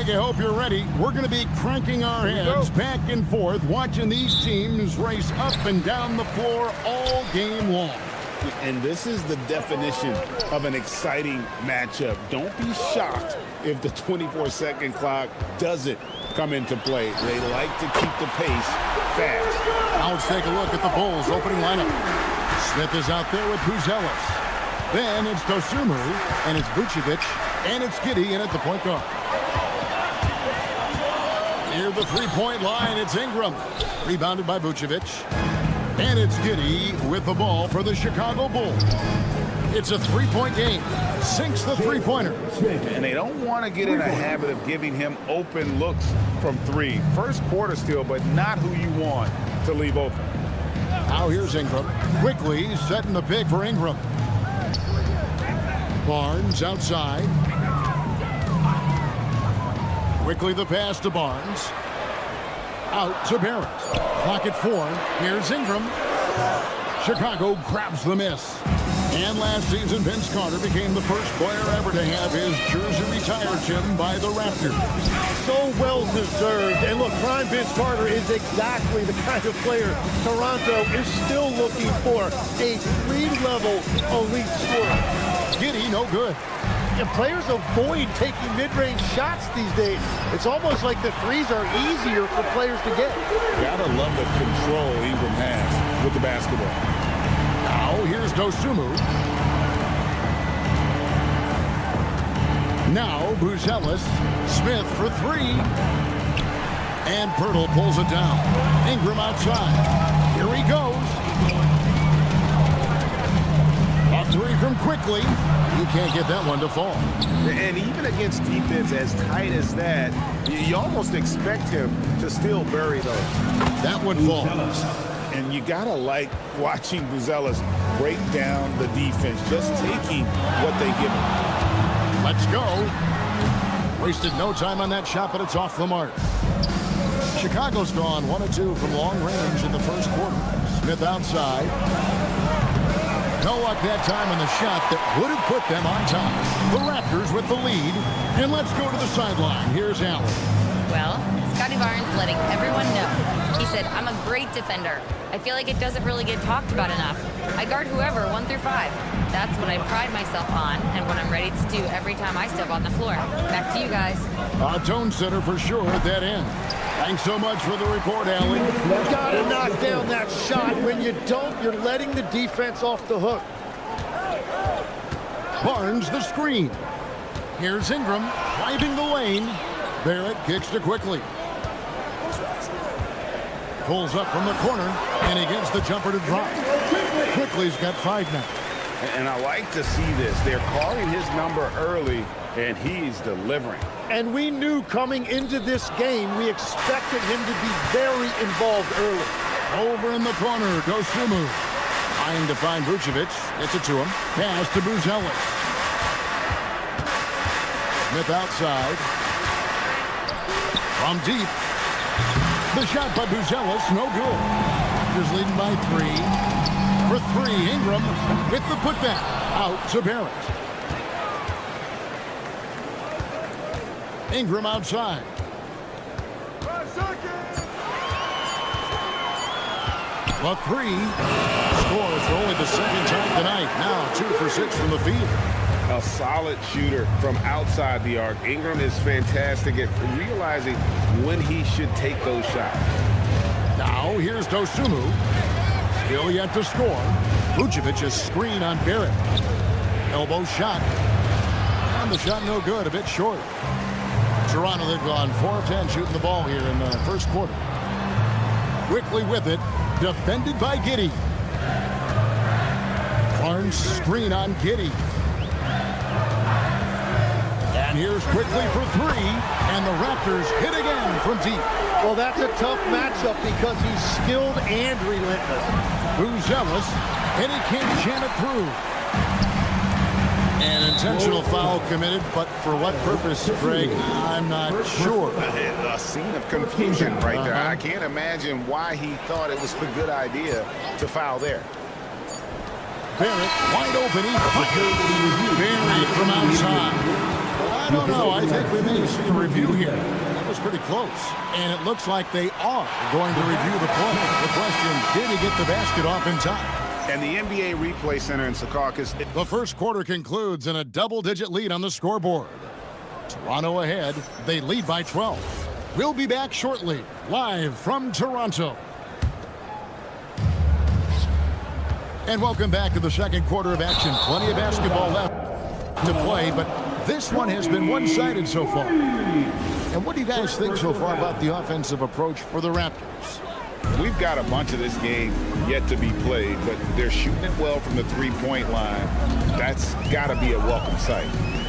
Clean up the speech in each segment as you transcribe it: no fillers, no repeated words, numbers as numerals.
Greg, I hope you're ready. We're going to be cranking our heads back and forth, watching these teams race up and down the floor all game long. And this is the definition of an exciting matchup. Don't be shocked if the 24-second clock doesn't come into play. They like to keep the pace fast. Now let's take a look at the Bulls' opening lineup. Smith is out there with Buzelis. Then it's Dosumu, and it's Vucevic, and it's Giddey in at the point guard. Near the three-point line, it's Ingram. Rebounded by Vucevic. And it's Giddey with the ball for the Chicago Bulls. It's a three-point game. Sinks the three-pointer. And they don't want to get in a habit of giving him open looks from three. First quarter still, but not who you want to leave open. Now here's Ingram. Quickly setting the pick for Ingram. Barnes outside. Quickly the pass to Barnes. Out to Barrett. Clock at 4. Here's Ingram. Chicago grabs the miss. And last season, Vince Carter became the first player ever to have his jersey retired, Jim, by the Raptors. So well deserved. And look, prime Vince Carter is exactly the kind of player Toronto is still looking for. A three-level elite scorer. Giddey, no good. And players avoid taking mid-range shots these days. It's almost like the threes are easier for players to get. Gotta love the control Ingram has with the basketball. Now here's Dosumu. Now Buzelis. Smith for three. And Pirtle pulls it down. Ingram outside. Here he goes. A three from Quickly. You can't get that one to fall. And even against defense as tight as that, you almost expect him to still bury those. That one falls. And you gotta like watching Buzelis break down the defense, just taking what they give him. Let's go. Wasted no time on that shot, but it's off the mark. Chicago's gone 1 of 2 from long range in the first quarter. Smith outside. No luck that time on the shot that would have put them on top. The Raptors with the lead. And let's go to the sideline. Here's Allen. Well, Scotty Barnes letting everyone know. He said, I'm a great defender. I feel like it doesn't really get talked about enough. I guard whoever, 1 through 5. That's what I pride myself on and what I'm ready to do every time I step on the floor. Back to you guys. A tone setter for sure at that end. Thanks so much for the report, Allen. You gotta knock down that shot. When you don't, you're letting the defense off the hook. Barnes the screen. Here's Ingram driving the lane. Barrett kicks to Quickly. Pulls up from the corner, and he gets the jumper to drop. Quickly's got 5 now. And I like to see this. They're calling his number early, and he's delivering. And we knew coming into this game, we expected him to be very involved early. Over in the corner, Dosumu. Trying to find Vucevic. Gets it to him. Pass to Buzelis. Smith outside. From deep. The shot by Buzelis, no good. Raptors leading by 3. For 3, Ingram with the putback. Out to Barrett. Ingram outside. A 3. Scores for only the second time tonight. Now 2 for 6 from the field. A solid shooter from outside the arc. Ingram is fantastic at realizing when he should take those shots. Now here's Dosumu. Still yet to score. Vucevic's screen on Barrett. Elbow shot. And the shot no good, a bit short. Toronto, they've gone 4 of 10 shooting the ball here in the first quarter. Quickly with it. Defended by Giddey. Barnes screen on Giddey. And here's Quickly for 3. And the Raptors hit again from deep. Well, that's a tough matchup because he's skilled and relentless. Buzelis, and he can't jam it through. An intentional foul committed, but for what purpose, Greg, I'm not sure. A scene of confusion right there. I can't imagine why he thought it was a good idea to foul there. Barrett, wide open, he fired. Barry from outside. don't know. I think we may see a review here. That was pretty close. And it looks like they are going to review the play. The question, did he get the basket off in time? And the NBA Replay Center in Secaucus. The first quarter concludes in a double-digit lead on the scoreboard. Toronto ahead. They lead by 12. We'll be back shortly, live from Toronto. And welcome back to the second quarter of action. Plenty of basketball left to play, but this one has been one-sided so far. And what do you guys think so far about the offensive approach for the Raptors? We've got a bunch of this game yet to be played, but they're shooting it well from the three-point line. That's got to be a welcome sight.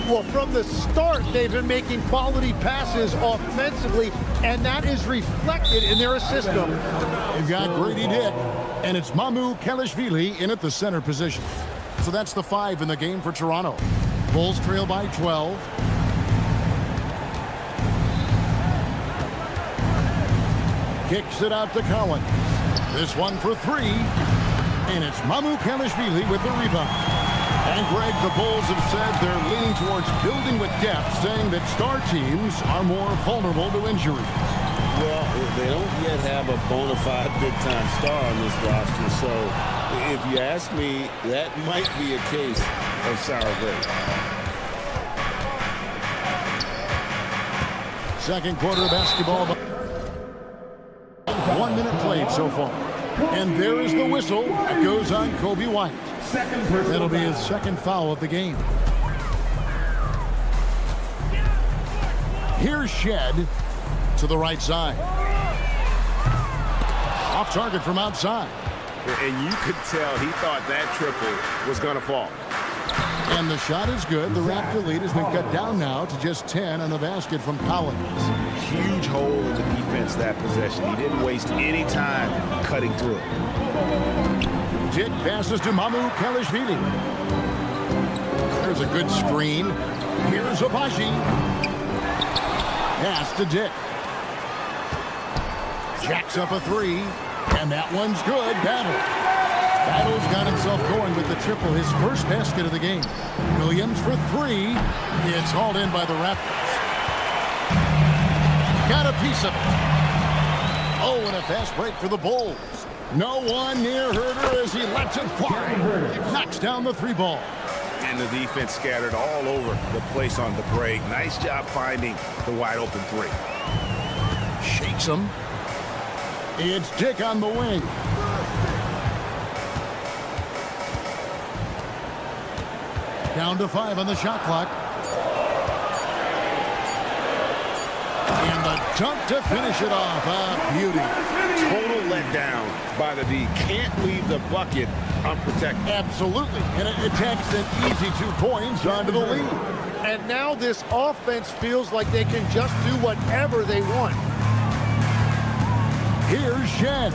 Well, from the start, they've been making quality passes offensively, and that is reflected in their assist numbers. You've got Grady Dick, and it's Mamu Kelishvili in at the center position. So that's the 5 in the game for Toronto. Bulls trail by 12. Kicks it out to Collins. This one for 3. And it's Mamu Kelishvili with the rebound. And Greg, the Bulls have said they're leaning towards building with depth, saying that star teams are more vulnerable to injury. Well, they don't yet have a bona fide big-time star on this roster, so if you ask me, that might be a case of sour grapes. Second quarter of basketball. 1 minute played so far. And there is the whistle that goes on Kobe White. That'll be his second foul of the game. Here's Shed to the right side. Off target from outside. And you could tell he thought that triple was going to fall. And the shot is good. The Raptor lead has been cut down now to just 10 on the basket from Collins. Huge hole in the defense that possession. He didn't waste any time cutting through. Dick passes to Mamu Kelishvili. There's a good screen. Here's Abaji. Pass to Dick. Jacks up a 3. And that one's good. Battle's got himself going with the triple, his first basket of the game. Williams for 3. It's hauled in by the Raptors. Got a piece of it. Oh, and a fast break for the Bulls. No one near Herter as he lets it fly. Knocks down the 3 ball. And the defense scattered all over the place on the break. Nice job finding the wide open 3. Shakes him. It's Dick on the wing. Down to 5 on the shot clock. And the dunk to finish it off. A beauty. Total letdown by the D. Can't leave the bucket unprotected. Absolutely. And it takes an easy 2 points onto the lead. And now this offense feels like they can just do whatever they want. Here's Shen.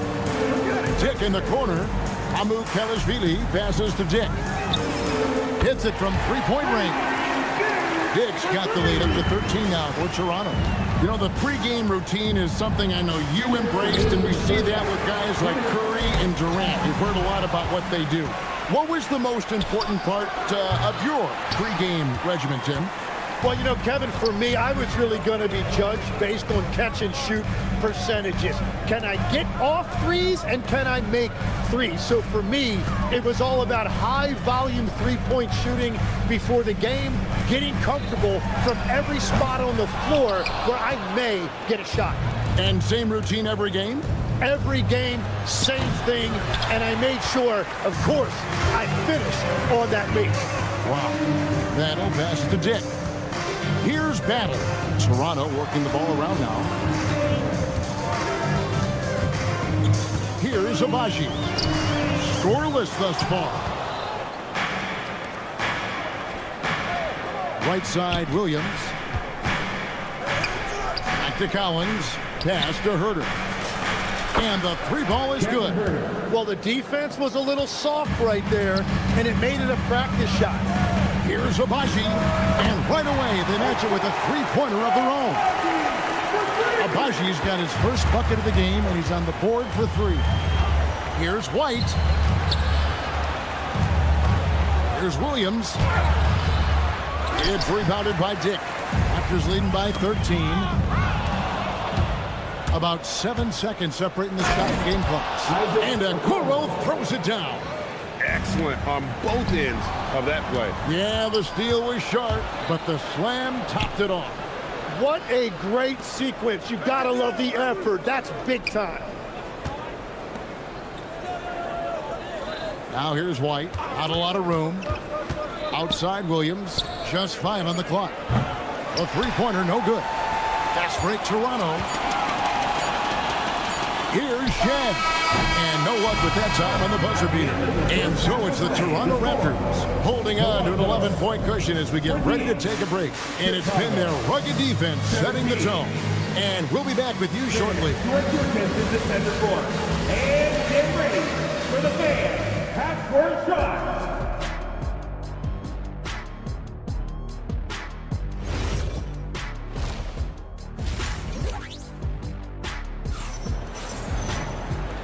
Dick in the corner. Mamu Kelishvili passes to Dick. Hits it from 3-point range. Dick's got the lead up to 13 now for Toronto. You know, the pregame routine is something I know you embraced, and we see that with guys like Curry and Durant. You've heard a lot about what they do. What was the most important part of your pregame regimen, Tim? Well, you know, Kevin, for me, I was really going to be judged based on catch-and-shoot percentages. Can I get off threes and can I make threes? So for me, it was all about high-volume three-point shooting before the game, getting comfortable from every spot on the floor where I may get a shot. And same routine every game? Every game, same thing, and I made sure, of course, I finished on that base. Wow. Battle pass to Dick. Here's Battle. Toronto working the ball around now. Here's Abaji. Scoreless thus far. Right side, Williams. Back to Collins. Pass to Herter. And the 3 ball is good. Well, the defense was a little soft right there, and it made it a practice shot. Here's Abaji, and right away they match it with a 3-pointer of their own. Abaji's got his first bucket of the game, and he's on the board for 3. Here's White. Here's Williams. It's rebounded by Dick. Raptors leading by 13. About 7 seconds separating the shot and game clocks. And Okoro throws it down. Excellent on both ends of that play. Yeah, the steal was sharp, but the slam topped it off. What a great sequence. You gotta love the effort. That's big time. Now here's White. Not a lot of room. Outside Williams. Just 5 on the clock. A three-pointer, no good. Fast break, Toronto. Here's Shed. And no luck with that time on the buzzer beater. And so it's the Toronto Raptors holding on to an 11-point cushion as we get ready to take a break. And it's been their rugged defense setting the tone. And we'll be back with you shortly. Your defense in the center court. And get ready for the fan half-court shot.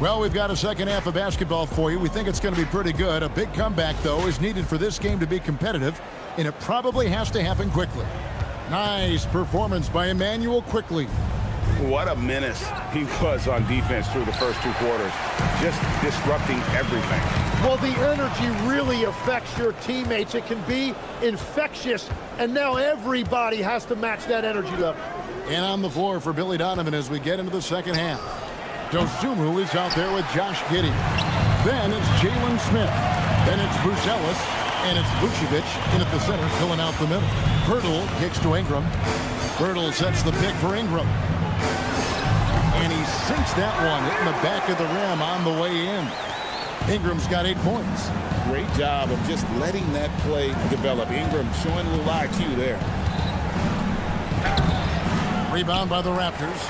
Well, we've got a second half of basketball for you. We think it's going to be pretty good. A big comeback, though, is needed for this game to be competitive, and it probably has to happen quickly. Nice performance by Emmanuel Quickly. What a menace he was on defense through the first 2 quarters. Just disrupting everything. Well, the energy really affects your teammates. It can be infectious, and now everybody has to match that energy level. And on the floor for Billy Donovan as we get into the second half. Dosunmu is out there with Josh Giddey. Then it's Jalen Smith. Then it's Bruce Ellis. And it's Vucevic in at the center, filling out the middle. Pirtle kicks to Ingram. Pirtle sets the pick for Ingram. And he sinks that one, hitting the back of the rim on the way in. Ingram's got 8 points. Great job of just letting that play develop. Ingram showing a little IQ there. Rebound by the Raptors.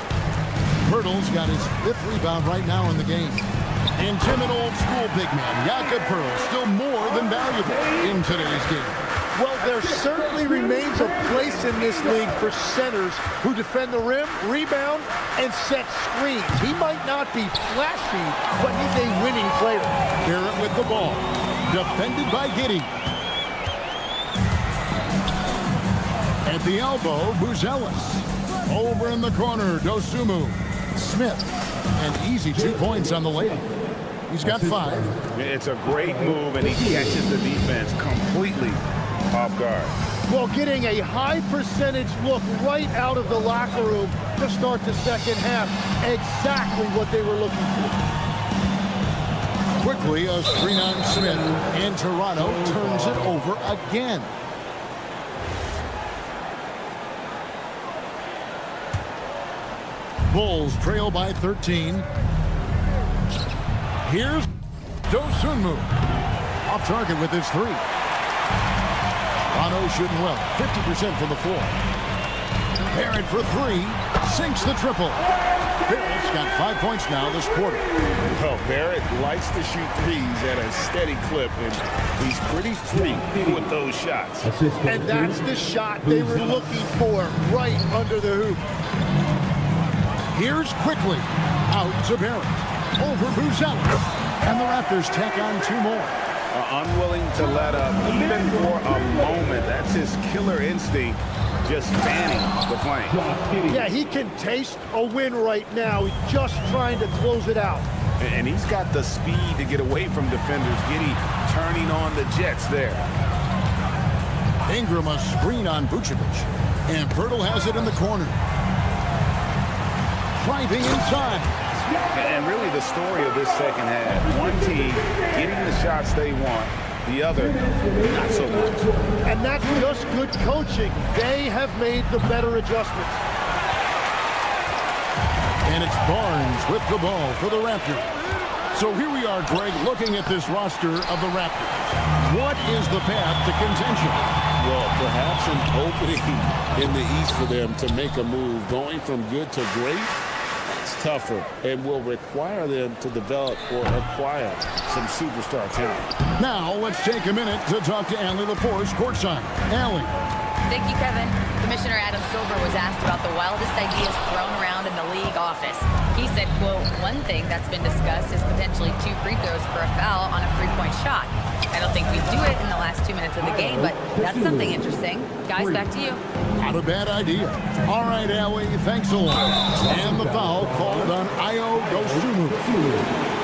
Pirtle's got his 5th rebound right now in the game. And timid old school big man, Jakob Pirtle, still more than valuable in today's game. Well, there certainly remains a place in this league for centers who defend the rim, rebound, and set screens. He might not be flashy, but he's a winning player. Barrett with the ball. Defended by Giddey. At the elbow, Buzelis. Over in the corner, Dosunmu. Smith. And easy 2 points on the layup. He's got 5. It's a great move, and he catches the defense completely off guard. Well, getting a high percentage look right out of the locker room to start the second half. Exactly what they were looking for. Quickly, a screen on Smith. And Toronto turns it over again. Bulls trail by 13. Here's Dosunmu. Off target with his 3. Toronto shooting well. 50% from the floor. Barrett for 3. Sinks the triple. Barrett's got 5 points now this quarter. Well, Barrett likes to shoot threes at a steady clip, and he's pretty free with those shots. And that's the shot they were looking for, right under the hoop. Here's Quickly. Out to Barrett. Over Buzelis. And the Raptors tack on 2 more. Unwilling to let up even for a moment. That's his killer instinct, just fanning the flame. Yeah, he can taste a win right now. He's just trying to close it out. And he's got the speed to get away from defenders. Giddey turning on the Jets there. Ingram a screen on Vucevic. And Pirtle has it in the corner. Driving inside. And really the story of this second half. One team getting the shots they want, the other not so much. And that's just good coaching. They have made the better adjustments. And it's Barnes with the ball for the Raptors. So here we are, Greg, looking at this roster of the Raptors. What is the path to contention? Well, perhaps an opening in the East for them to make a move. Going from good to great, it's tougher and will require them to develop or acquire some superstar talent. Now let's take a minute to talk to Allie LaForce courtside. Allie. Thank you, Kevin. Commissioner Adam Silver was asked about the wildest ideas thrown around in the league office. He said, quote, one thing that's been discussed is potentially 2 free throws for a foul on a 3-point shot. I don't think we do it in the last 2 minutes of the game, but that's something interesting. Guys, back to you. Not a bad idea. All right, Allie, thanks a lot. And the foul called on Ayo Dosunmu.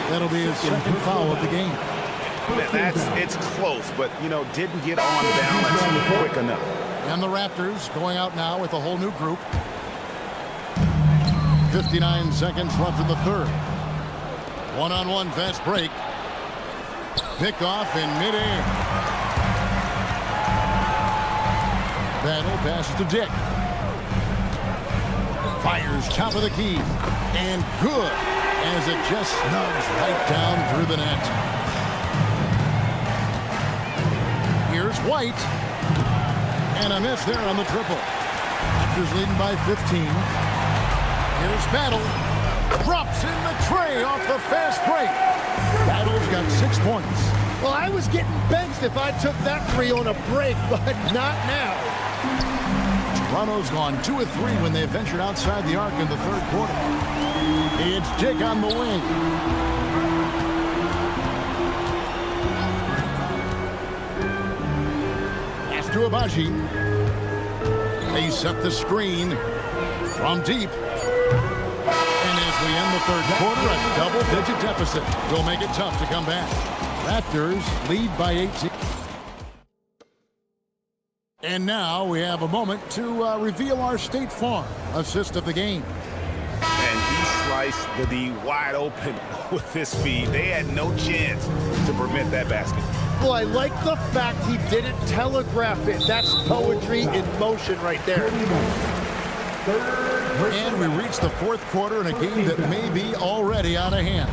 That'll be his second foul of the game. It's close, but, didn't get on balance quick enough. And the Raptors going out now with a whole new group. 59 seconds left in the third. One-on-one fast break. Pick off in midair. Battle passes to Dick. Fires top of the key. And good as it just snugs right down through the net. Here's White. And a miss there on the triple. Raptors leading by 15. Here's Battle. Drops in the tray off the fast break. Battle's got 6 points. Well, I was getting benched if I took that 3 on a break, but not now. Toronto's gone 2 of 3 when they ventured outside the arc in the third quarter. It's Dick on the wing. Pass to Abaji. They set the screen from deep. And as we end the third quarter, a double-digit deficit will make it tough to come back. Raptors lead by 18. And now we have a moment to reveal our State Farm assist of the game. And he sliced the D wide open with his feet. They had no chance to prevent that basket. Well, I like the fact he didn't telegraph it. That's poetry in motion right there. And we reach the fourth quarter in a game that may be already out of hand.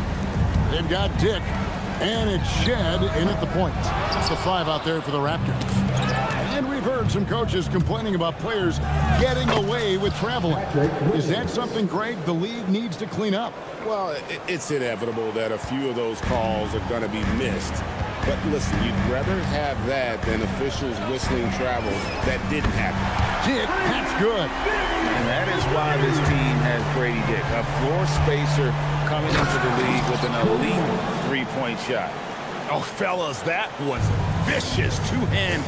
They've got Dick, and it's Shed in at the point. It's the 5 out there for the Raptors. And we've heard some coaches complaining about players getting away with traveling. Is that something, Greg, the league needs to clean up? Well, it's inevitable that a few of those calls are going to be missed. But listen, you'd rather have that than officials whistling travel that didn't happen. Dick, that's good. And that is why this team has Grady Dick, a floor spacer coming into the league with an elite 3-point shot. Oh, fellas, that was vicious. 2-hand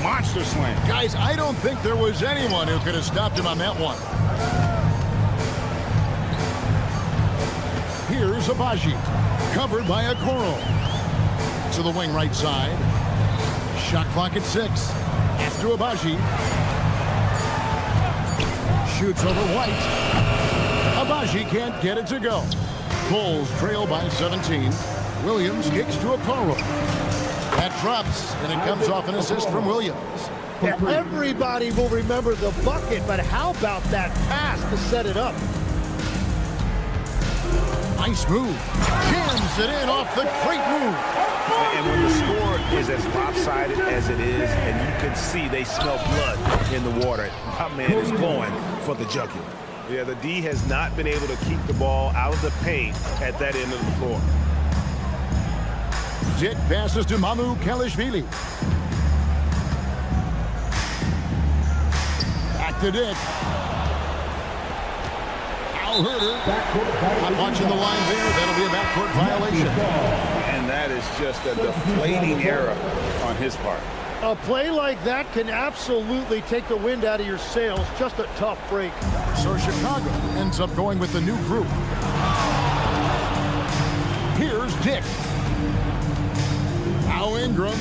monster slam. Guys, I don't think there was anyone who could have stopped him on that one. Here's Abaji, covered by Okoro. To the wing right side. Shot clock at 6. After Abaji. Shoots over White. Abaji can't get it to go. Bulls trail by 17. Williams kicks to Okoro. That drops, and it comes off an assist from Williams. Yeah, everybody will remember the bucket, but how about that pass to set it up? Nice move. Jams it in off the great move. And when the score is as lopsided as it is, and you can see they smell blood in the water, my man is going for the jugular. Yeah, the D has not been able to keep the ball out of the paint at that end of the floor. Dick passes to Mamu Kelishvili. Back to Dick. Al Herter. Not watching the line there. That'll be a backcourt violation. And that is just a deflating error on his part. A play like that can absolutely take the wind out of your sails. Just a tough break. So Chicago ends up going with the new group. Here's Dick. Now Ingram.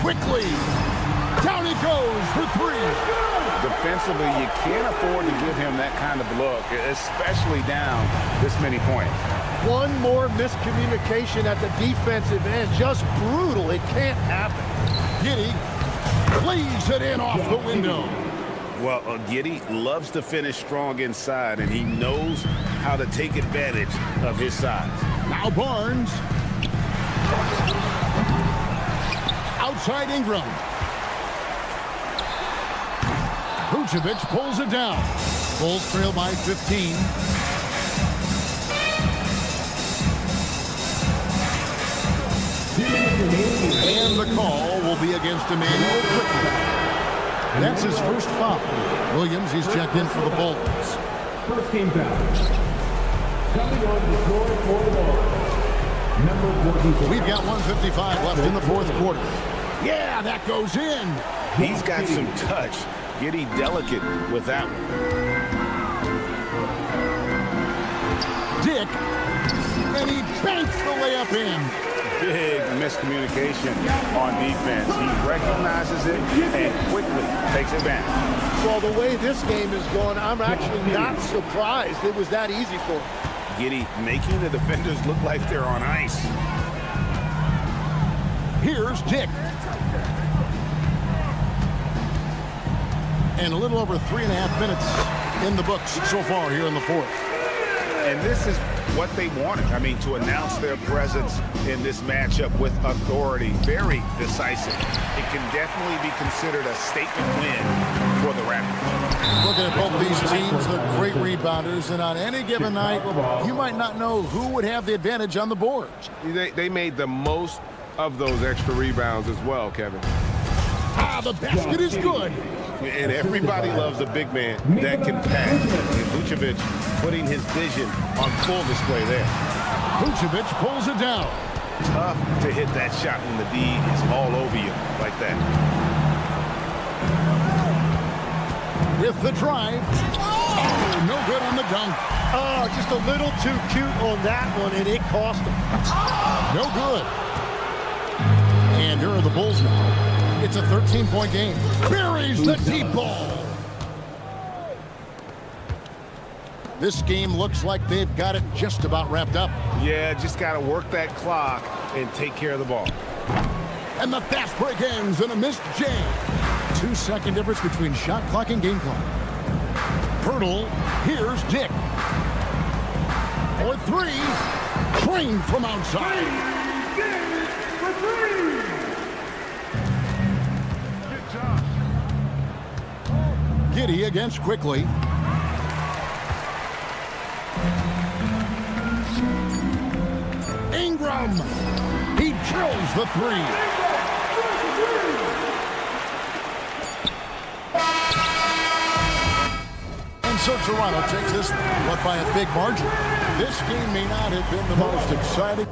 Quickly. Down he goes for 3. Defensively, you can't afford to give him that kind of look, especially down this many points. One more miscommunication at the defensive end. Just brutal. It can't happen. Giddey plays it in off the window. Well, Giddey loves to finish strong inside, and he knows how to take advantage of his size. Now Barnes. Outside Ingram. Vucevic pulls it down. Bulls trail by 15. And the call will be against Emmanuel Quickly. That's his first foul. Williams, he's checked in for the Bulls. First team foul. Coming on the floor for the ball. Number 44. We've got 1:55 left in the fourth quarter. Yeah, that goes in. He's got some touch. Getting delicate with that one. Dick, and he banks the layup in. Big miscommunication on defense. He recognizes it and quickly takes advantage. Well, the way this game is going, I'm actually not surprised it was that easy for him. Giddy making the defenders look like they're on ice. Here's Dick. And a little over 3.5 minutes in the books so far here in the fourth. And this is what they wanted. I mean, to announce their presence in this matchup with authority. Very decisive. It can definitely be considered a statement win for the Raptors. Looking at both these teams, they're great rebounders, and on any given night, you might not know who would have the advantage on the boards. They made the most of those extra rebounds as well, Kevin. Ah, the basket is good. And everybody loves a big man that can pass. And Vucevic putting his vision on full display there. Vucevic pulls it down. Tough to hit that shot when the D is all over you like that. With the drive. Oh, no good on the dunk. Oh, just a little too cute on that one, and it cost him. No good. And here are the Bulls now. It's a 13-point game. Buries the deep ball. This game looks like they've got it just about wrapped up. Yeah, just got to work that clock and take care of the ball. And the fast break ends in a missed jam. 2-second difference between shot clock and game clock. Pirtle, here's Dick. For three, trained from outside. For three. Giddy against Quickly. Ingram. He drills the three. And so Toronto takes this one, but by a big margin. This game may not have been the most exciting.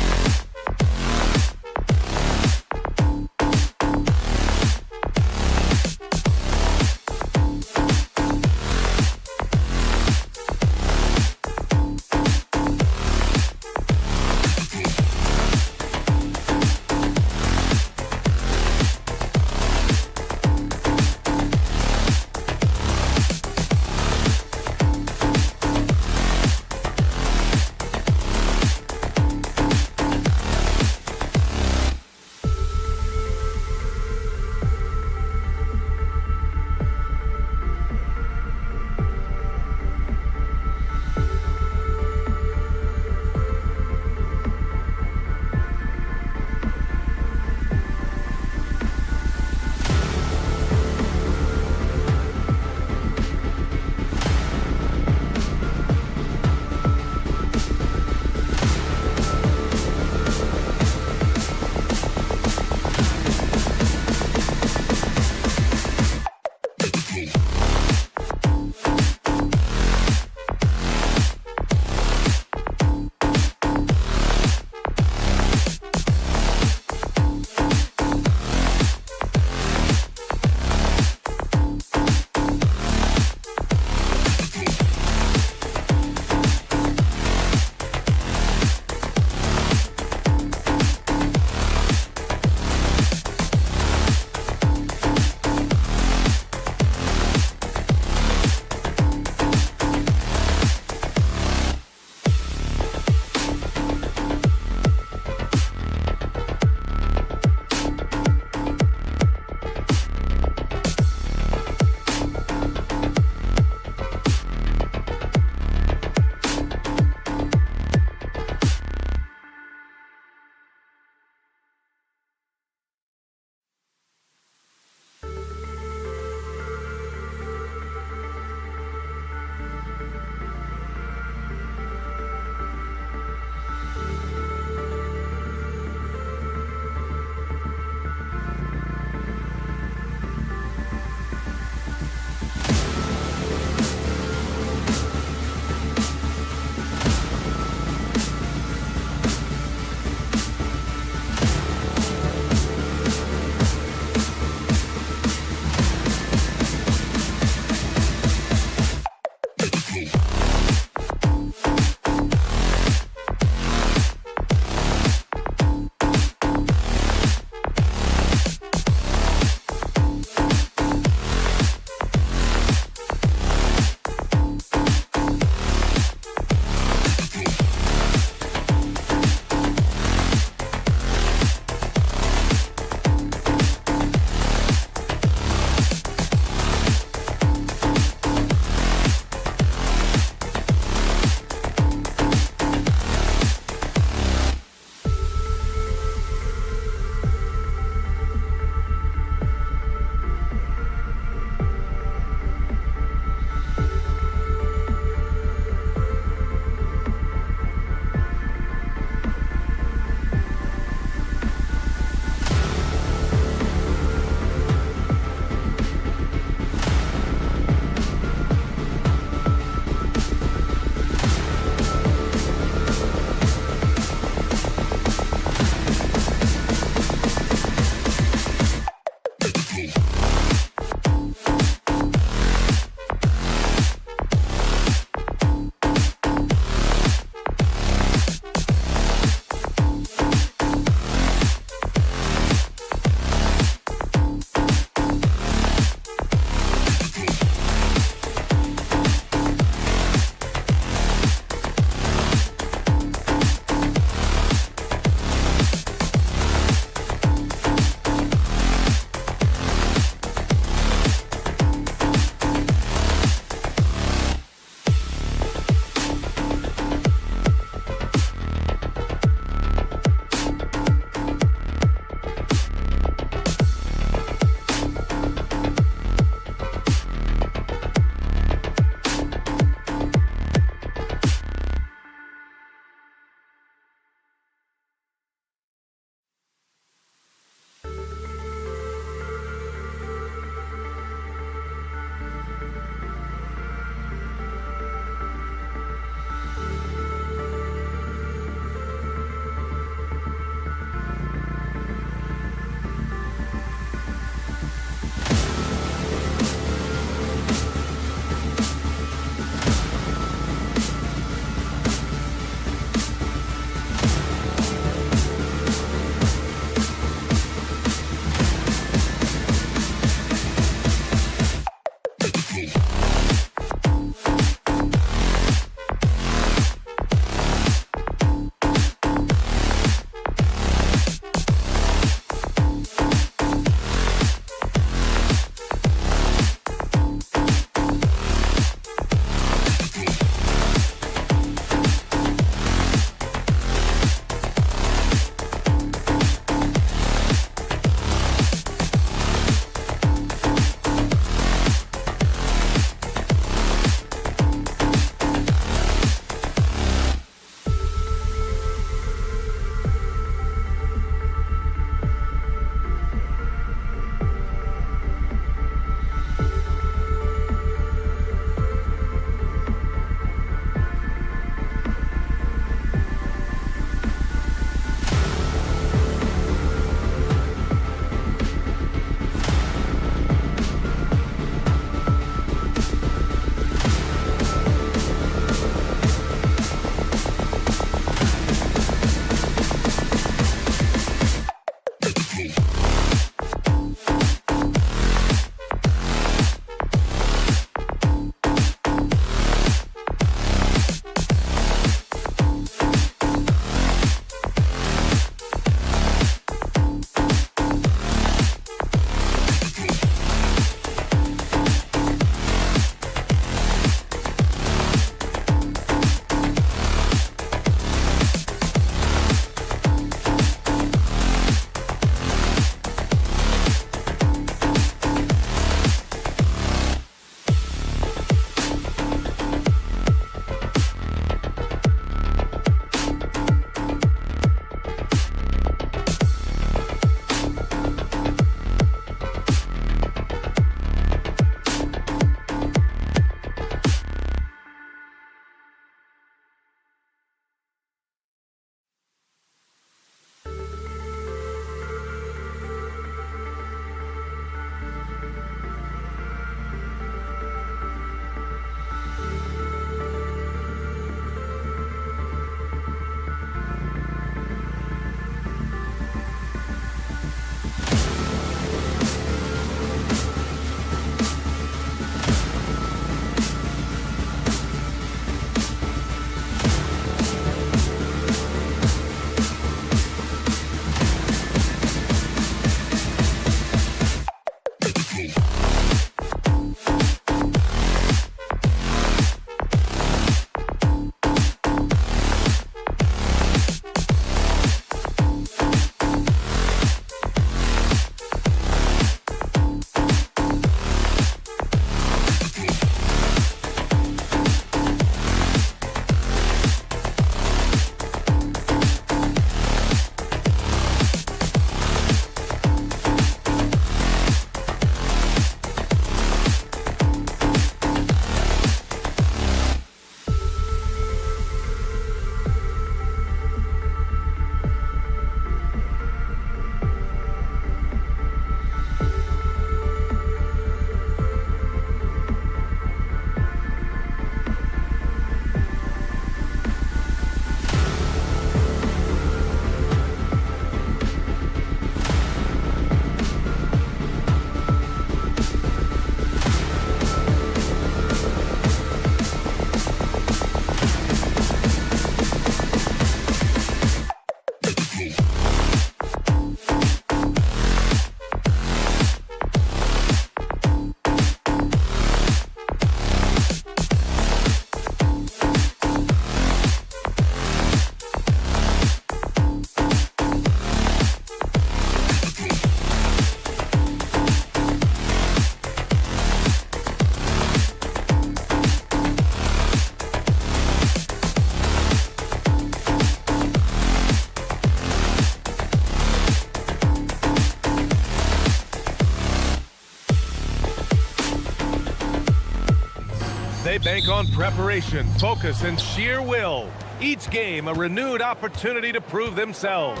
They bank on preparation, focus, and sheer will. Each game a renewed opportunity to prove themselves.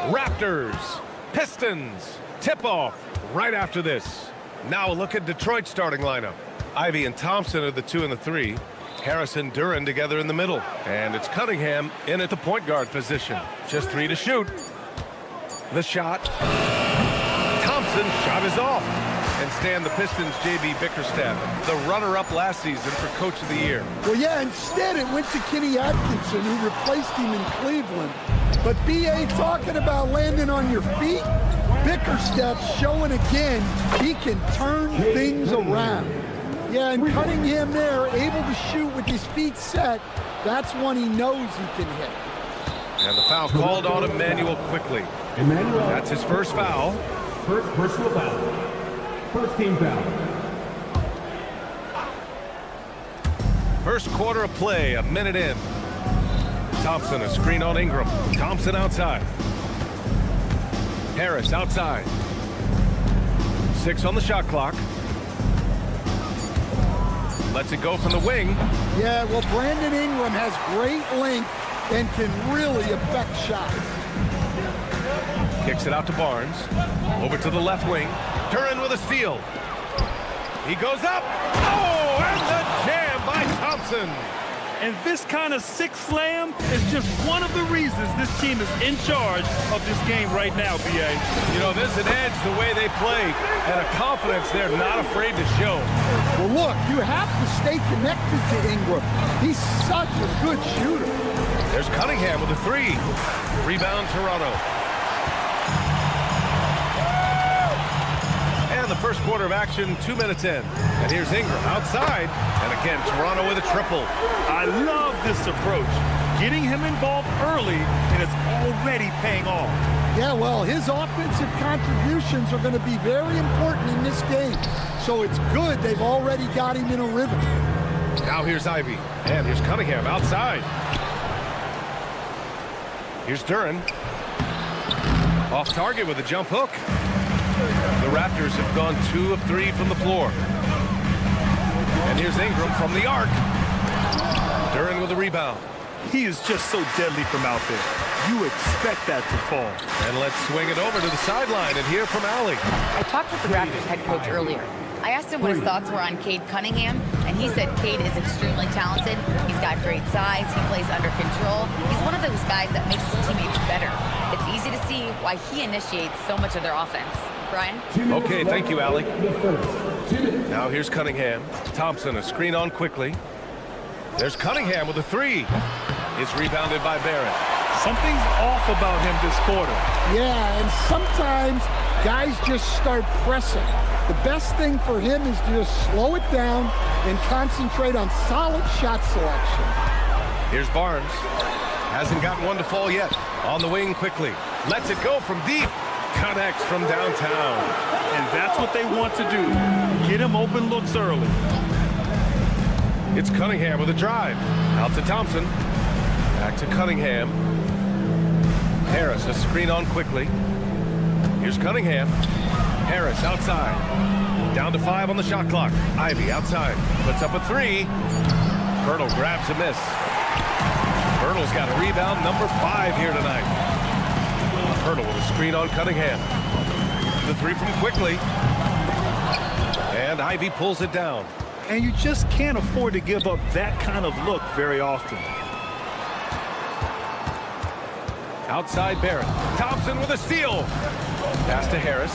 Raptors, Pistons, tip-off right after this. Now a look at Detroit's starting lineup. Ivy and Thompson are the 2 and the 3. Harris and Duren together in the middle. And it's Cunningham in at the point guard position. Just 3 to shoot. The shot. Thompson's shot is off. And stand the Pistons' J.B. Bickerstaff, the runner-up last season for Coach of the Year. Well, yeah, instead it went to Kenny Atkinson, who replaced him in Cleveland. But B.A. talking about landing on your feet, Bickerstaff showing again he can turn things around. Yeah, and Cunningham there, able to shoot with his feet set. That's one he knows he can hit. And the foul called on Emmanuel quickly. That's his first foul. First personal foul. First team foul. First quarter of play, a minute in. Thompson, a screen on Ingram. Thompson outside. Harris outside. 6 on the shot clock. Lets it go from the wing. Yeah, well, Brandon Ingram has great length and can really affect shots. Kicks it out to Barnes. Over to the left wing. Duren with a steal. He goes up. Oh, and the jam by Thompson. And this kind of sick slam is just one of the reasons this team is in charge of this game right now, B.A. You know, there's an edge the way they play and a confidence they're not afraid to show. Well, look, you have to stay connected to Ingram. He's such a good shooter. There's Cunningham with a 3. Rebound, Toronto. And the first quarter of action, 2 minutes in. And here's Ingram outside. And again, Toronto with a triple. I love this approach. Getting him involved early, and it's already paying off. Yeah, well, his offensive contributions are going to be very important in this game. So it's good they've already got him in a rhythm. Now here's Ivy. And here's Cunningham outside. Here's Duren. Off target with a jump hook. The Raptors have gone 2 of 3 from the floor. And here's Ingram from the arc. Duren with a rebound. He is just so deadly from out there. You expect that to fall. And let's swing it over to the sideline and hear from Allie. I talked with the Raptors head coach earlier. I asked him what his thoughts were on Cade Cunningham, and he said Cade is extremely talented. He's got great size. He plays under control. He's one of those guys that makes his teammates better. It's easy to see why he initiates so much of their offense. Brian? Okay, thank you, Allie. Now here's Cunningham. Thompson, a screen on quickly. There's Cunningham with a 3. It's rebounded by Barrett. Something's off about him this quarter. Yeah, and sometimes guys just start pressing. The best thing for him is to just slow it down and concentrate on solid shot selection. Here's Barnes. Hasn't gotten one to fall yet. On the wing quickly. Lets it go from deep. Connects from downtown. And that's what they want to do. Get him open looks early. It's Cunningham with a drive. Out to Thompson. Back to Cunningham. Harris, a screen on quickly. Here's Cunningham. Harris outside. Down to 5 on the shot clock. Ivy outside. Puts up a 3. Pirtle grabs a miss. Pirtle's got a rebound, number 5 here tonight. Pirtle with a screen on Cunningham. The 3 from quickly. And Ivy pulls it down. And you just can't afford to give up that kind of look very often. Outside Barrett. Thompson with a steal. Pass to Harris.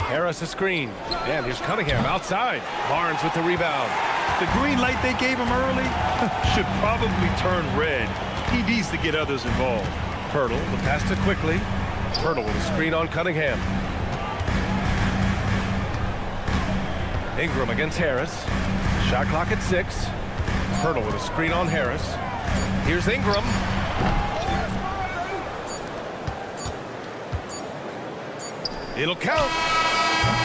Harris a screen. And here's Cunningham outside. Barnes with the rebound. The green light they gave him early should probably turn red. He needs to get others involved. Pirtle, the pass to quickly. Pirtle with a screen on Cunningham. Ingram against Harris. Shot clock at 6. Pirtle with a screen on Harris. Here's Ingram. It'll count.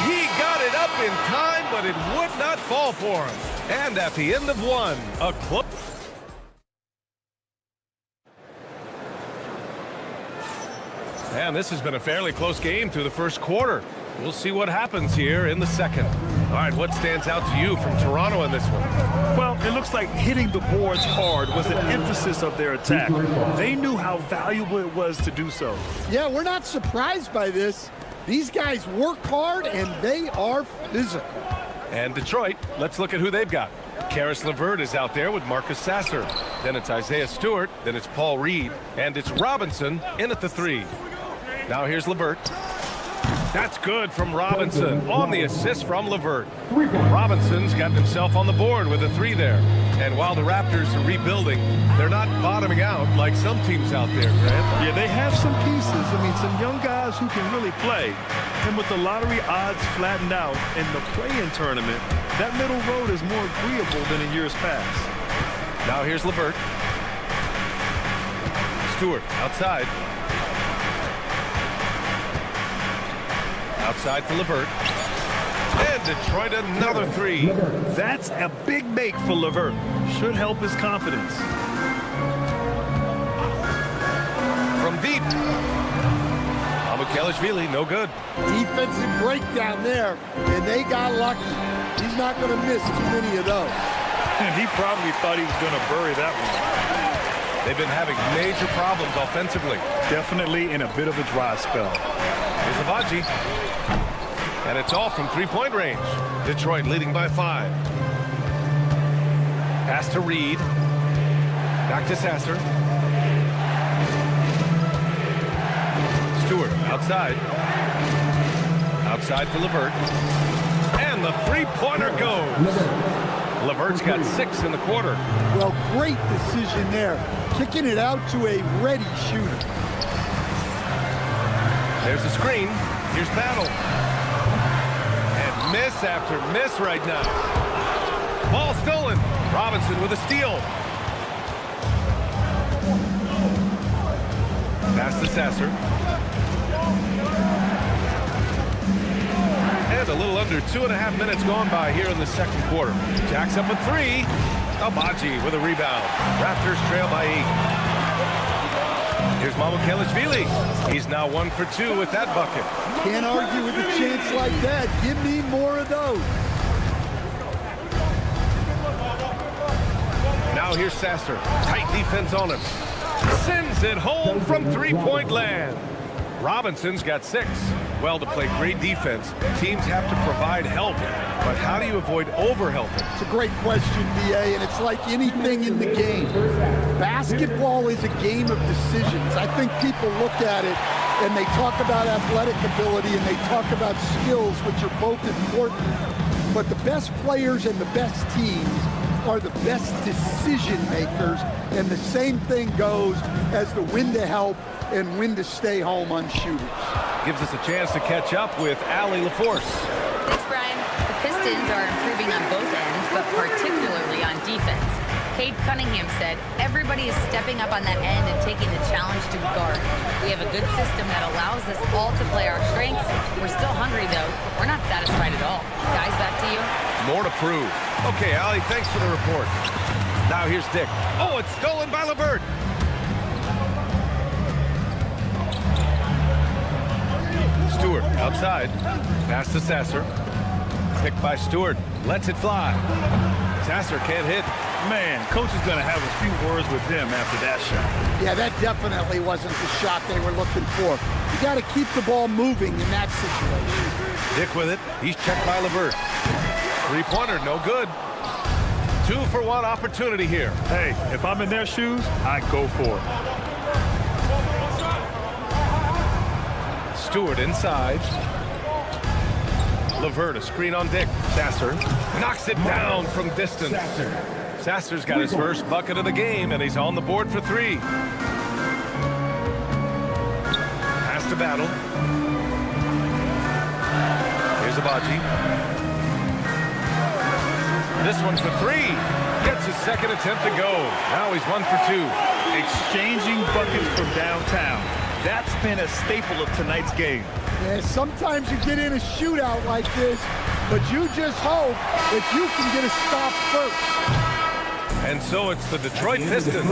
He got it up in time, but it would not fall for him. And at the end of 1, a close. And this has been a fairly close game through the first quarter. We'll see what happens here in the second. All right, what stands out to you from Toronto in this one? Well, it looks like hitting the boards hard was an emphasis of their attack. They knew how valuable it was to do so. Yeah, we're not surprised by this. These guys work hard, and they are physical. And Detroit, let's look at who they've got. Karis LeVert is out there with Marcus Sasser. Then it's Isaiah Stewart. Then it's Paul Reed. And it's Robinson in at the 3. Now here's LeVert. That's good from Robinson on the assist from LeVert. Robinson's got himself on the board with a 3 there. And while the Raptors are rebuilding, they're not bottoming out like some teams out there, Grant. Yeah, they have some pieces. I mean, some young guys who can really play. And with the lottery odds flattened out in the play-in tournament, that middle road is more agreeable than in years past. Now here's LeVert. Stewart outside. Outside for LeVert. And Detroit another 3. That's a big make for LeVert. Should help his confidence. From deep. Kelishvili, no good. Defensive breakdown there, and they got lucky. He's not going to miss too many of those. And he probably thought he was going to bury that one. They've been having major problems offensively. Definitely in a bit of a dry spell. Here's Abaji. And it's off from three-point range. Detroit leading by 5. Pass to Reed. Back to Sasser. Stewart outside. Outside for LeVert. And the three-pointer goes. LeVert's got 6 in the quarter. Well, great decision there. Kicking it out to a ready shooter. There's a screen. Here's Battle. And miss after miss right now. Ball stolen. Robinson with a steal. Pass to Sasser. And a little under 2.5 minutes gone by here in the second quarter. Jacks up a 3. Abaji with a rebound. Raptors trail by 8. Here's Kelishvili. He's now 1 for 2 with that bucket. Can't argue with a chance like that. Give me more of those. Now here's Sasser. Tight defense on him. Sends it home from three-point land. Robinson's got 6. Well, to play great defense, teams have to provide help. But how do you avoid overhelping? It's a great question, B.A., and it's like anything in the game. Basketball is a game of decisions. I think people look at it and they talk about athletic ability and they talk about skills, which are both important. But the best players and the best teams are the best decision makers, and the same thing goes as the when to help and when to stay home on shooters. Gives us a chance to catch up with Allie LaForce. Thanks, Brian. The Pistons are improving on both ends, but particularly on defense. Cade Cunningham said, everybody is stepping up on that end and taking the challenge to guard. We have a good system that allows us all to play our strengths. We're still hungry, though. We're not satisfied at all. Guys, back to you. More to prove. Okay, Allie, thanks for the report. Now here's Dick. Oh, it's stolen by LeVert. Stewart outside. Pass to Sasser. Picked by Stewart. Lets it fly. Sasser can't hit. Man, coach is going to have a few words with him after that shot. Yeah, that definitely wasn't the shot they were looking for. You got to keep the ball moving in that situation. Dick with it. He's checked by LeVert. Three-pointer, no good. 2-for-1 opportunity here. Hey, if I'm in their shoes, I go for it. Stewart inside. LeVert, a screen on Dick. Sasser knocks it down from distance. Sasser's got his first bucket of the game, and he's on the board for 3. Pass to Battle. Here's Abaji. This one for 3. Gets his second attempt to go. Now he's 1 for 2. Exchanging buckets from downtown. That's been a staple of tonight's game. Yeah, sometimes you get in a shootout like this, but you just hope that you can get a stop first. And so it's the Detroit Pistons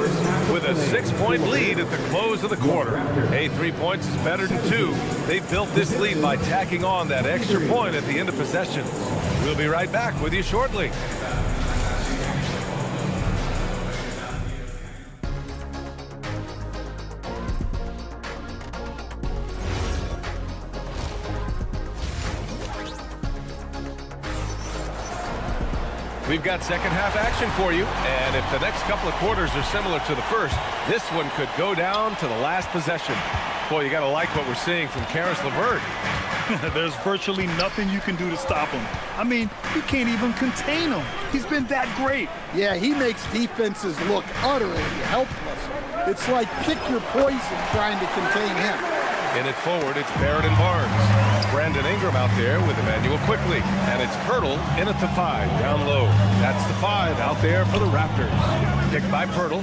with a 6-point lead at the close of the quarter. Hey, 3 points is better than 2. They built this lead by tacking on that extra point at the end of possession. We'll be right back with you shortly. We've got second half action for you, and if the next couple of quarters are similar to the first, this one could go down to the last possession. Boy, you got to like what we're seeing from Karis LeVert. There's virtually nothing you can do to stop him. I mean, you can't even contain him. He's been that great. Yeah, he makes defenses look utterly helpless. It's like pick your poison trying to contain him. In it forward, it's Barrett and Barnes. Brandon Ingram out there with Emmanuel Quickly. And it's Pirtle in at the 5, down low. That's the 5 out there for the Raptors. Picked by Pirtle.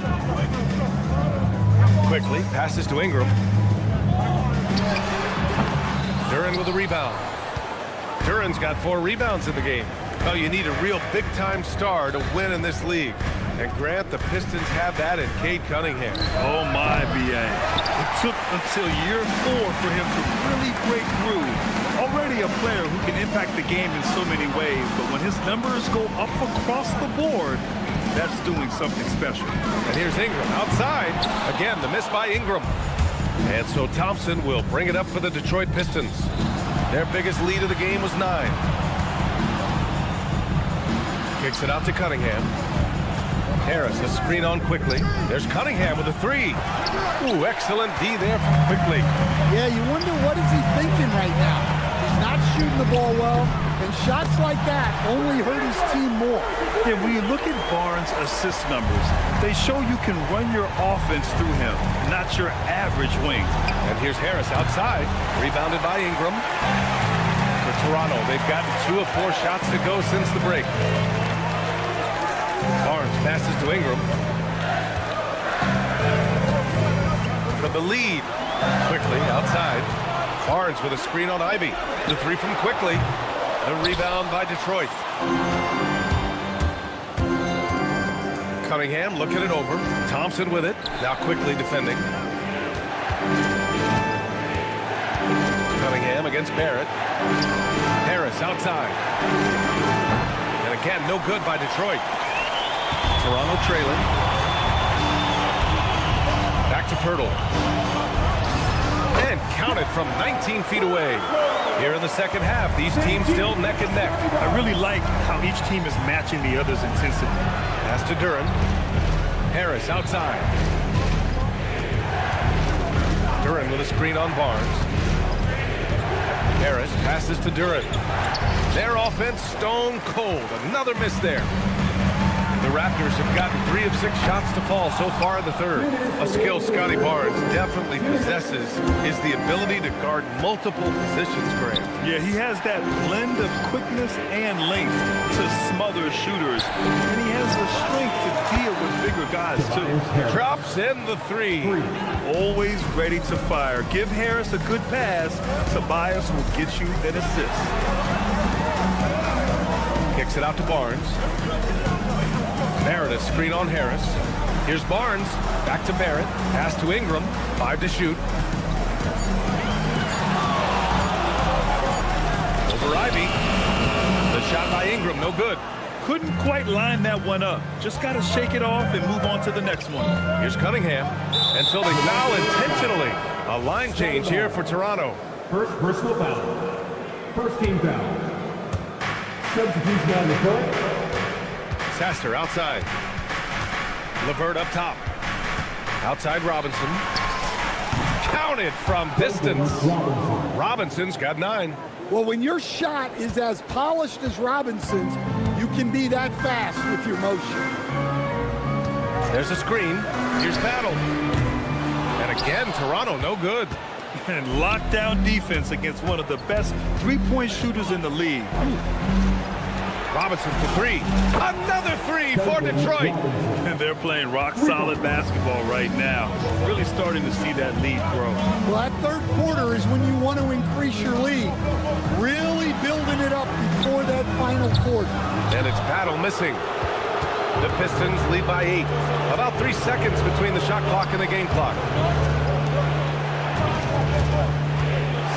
Quickly passes to Ingram. Duren with a rebound. Duren's got 4 rebounds in the game. Oh, you need a real big-time star to win in this league. And Grant, the Pistons have that in Cade Cunningham. Oh, my, B.A. It took until year 4 for him to really break through. Already a player who can impact the game in so many ways, but when his numbers go up across the board, that's doing something special. And here's Ingram outside. Again, the miss by Ingram. And so Thompson will bring it up for the Detroit Pistons. Their biggest lead of the game was 9. Kicks it out to Cunningham. Harris, a screen on Quickly. There's Cunningham with a 3. Ooh, excellent D there from Quickly. Yeah, you wonder what is he thinking right now. He's not shooting the ball well, and shots like that only hurt his team more. Yeah, when you look at Barnes' assist numbers, they show you can run your offense through him, not your average wing. And here's Harris outside, rebounded by Ingram. For Toronto, they've gotten 2 of 4 shots to go since the break. Barnes passes to Ingram. For the lead. Quickly outside. Barnes with a screen on Ivy. The 3 from Quickly. A rebound by Detroit. Cunningham looking it over. Thompson with it. Now Quickly defending. Cunningham against Barrett. Harris outside. And again, no good by Detroit. Toronto trailing. Back to Pirtle. And counted from 19 feet away. Here in the second half, these teams still neck and neck. I really like how each team is matching the other's intensity. Pass to Duren. Harris outside. Duren with a screen on Barnes. Harris passes to Duren. Their offense stone cold. Another miss there. The Raptors have gotten 3 of 6 shots to fall so far in the third. A skill Scotty Barnes definitely possesses is the ability to guard multiple positions, Grant. Yeah, he has that blend of quickness and length to smother shooters. And he has the strength to deal with bigger guys, too. Drops in the 3. Always ready to fire. Give Harris a good pass. Tobias will get you an assist. Kicks it out to Barnes. Barrett, a screen on Harris. Here's Barnes. Back to Barrett. Pass to Ingram. 5 to shoot. Over Ivy. The shot by Ingram, no good. Couldn't quite line that one up. Just got to shake it off and move on to the next one. Here's Cunningham. And so they foul intentionally. A line change here for Toronto. First personal foul. First team foul. Substitution on the court. Sasser outside. LeVert up top. Outside Robinson. Counted from distance. Robinson's got 9. Well, when your shot is as polished as Robinson's, you can be that fast with your motion. There's a screen. Here's Battle. And again, Toronto, no good. And lockdown defense against one of the best three-point shooters in the league. Robinson for 3. Another 3 for Detroit. And they're playing rock-solid basketball right now. Really starting to see that lead grow. Well, that third quarter is when you want to increase your lead. Really building it up before that final quarter. And it's Battle missing. The Pistons lead by 8. About 3 seconds between the shot clock and the game clock.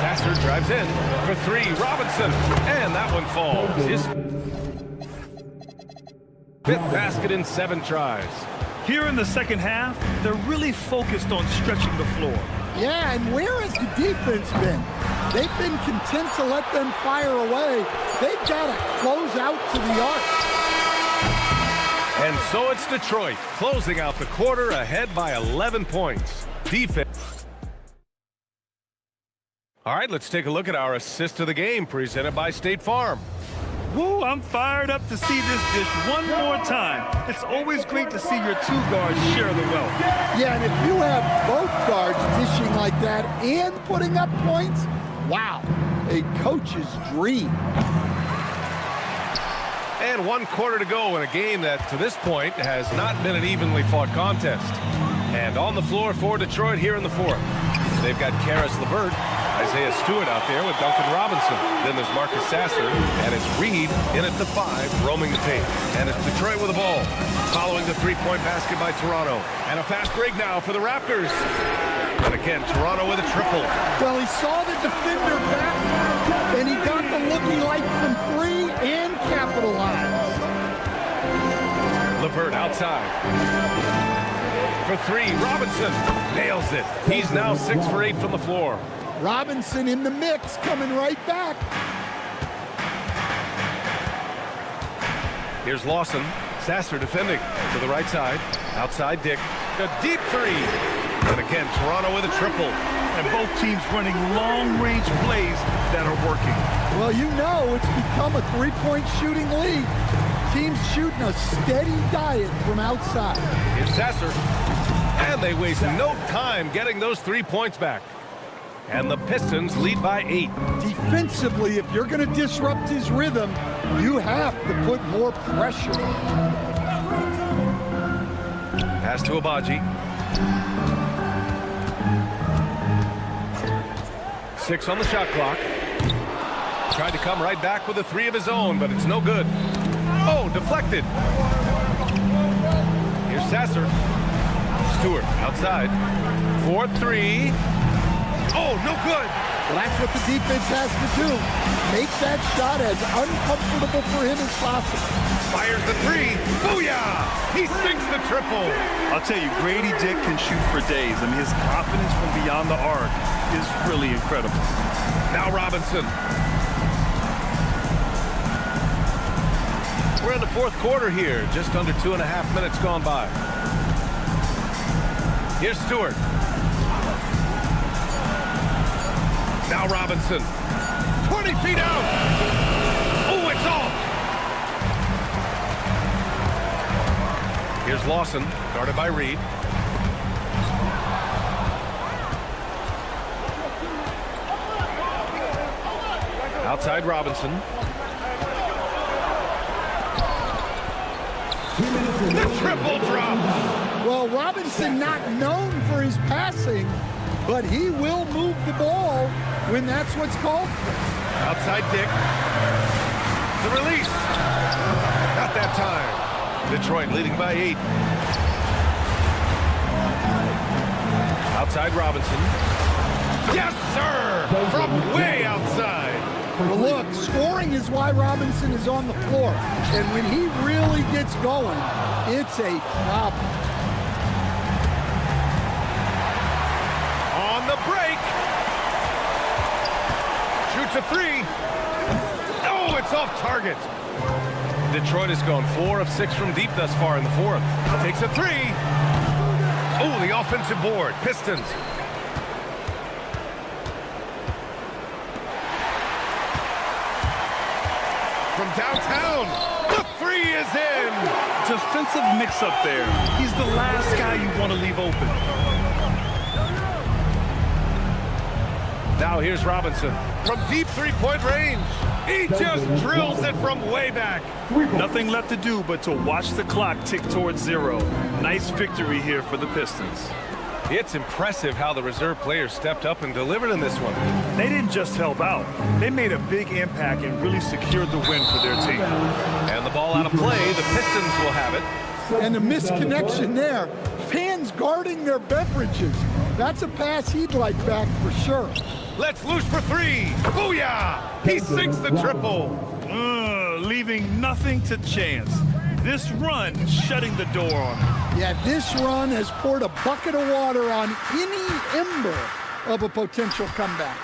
Sasser drives in for 3. Robinson, and that one falls. His 5th basket in 7 tries. Here in the second half, they're really focused on stretching the floor. Yeah, and where has the defense been? They've been content to let them fire away. They've got to close out to the arc. And so it's Detroit closing out the quarter ahead by 11 points. Defense. All right, let's take a look at our assist of the game presented by State Farm. Woo, I'm fired up to see this dish one more time. It's always great to see your 2 guards share the wealth. Yeah, and if you have both guards dishing like that and putting up points, wow, a coach's dream. And 1 quarter to go in a game that, to this point, has not been an evenly fought contest. And on the floor for Detroit here in the 4th. They've got Karis LeVert, Isaiah Stewart out there with Duncan Robinson. Then there's Marcus Sasser, and it's Reed in at the 5, roaming the paint. And it's Detroit with the ball, following the 3-point basket by Toronto. And a fast break now for the Raptors. And again, Toronto with a triple. Well, he saw the defender back, and he got the looking like from 3 and capitalized. LeVert outside. For 3, Robinson nails it. He's now 6 for 8 from the floor. Robinson in the mix, coming right back. Here's Lawson. Sasser defending to the right side. Outside Dick. A deep 3. And again, Toronto with a triple. And both teams running long-range plays that are working. Well, you know it's become a 3-point shooting league. Teams shooting a steady diet from outside. Here's Sasser. And they waste no time getting those 3 points back. And the Pistons lead by 8. Defensively, if you're going to disrupt his rhythm, you have to put more pressure on him. Pass to Abaji. 6 on the shot clock. Tried to come right back with a 3 of his own, but it's no good. Oh, deflected. Here's Sasser. Stewart outside. 4-3. Oh, no good. Well, that's what the defense has to do. Make that shot as uncomfortable for him as possible. Fires the 3. Booyah! He sinks the triple. I'll tell you, Grady Dick can shoot for days. I mean, his confidence from beyond the arc is really incredible. Now Robinson. We're in the 4th quarter here. Just under 2.5 minutes gone by. Here's Stewart. Now Robinson. 20 feet out. Oh, it's off. Here's Lawson, guarded by Reed. Outside Robinson. The triple drop. Well, Robinson not known for his passing, but he will move the ball when that's what's called for. Outside Dick. The release. Not that time. Detroit leading by 8. Outside Robinson. Yes, sir! From way outside. Well, look, scoring is why Robinson is on the floor. And when he really gets going, it's a problem. On the break. Shoots a 3. Oh, it's off target. Detroit has gone 4 of 6 from deep thus far in the 4th. Takes a 3. Oh, the offensive board. Pistons. From downtown, the 3 is in. Defensive mix-up there. He's the last guy you want to leave open. Now here's Robinson. From deep 3-point range. He just drills it from way back. Nothing left to do but to watch the clock tick towards 0. Nice victory here for the Pistons. It's impressive how the reserve players stepped up and delivered in this one. They didn't just help out. They made a big impact and really secured the win for their team. And the ball out of play. The Pistons will have it. and a misconnection there. Fans guarding their beverages. That's a pass he'd like back for sure. Let's loose for three. Booyah! He sinks the triple. Leaving nothing to chance. This run shutting the door on him. Yeah, this run has poured a bucket of water on any ember of a potential comeback.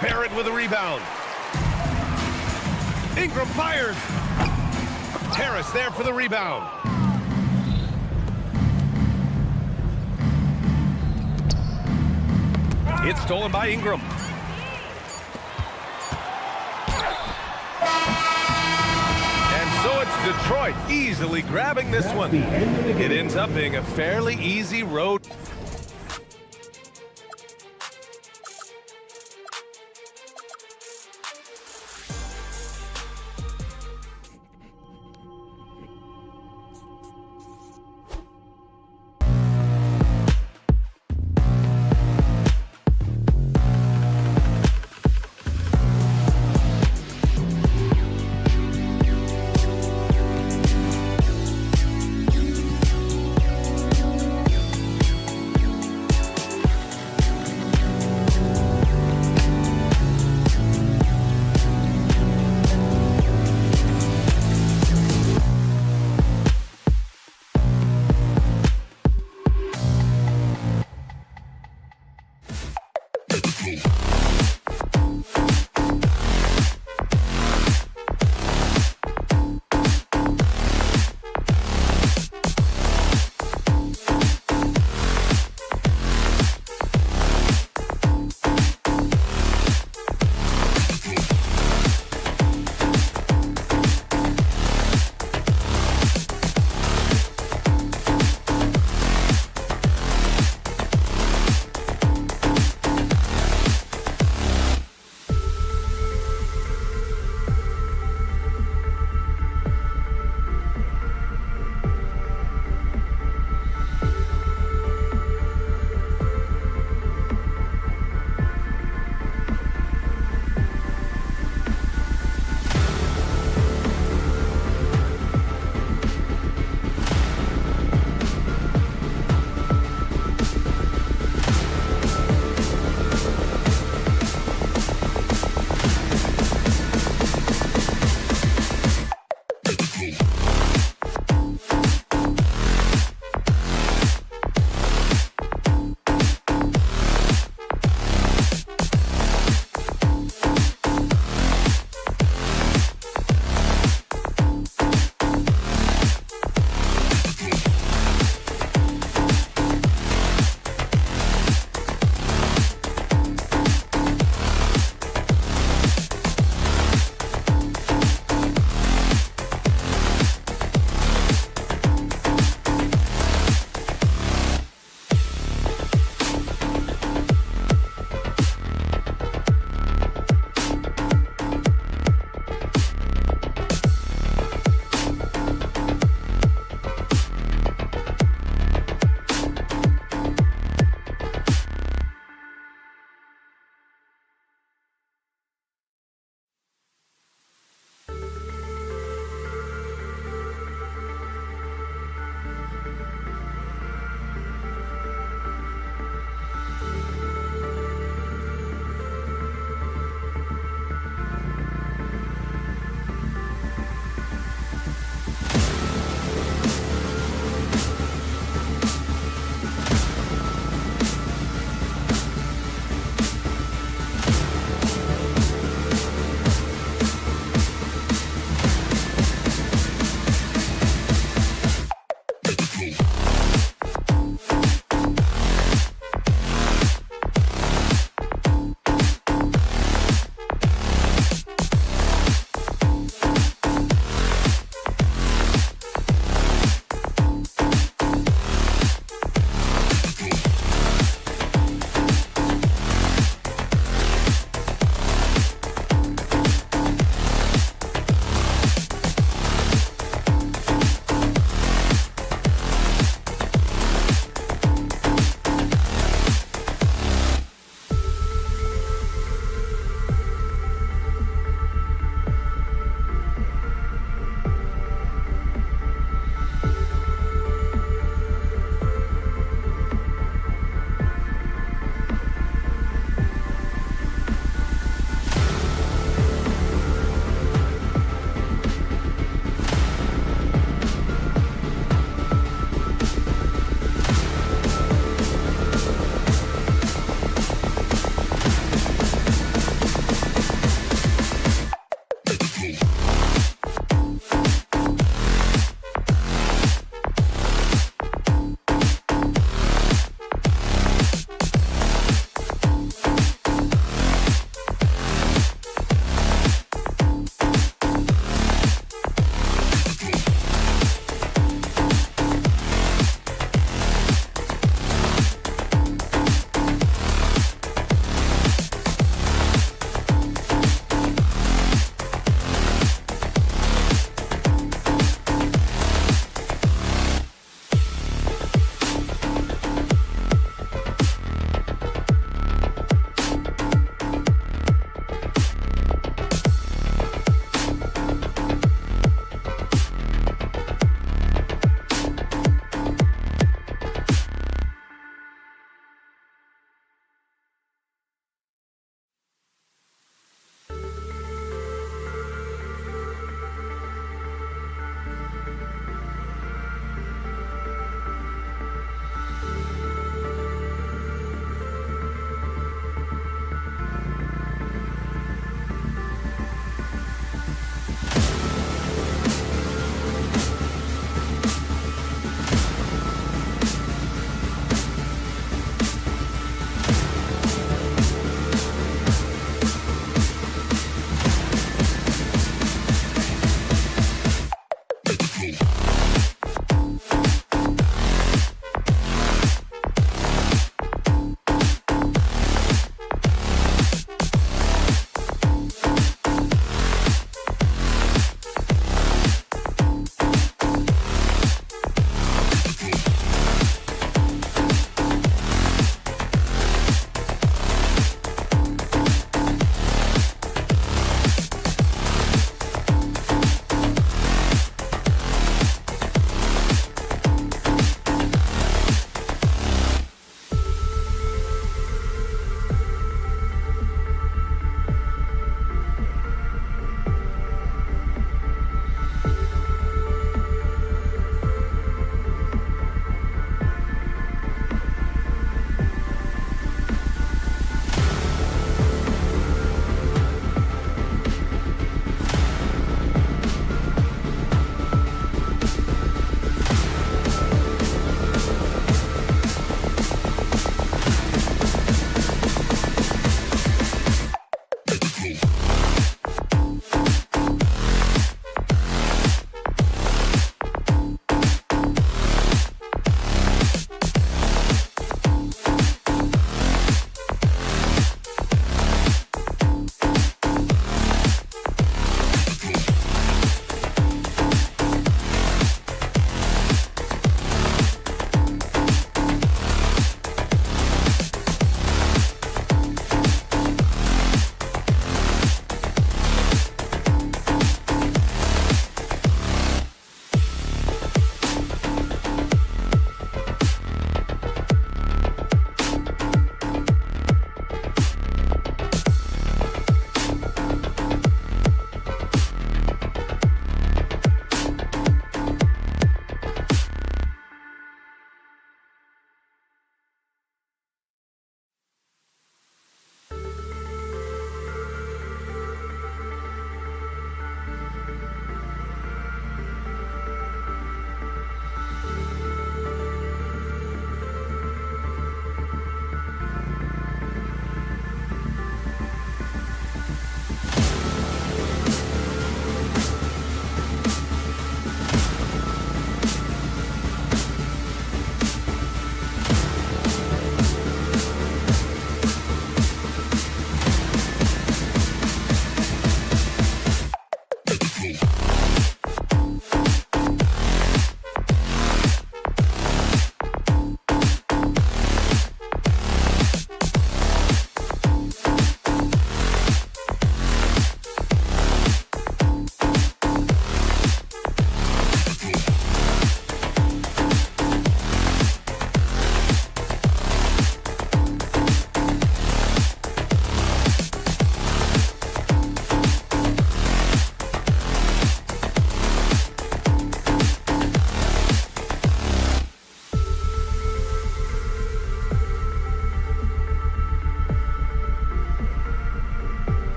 Barrett with a rebound. Ingram fires. Harris there for the rebound. It's stolen by Ingram. And so it's Detroit easily grabbing this one. It ends up being a fairly easy road.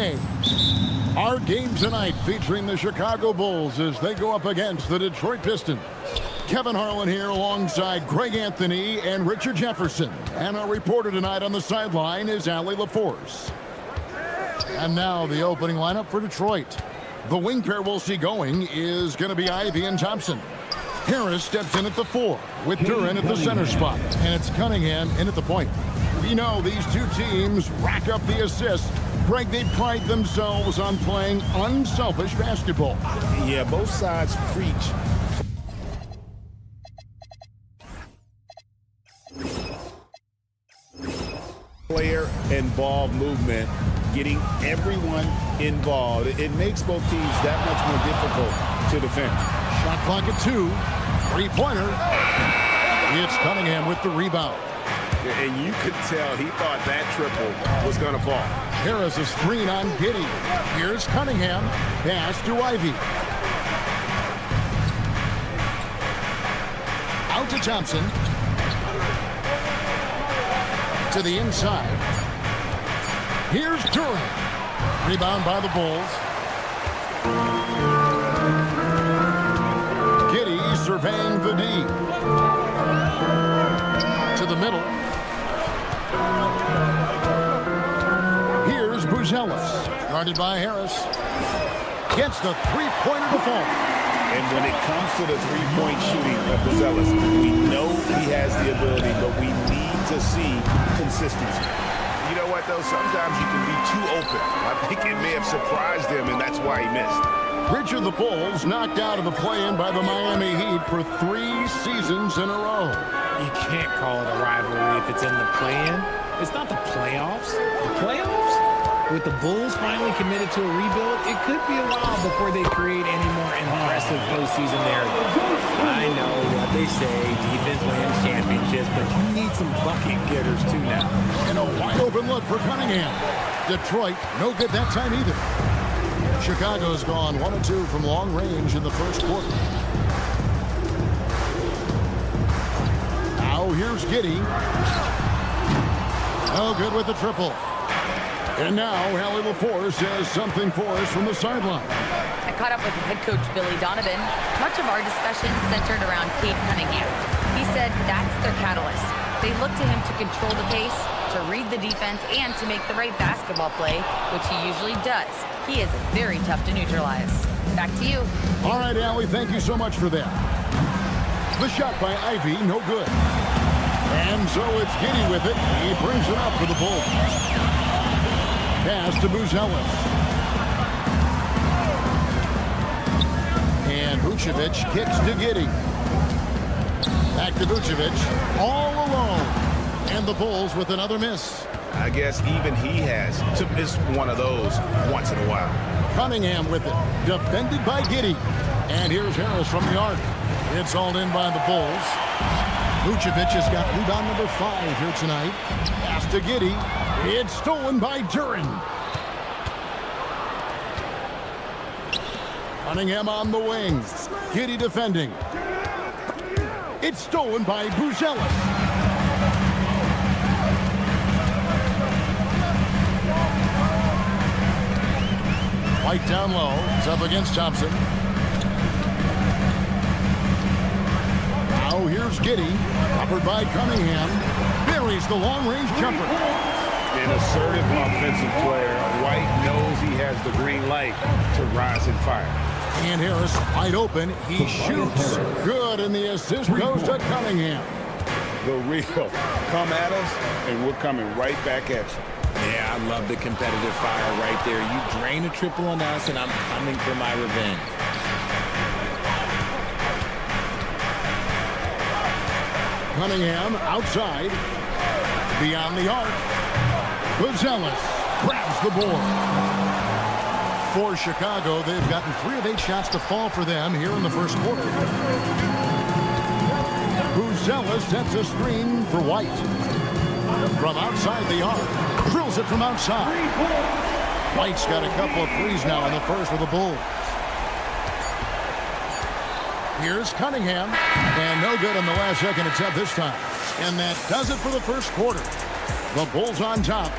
games. Our game tonight featuring the Chicago Bulls as they go up against the Detroit Pistons. Kevin Harlan here alongside Greg Anthony and Richard Jefferson. And our reporter tonight on the sideline is Allie LaForce. And now the opening lineup for Detroit. The wing pair we'll see going is going to be Ivy and Thompson. Harris steps in at the 4 with Duran at the center spot. And it's Cunningham in at the point. We know these two teams rack up the assists. Greg, they pride themselves on playing unselfish basketball. Yeah, both sides preach player and ball movement, getting everyone involved. It makes both teams that much more difficult to defend. Shot clock at 2. Three-pointer. It's Cunningham with the rebound. And you could tell he thought that triple was going to fall. Harris a screen on Giddey. Here's Cunningham. Pass to Ivy. Out to Thompson. To the inside. Here's Duran. Rebound by the Bulls. Giddey surveying the D. To the middle. Here's Buzelis. Guarded by Harris. Gets the three-pointer to fall. And when it comes to the three-point shooting of Buzelis, we know he has the ability, but we need to see consistency. You know what, though? Sometimes you can be too open. I think it may have surprised him, and that's why he missed. Richard, the Bulls knocked out of the play-in by the Miami Heat for 3 seasons in a row. You can't call it a rivalry if it's in the play-in. It's not the playoffs. The playoffs? With the Bulls finally committed to a rebuild, it could be a while before they create any more impressive postseason narrative. I know what they say, defense wins championships, but you need some bucket getters too now. And a wide-open look for Cunningham. Detroit, no good that time either. Chicago's gone 1 of 2 from long range in the first quarter. Now here's Giddey. No good with the triple. And now Allie LaForce has something for us from the sideline. I caught up with head coach Billy Donovan. Much of our discussion centered around Cade Cunningham. He said that's their catalyst. They look to him to control the pace, to read the defense, and to make the right basketball play, which he usually does. He is very tough to neutralize. Back to you. All right, Allie, thank you so much for that. The shot by Ivy, no good. And so it's Giddey with it. He brings it up for the Bulls. Pass to Buzelis. And Vucevic kicks to Giddey. Back to Vucevic. All alone. And the Bulls with another miss. I guess even he has to miss one of those once in a while. Cunningham with it. Defended by Giddey. And here's Harris from the arc. It's hauled in by the Bulls. Vucevic has got rebound number 5 here tonight. Pass to Giddey. It's stolen by Duran. Cunningham on the wing. Giddey defending. It's stolen by Buzelis. White down low. It's up against Thompson. Now here's Giddey. Covered by Cunningham. Buries the long-range jumper. An assertive offensive player. White knows he has the green light to rise and fire. And Harris wide open. He shoots. Good, and the assist goes to Cunningham. The real. Come at us, and we're coming right back at you. Yeah, I love the competitive fire right there. You drain a triple on us, and I'm coming for my revenge. Cunningham outside. Beyond the arc. Buzelis grabs the board. For Chicago, they've gotten 3 of 8 shots to fall for them here in the first quarter. Buzelis sets a screen for White. From outside the arc. Drills it from outside. White's got a couple of threes now in the first for the Bulls. Here's Cunningham. And no good on the last second attempt this time. And that does it for the first quarter. The Bulls on top.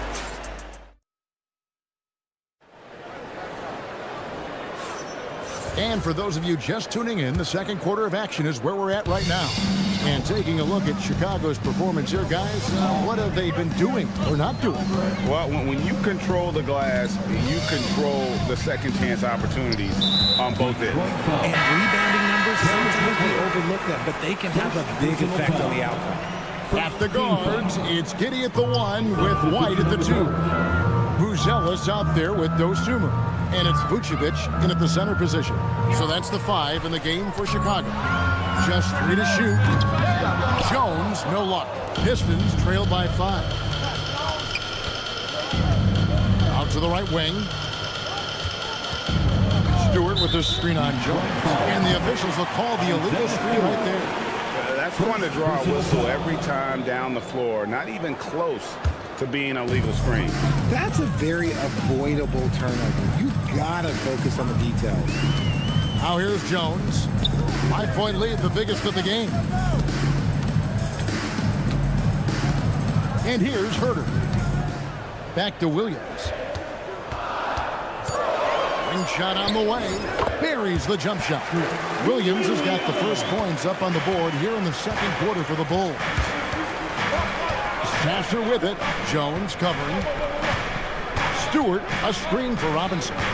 And for those of you just tuning in, the second quarter of action is where we're at right now. And taking a look at Chicago's performance here, guys, what have they been doing or not doing? Well, when you control the glass, you control the second chance opportunities on both ends. And rebounding numbers, sometimes we overlook that, but they can have a big effect on the outcome. At the guards, it's Giddey at the 1 with White at the 2. Buzelis out there with Dosunmu. And it's Vucevic in at the center position. So that's the 5 in the game for Chicago. Just 3 to shoot. Jones, no luck. Pistons trail by 5. Out to the right wing. Stewart with the screen on Jones. And the officials will call the illegal screen right there. That's going to draw a whistle every time down the floor. Not even close to being a legal screen. That's a very avoidable turnover. You gotta focus on the details. Now here's Jones. 5-point lead, the biggest of the game. And here's Herter. Back to Williams. Wing shot on the way. Buries the jump shot. Williams has got the first points up on the board here in the second quarter for the Bulls. Sasser with it. Jones covering. Stewart, a screen for Robinson. And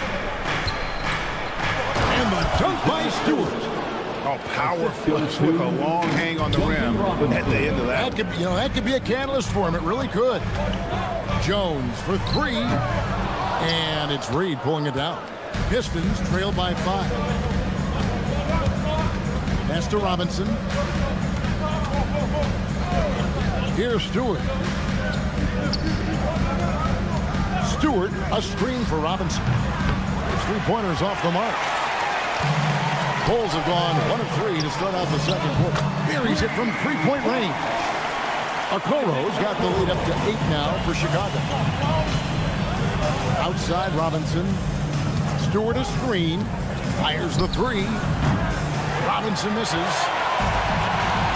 the dunk by Stewart. Oh, power flush with a long hang on the rim at the end of that. That could be a catalyst for him. It really could. Jones for 3. And it's Reed pulling it down. Pistons trail by 5. Pass to Robinson. Here's Stewart. Stewart, a screen for Robinson. His 3-pointers off the mark. Bulls have gone 1 of 3 to start out the second quarter. Buries it from 3-point range. Okoro's got the lead up to 8 now for Chicago. Outside Robinson. Stewart a screen. Fires the 3. Robinson misses.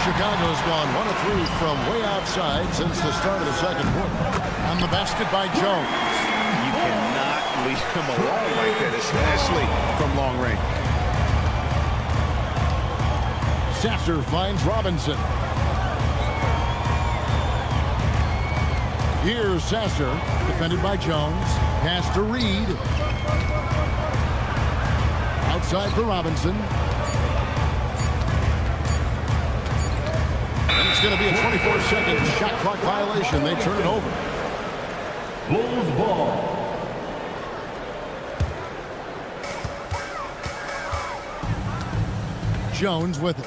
Chicago's gone 1 of 3 from way outside since the start of the second quarter. On the basket by Jones. You cannot leave him alone like that, especially from long range. Sasser finds Robinson. Here's Sasser, defended by Jones. Pass to Reed. Outside for Robinson. And it's going to be a 24-second shot clock violation. They turn it over. Bulls ball. Jones with it.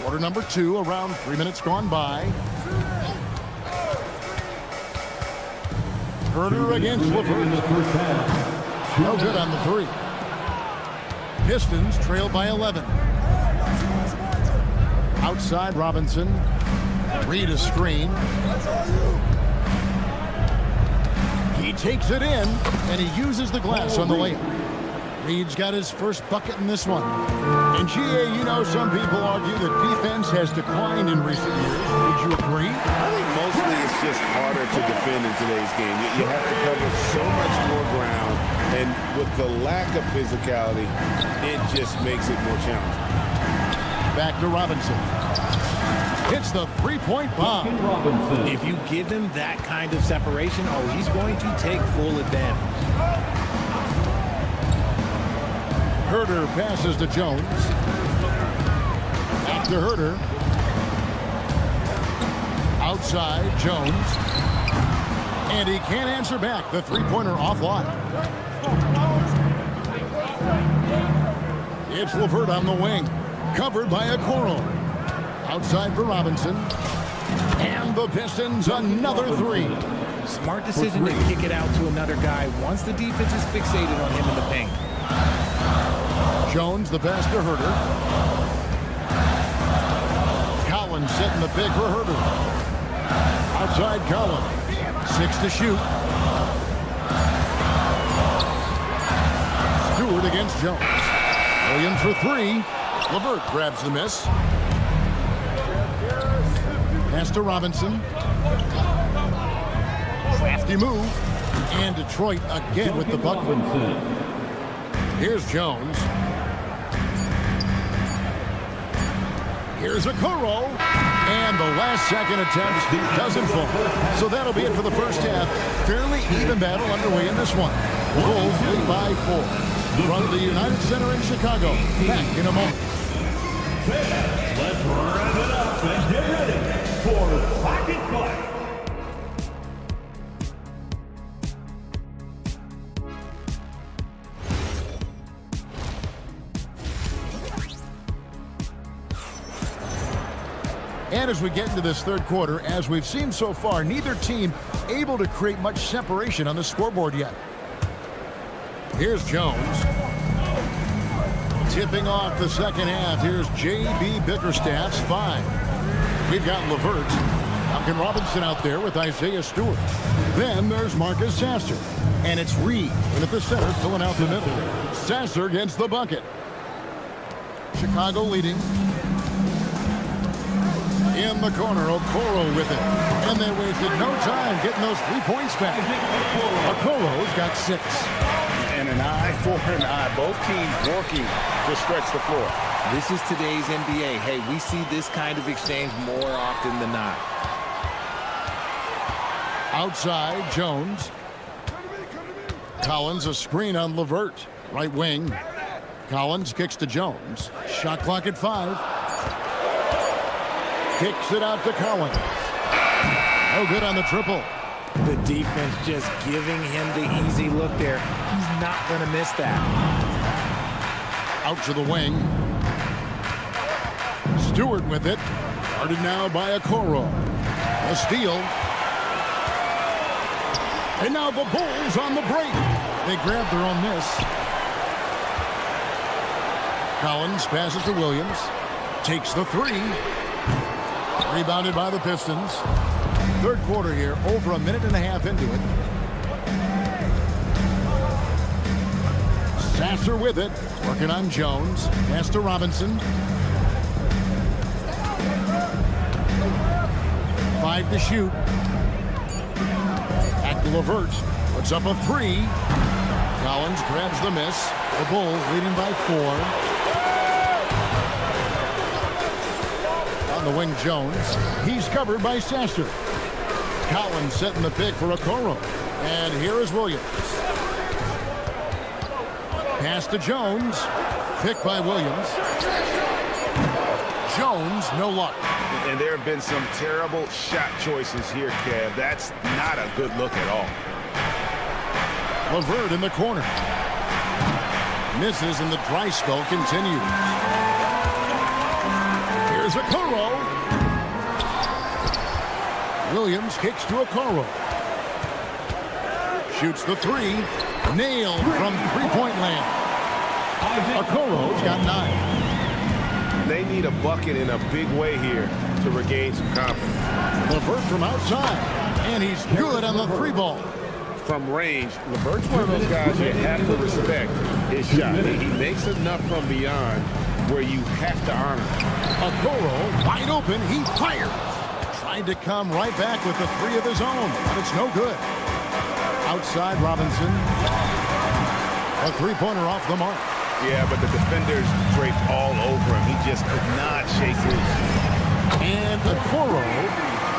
Quarter number 2, around 3 minutes gone by. Herter against LeVert. No good on the 3. Pistons trail by 11. Outside Robinson. Reed a screen. He takes it in, and he uses the glass on the layup. Reed's got his first bucket in this one. And GA, some people argue that defense has declined in recent years. Would you agree? I think mostly it's just harder to defend in today's game. You have to cover so much more ground, and with the lack of physicality, it just makes it more challenging. Back to Robinson. Hits the 3-point bomb. If you give him that kind of separation, he's going to take full advantage. Herter passes to Jones. Back to Herter. Outside, Jones. And he can't answer back. The 3-pointer offline. It's LeVert on the wing. Covered by Okoro. Outside for Robinson. And the Pistons another 3. Smart decision to kick it out to another guy once the defense is fixated on him in the paint. Jones, the pass to Herter. Collins setting the big for Herter. Outside Collins. 6 to shoot. Stewart against Jones. Williams for 3. LeVert grabs the miss. Pass to Robinson. Crafty move. And Detroit again with the bucket. Here's Jones. Here's Okoro. And the last second attempt doesn't fall. So that'll be it for the first half. Fairly even battle underway in this one. Bulls lead by 4. From the United Center in Chicago. Back in a moment. Let's wrap it up and get ready for Pocket Fight. And as we get into this third quarter, as we've seen so far, neither team able to create much separation on the scoreboard yet. Here's Jones. Tipping off the second half. Here's J.B. Bickerstaff's 5. We've got LeVert. Duncan Robinson out there with Isaiah Stewart. Then there's Marcus Sasser. And it's Reed in at the center, filling out the middle. Sasser gets the bucket. Chicago leading. In the corner, Okoro with it. And they wasted no time getting those 3 points back. Okoro's got 6. And an eye for an eye. Both teams working to stretch the floor. This is today's NBA. Hey, we see this kind of exchange more often than not. Outside, Jones. Collins, a screen on LeVert. Right wing. Collins kicks to Jones. Shot clock at 5. Kicks it out to Collins. No good on the triple. The defense just giving him the easy look there. He's not going to miss that. Out to the wing. Stewart with it. Guarded now by Okoro. A steal. And now the Bulls on the break. They grab their own miss. Collins passes to Williams. Takes the 3. Rebounded by the Pistons. Third quarter here, over a minute and a half into it. Sasser with it, working on Jones. Pass to Robinson. 5 to shoot. Back to LeVert. Puts up a 3. Collins grabs the miss. The Bulls leading by 4. The wing Jones. He's covered by Sasser. Collins setting the pick for Okoro. And here is Williams. Pass to Jones. Pick by Williams. Jones, no luck. And there have been some terrible shot choices here, Kev. That's not a good look at all. LeVert in the corner. Misses and the dry spell continues. Here's Okoro. Williams kicks to Okoro. Shoots the 3. Nailed from three-point land. Okoro's got 9. They need a bucket in a big way here to regain some confidence. LeVert from outside. And he's good on the 3 ball. From range, LeVert's one of those guys you have to respect his shot. He makes enough from beyond where you have to honor. Okoro wide open. He fires. Tried to come right back with the 3 of his own, but it's no good. Outside Robinson. A 3-pointer off the mark. Yeah, but the defenders draped all over him. He just could not shake loose. And Okoro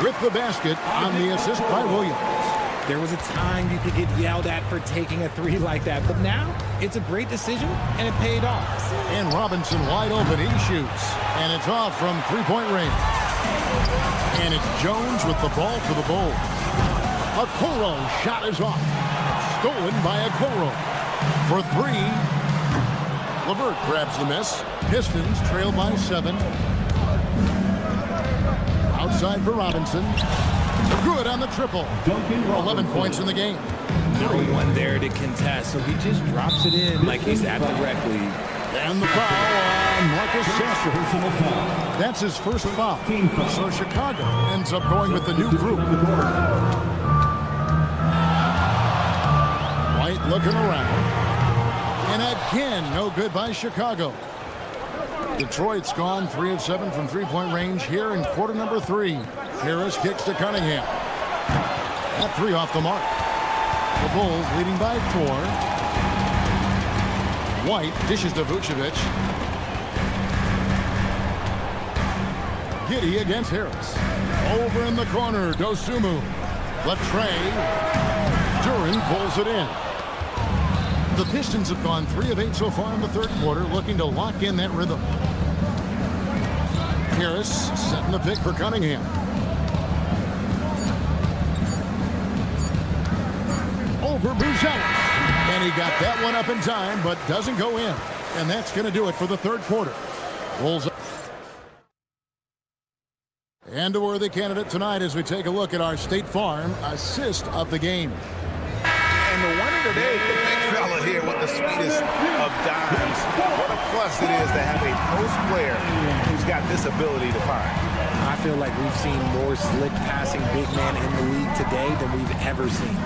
with the basket on the assist by Williams. There was a time you could get yelled at for taking a 3 like that, but now it's a great decision, and it paid off. And Robinson wide open. He shoots, and it's off from 3-point range. And it's Jones with the ball for the Bulls. Okoro shot is off. Stolen by Okoro. For 3. LeVert grabs the miss. Pistons trail by 7. Outside for Robinson. Good on the triple. 11 points in the game. No one there to contest, so he just drops it in like he's at the rec league. And the foul on Marcus Sasser. That's his first foul. So Chicago ends up going with the new group. White looking around. And again, no good by Chicago. Detroit's gone 3 of 7 from 3-point range here in quarter number 3. Harris kicks to Cunningham. That three off the mark. The Bulls leading by 4. White dishes to Vucevic. Giddey against Harris. Over in the corner, Dosunmu. Latrey. Duren pulls it in. The Pistons have gone 3 of 8 so far in the third quarter, looking to lock in that rhythm. Harris setting the pick for Cunningham. Over Buzelis. And he got that one up in time, but doesn't go in. And that's going to do it for the third quarter. Rolls up. And a worthy candidate tonight as we take a look at our State Farm assist of the game. And the winner today, the big fella here with the sweetest of dimes. What a plus it is to have a post player who's got this ability to fire. I feel like we've seen more slick passing big man in the league today than we've ever seen.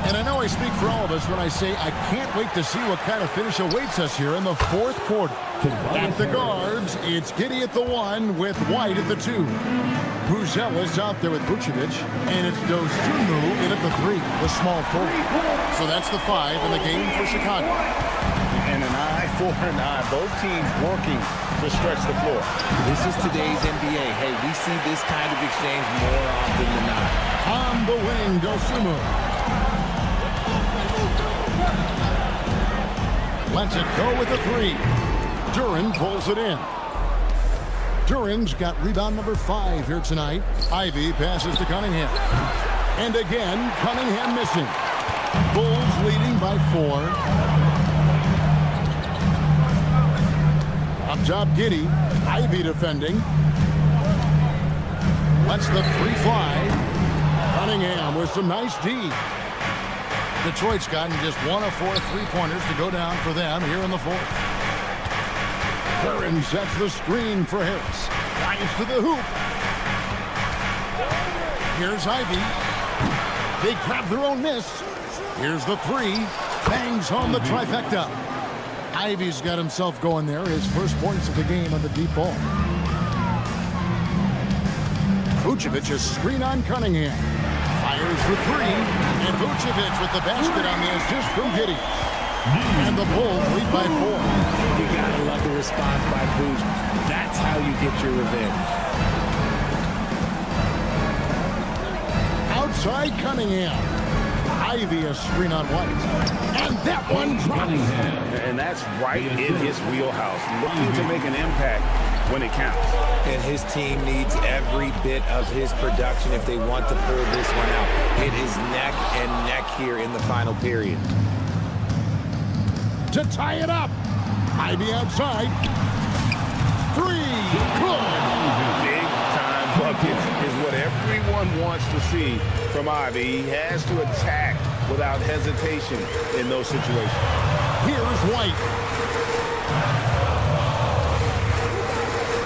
And I know I speak for all of us when I say I can't wait to see what kind of finish awaits us here in the fourth quarter. At the guards, it's Giddey at the 1 with White at the 2. Buzelis out there with Vucevic, and it's Dosunmu in at the 3, the small forward. So that's the 5 in the game for Chicago. And an eye for an eye. Both teams working to stretch the floor. This is today's NBA. Hey, we see this kind of exchange more often than not. On the wing, Dosunmu. Lets it go with the 3. Duren pulls it in. Duren's got rebound number 5 here tonight. Ivy passes to Cunningham. And again, Cunningham missing. Bulls leading by 4. Up top, Giddey. Ivy defending. Lets the 3 fly. Cunningham with some nice D. Detroit's gotten just 1 of 4 3-pointers to go down for them here in the fourth. Duren sets the screen for Harris. Flies to the hoop. Here's Ivy. They grab their own miss. Here's the 3. Bangs home the trifecta. Ivy's got himself going there. His first points of the game on the deep ball. Vucevic a screen on Cunningham. Fires for 3. And Vucevic with the basket on the assist from Giddey. And the Bulls lead by 4. You gotta love the response by Vooch. That's how you get your revenge. Outside Cunningham. Ivy a screen on White. And that one drops. And that's right in his wheelhouse. Looking to make an impact when it counts. And his team needs every bit of his production if they want to pull this one out. It is neck and neck here in the final period. To tie it up. Ivy outside. 3. Good. Big time buckets is what everyone wants to see from Ivy. He has to attack without hesitation in those situations. Here's White.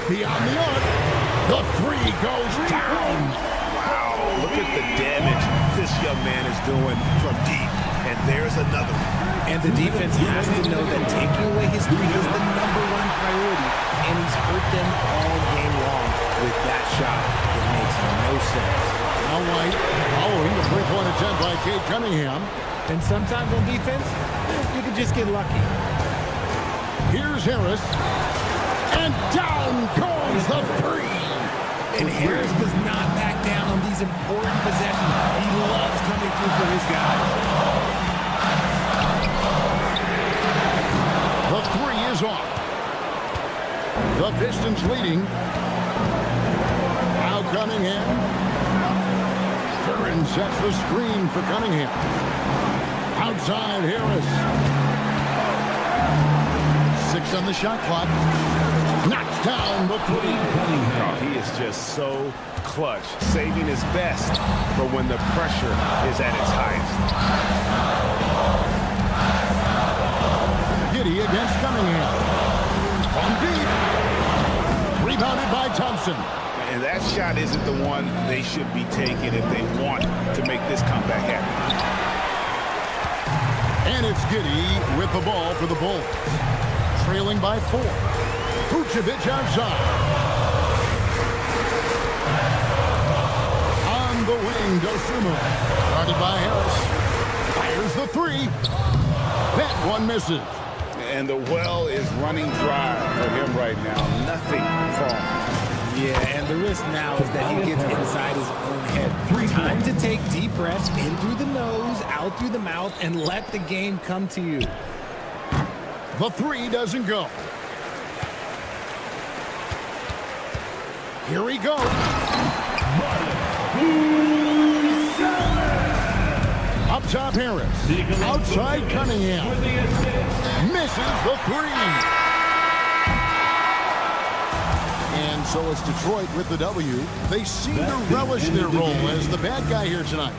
Beyond the arc. The 3 goes down. Wow, look at the damage this young man is doing from deep. And there's another one. And the defense has to know that taking away his 3 is the #1 priority. And he's hurt them all game long with that shot. It makes no sense. Now White following the 3-point attempt by Cade Cunningham. And sometimes on defense, you can just get lucky. Here's Harris. And down goes the 3. And Harris does not back down on these important possessions. He loves coming through for his guys. The 3 is off. The Pistons leading. Now Cunningham. Duren sets the screen for Cunningham. Outside Harris. 6 on the shot clock. Knocks down the 3. Oh, he is just so clutch, saving his best for when the pressure is at its highest. Giddey against Cunningham. From deep. Rebounded by Thompson. And that shot isn't the one they should be taking if they want to make this comeback happen. And it's Giddey with the ball for the Bulls. Trailing by 4. Vucevic outside. On the wing, Dosunmu. Guarded by Harris. Fires the three. That one misses. And the well is running dry for him right now. Nothing falling. Yeah, and the risk now is that he gets inside his own head. Time to take deep breaths in through the nose, out through the mouth, and let the game come to you. The three doesn't go. Here we go. Up top, Harris. Outside, Cunningham. Misses the three. And so it's Detroit with the W. They seem to relish their role as the bad guy here tonight.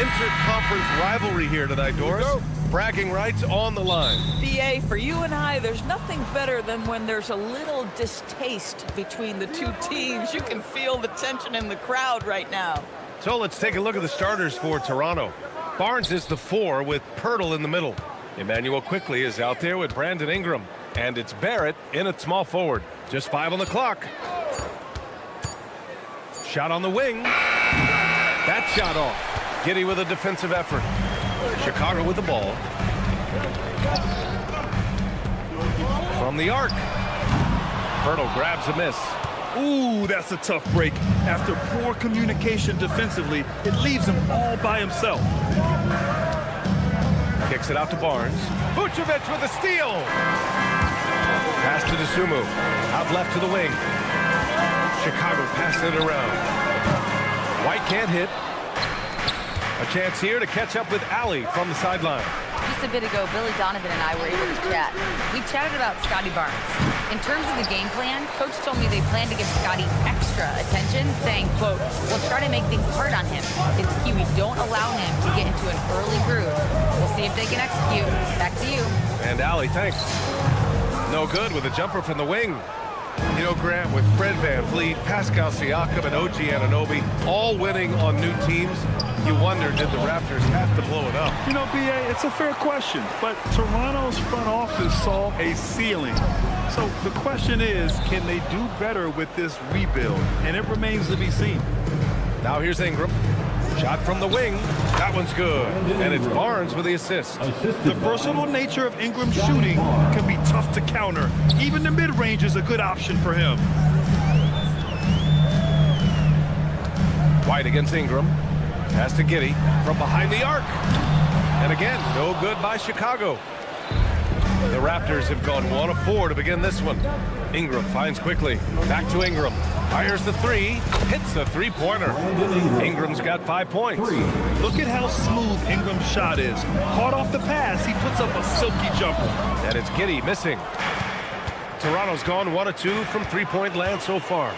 inter-conference rivalry here tonight, Doris. Bragging rights on the line. BA, for you and I, there's nothing better than when there's a little distaste between the two teams. You can feel the tension in the crowd right now. So let's take a look at the starters for Toronto. Barnes is the 4 with Pirtle in the middle. Emmanuel Quickly is out there with Brandon Ingram. And it's Barrett in at small forward. Just 5 on the clock. Shot on the wing. That shot off. Giddey with a defensive effort. Chicago with the ball. From the arc. Pirtle grabs a miss. Ooh, that's a tough break. After poor communication defensively, it leaves him all by himself. Kicks it out to Barnes. Vucevic with a steal. Pass to DeSumo. Out left to the wing. Chicago passing it around. White can't hit. A chance here to catch up with Allie from the sideline. Just a bit ago, Billy Donovan and I were able to chat. We chatted about Scotty Barnes. In terms of the game plan, Coach told me they plan to give Scotty extra attention, saying, quote, "We'll try to make things hard on him. It's key we don't allow him to get into an early groove. We'll see if they can execute." Back to you. And Allie, thanks. No good with a jumper from the wing. You know, Grant, with Fred VanVleet, Pascal Siakam, and OG Anunoby all winning on new teams, you wonder, did the Raptors have to blow it up? You know, BA, it's a fair question, but Toronto's front office saw a ceiling. So the question is, can they do better with this rebuild? And it remains to be seen. Now here's Ingram. Shot from the wing. That one's good. And it's Barnes with the assist. The versatile nature of Ingram's shooting can be tough to counter. Even the mid-range is a good option for him. White against Ingram. Pass to Giddey from behind the arc. And again, no good by Chicago. The Raptors have gone 1 of 4 to begin this one. Ingram finds Quickly. Back to Ingram. Fires the 3. Hits the 3-pointer. Ingram's got 5 points. Look at how smooth Ingram's shot is. Caught off the pass, he puts up a silky jumper. And it's Giddey missing. Toronto's gone 1 of 2 from 3-point land so far.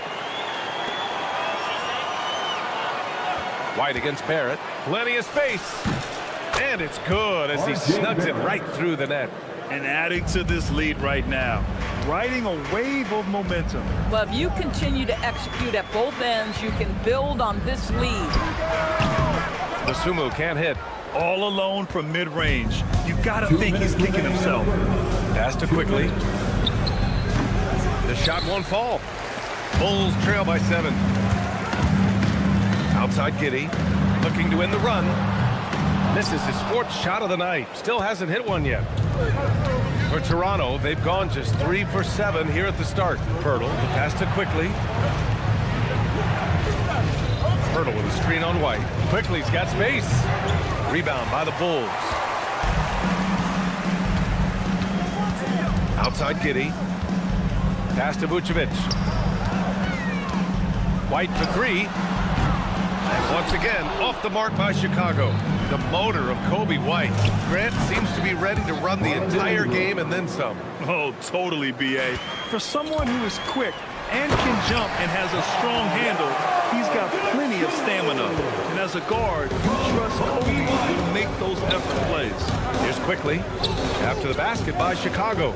White against Barrett. Plenty of space. And it's good as he snugs it right through the net. And adding to this lead right now, riding a wave of momentum. Well, if you continue to execute at both ends, you can build on this lead. DeSumo can't hit. All alone from mid-range. You gotta think he's kicking himself. Pass to Quickly. The shot won't fall. Bulls trail by 7. Outside Giddey, looking to win the run. Misses his 4th shot of the night. Still hasn't hit one yet. For Toronto, they've gone just 3 for 7 here at the start. Pirtle, the pass to Quickly. Pirtle with a screen on White. Quickly's got space. Rebound by the Bulls. Outside Giddey. Pass to Vucevic. White for 3. And once again, off the mark by Chicago. The motor of Kobe White. Grant seems to be ready to run the entire game and then some. Oh, totally, BA. For someone who is quick and can jump and has a strong handle, he's got plenty of stamina. And as a guard, you trust Kobe to make those effort plays. Here's Quickly. After the basket by Chicago.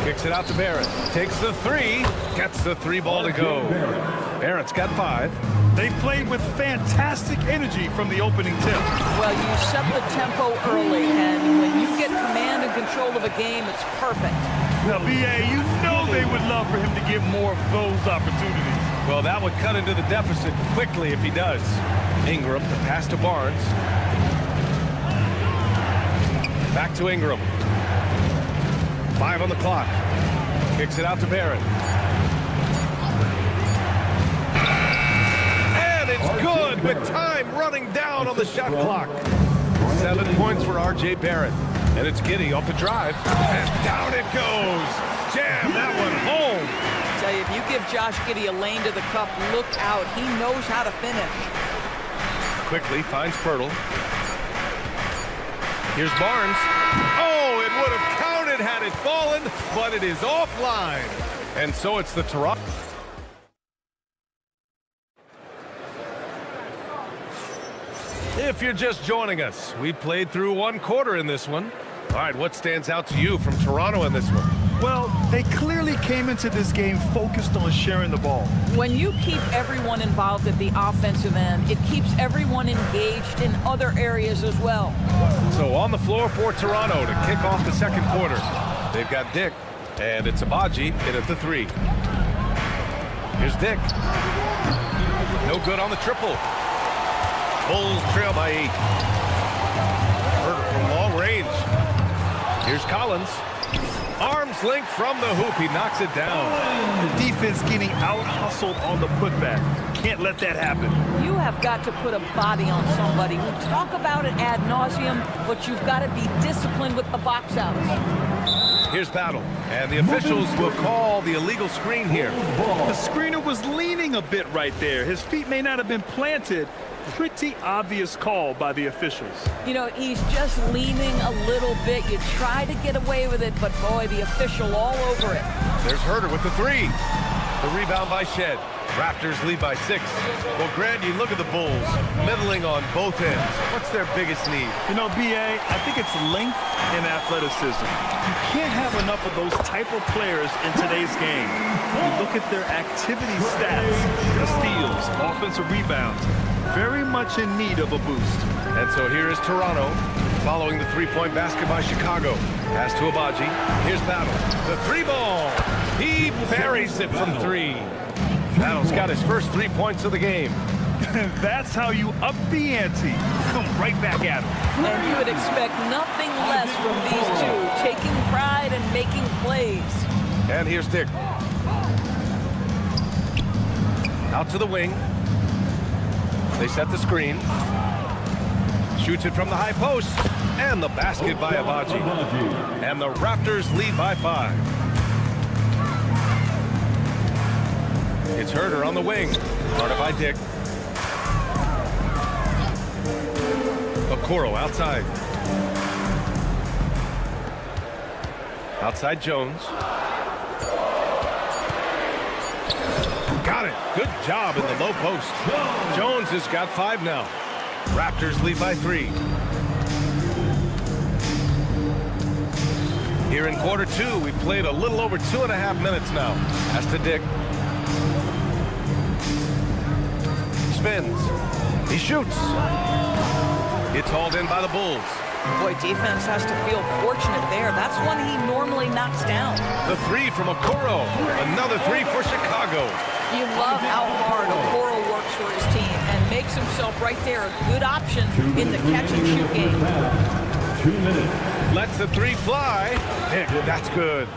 Kicks it out to Barrett. Takes the 3. Gets the 3 ball to go. Barrett's got 5. They've played with fantastic energy from the opening tip. Well, you set the tempo early, and when you get command and control of a game, it's perfect. Now, BA, you know they would love for him to get more of those opportunities. Well, that would cut into the deficit quickly if he does. Ingram, the pass to Barnes. Back to Ingram. 5 on the clock. Kicks it out to Barrett. And it's good with time running down on the shot clock. 7 points for R.J. Barrett. And it's Giddey off the drive. And down it goes. Jam that one home. I tell you, if you give Josh Giddey a lane to the cup, look out. He knows how to finish. Quickly finds Pirtle. Here's Barnes. Oh, it would have counted had it fallen, but it is offline. And so it's the Toronto. If you're just joining us, we played through one quarter in this one. All right, what stands out to you from Toronto in this one? Well, they clearly came into this game focused on sharing the ball. When you keep everyone involved at the offensive end, it keeps everyone engaged in other areas as well. So on the floor for Toronto to kick off the second quarter. They've got Dick, and it's Abaji in at the three. Here's Dick. No good on the triple. Bulls trail by 8. Herter from long range. Here's Collins. Arms length from the hoop. He knocks it down. The defense getting out-hustled on the putback. Can't let that happen. You have got to put a body on somebody. We talk about it ad nauseum, but you've got to be disciplined with the box outs. Here's Battle, and the officials will call the illegal screen here. The screener was leaning a bit right there. His feet may not have been planted. Pretty obvious call by the officials. You know, he's just leaning a little bit. You try to get away with it, but boy, the official all over it. There's Herter with the three. The rebound by Shed. Raptors lead by 6. Well, Grant, you look at the Bulls, middling on both ends. What's their biggest need? You know, B.A., I think it's length and athleticism. You can't have enough of those type of players in today's game. You look at their activity stats, the steals, offensive rebounds, very much in need of a boost. And so here is Toronto following the three-point basket by Chicago. Pass to Abaji. Here's Battle. The three ball. He buries it from 3. Battle's got his first 3 points of the game. That's how you up the ante. Come right back at him. And you would expect nothing less from these two, taking pride and making plays. And here's Dick. Out to the wing. They set the screen. Shoots it from the high post. And the basket by Abaji. And the Raptors lead by 5. It's Herter on the wing. Guarded by Dick. Okoro outside. Outside Jones. Got it. Good job in the low post. Jones has got 5 now. Raptors lead by 3. Here in quarter 2, we played a little over 2.5 minutes now. That's to Dick. Spins. He shoots. It's hauled in by the Bulls. Boy, defense has to feel fortunate there. That's one he normally knocks down. The 3 from Okoro. Another 3 for Chicago. You love how hard Okoro works for his team and makes himself right there a good option in the catch-and-shoot game. 2 minutes. Lets the 3 fly. Dick, that's good.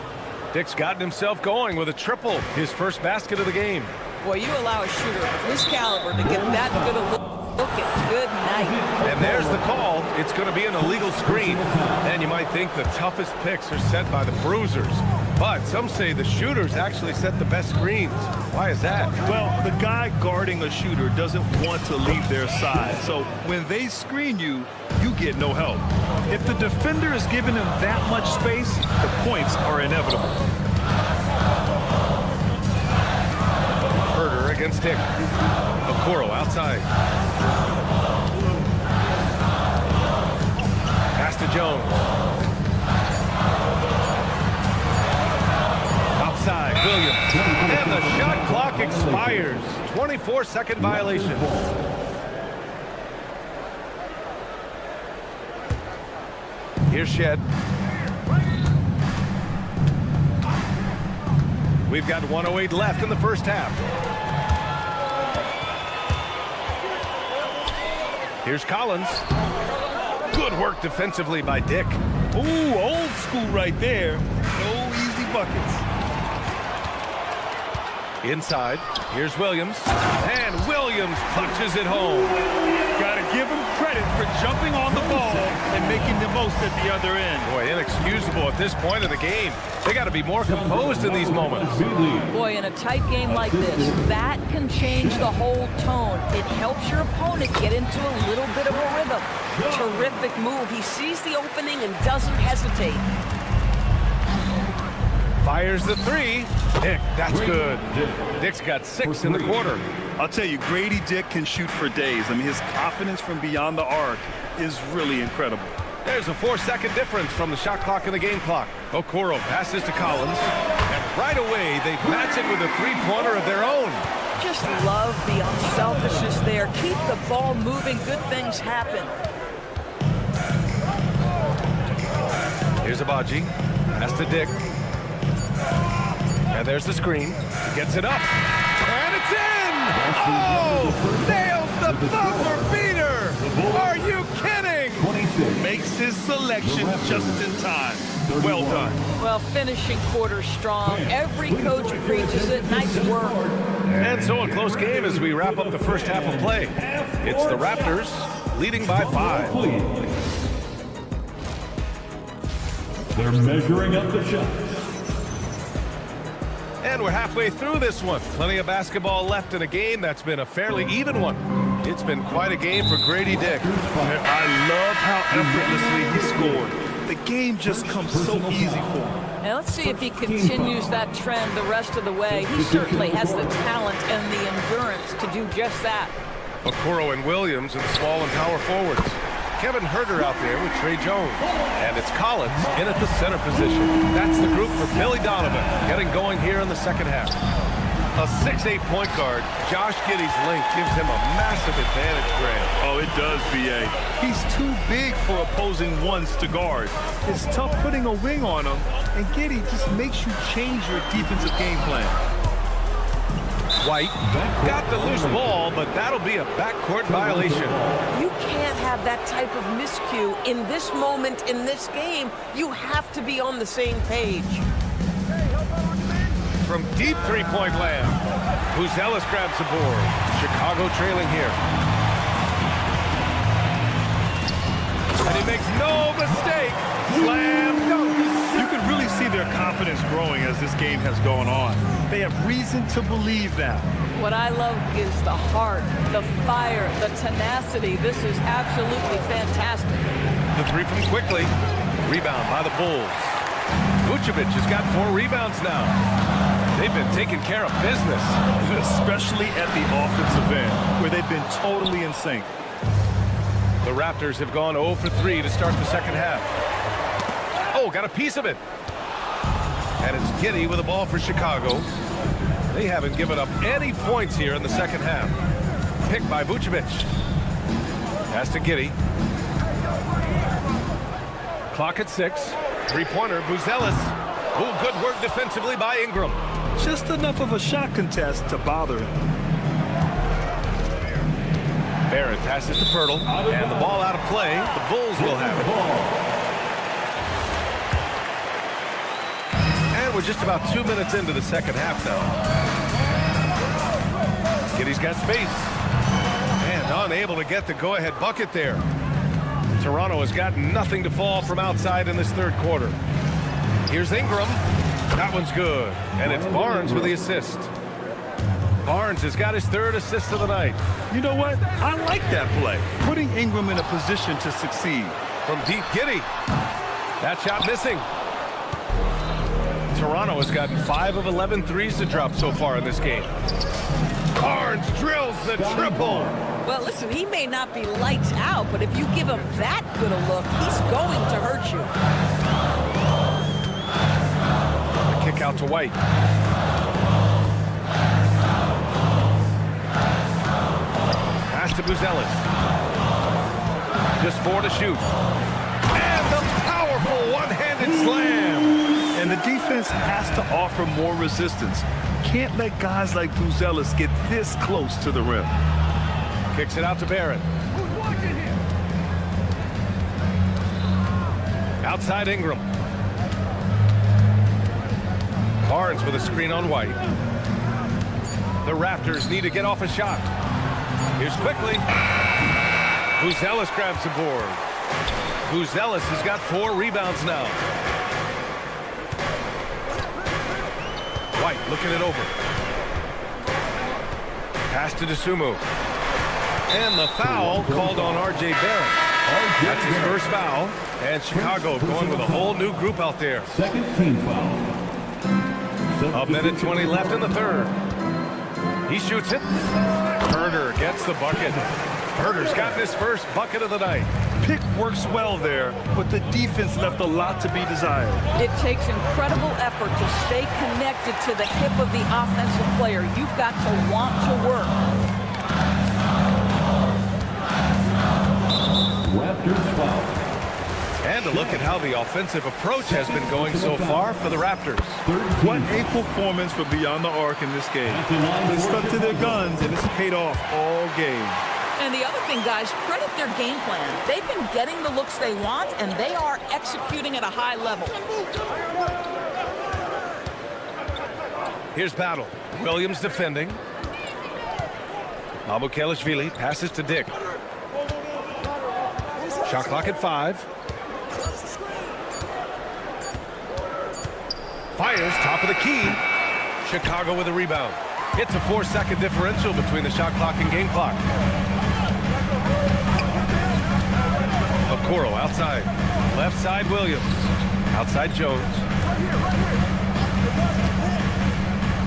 Dick's gotten himself going with a triple. His first basket of the game. Boy, you allow a shooter of his caliber to get that good a look at good night. And there's the call. It's going to be an illegal screen. And you might think the toughest picks are set by the bruisers. But some say the shooters actually set the best screens. Why is that? Well, the guy guarding a shooter doesn't want to leave their side. So when they screen you, you get no help. If the defender is giving him that much space, the points are inevitable. Herter against Dick. Okoro outside. Pass to Jones. Outside, Williams. And the shot clock expires. 24-second violation. Here's Shed. We've got 1:08 left in the first half. Here's Collins. Good work defensively by Dick. Ooh, old school right there. No easy buckets. Inside, here's Williams. And Williams punches it home. Gotta give him credit for jumping on the ball and making the most at the other end. Boy, inexcusable at this point of the game. They got to be more composed in these moments. Boy, in a tight game like this, that can change the whole tone. It helps your opponent get into a little bit of a rhythm. Terrific move. He sees the opening and doesn't hesitate. Fires the three. Dick, that's good. Dick's got 6 in the quarter. I'll tell you, Grady Dick can shoot for days. I mean, his confidence from beyond the arc is really incredible. There's a 4-second difference from the shot clock and the game clock. Okoro passes to Collins, and right away they match it with a three-pointer of their own. Just love the unselfishness there. Keep the ball moving. Good things happen. Here's Abaji. Pass to Dick. And there's the screen. Gets it up. And it's in! Oh! Nails the buzzer beater! Are you kidding? Makes his selection just in time. Well done. Well, finishing quarter strong. Every coach preaches it. Nice work. And so a close game as we wrap up the first half of play. It's the Raptors leading by 5. They're measuring up the shots. And we're halfway through this one. Plenty of basketball left in a game that's been a fairly even one. It's been quite a game for Grady Dick. I love how effortlessly he scored. The game just comes so easy for him. Now let's see if he continues that trend the rest of the way. He certainly has the talent and the endurance to do just that. Okoro and Williams are the small and power forwards. Kevin Herter out there with Trey Jones. And it's Collins in at the center position. That's the group for Billy Donovan getting going here in the second half. A 6'8" point guard, Josh Giddey's length gives him a massive advantage, Grant. Oh, it does, B.A. He's too big for opposing ones to guard. It's tough putting a wing on him, and Giddey just makes you change your defensive game plan. White got the loose ball, but that'll be a backcourt violation. You can't have that type of miscue in this moment in this game. You have to be on the same page. From deep three-point land, Buzelis grabs the board. Chicago trailing here. And he makes no mistake. Slam dunk. You can really see their confidence growing as this game has gone on. They have reason to believe that. What I love is the heart, the fire, the tenacity. This is absolutely fantastic. The three from Quickly. Rebound by the Bulls. Vucevic has got 4 rebounds now. They've been taking care of business. Especially at the offensive end, where they've been totally in sync. The Raptors have gone 0 for 3 to start the second half. Oh, got a piece of it. And it's Giddey with the ball for Chicago. They haven't given up any points here in the second half. Picked by Vucevic. Pass to Giddey. Clock at 6. Three-pointer, Buzelis. Oh, good work defensively by Ingram. Just enough of a shot contest to bother him. Barrett passes to Pirtle, and the ball out of play. The Bulls will have it. And we're just about 2 minutes into the second half now. Giddey's got space. And unable to get the go-ahead bucket there. Toronto has got nothing to fall from outside in this third quarter. Here's Ingram. That one's good. And it's Barnes with the assist. Barnes has got his 3rd assist of the night. You know what? I like that play. Putting Ingram in a position to succeed. From deep, Giddey. That shot missing. Toronto has gotten 5 of 11 threes to drop so far in this game. Barnes drills the triple. Well, listen, he may not be lights out, but if you give him that good a look, he's going to hurt you. The kick out to White. Pass to Buzelis. Just 4 to shoot. And the powerful one-handed slam. And the defense has to offer more resistance. Can't let guys like Buzelis get this close to the rim. Kicks it out to Barrett. Outside Ingram. Barnes with a screen on White. The Raptors need to get off a shot. Here's Quickly. Buzelis grabs the board. Buzelis has got 4 rebounds now. White looking it over. Pass to DeSumo. And the foul called on R.J. Barrett. That's his first foul. And Chicago going with a whole new group out there. Second team foul. A minute 20 left in the third. He shoots it. Herder gets the bucket. Herder's gotten his first bucket of the night. Pick works well there, but the defense left a lot to be desired. It takes incredible effort to stay connected to the hip of the offensive player. You've got to want to work. Raptors foul. And a look at how the offensive approach has been going so far for the Raptors. What a performance for beyond the arc in this game. They stuck to their guns, and it's paid off all game. And the other thing, guys, credit their game plan. They've been getting the looks they want, and they are executing at a high level. Here's Battle. Williams defending. Mamukelashvili passes to Dick. Shot clock at 5. Fires top of the key. Chicago with a rebound. It's a 4-second differential between the shot clock and game clock. Okoro outside. Left side Williams. Outside Jones.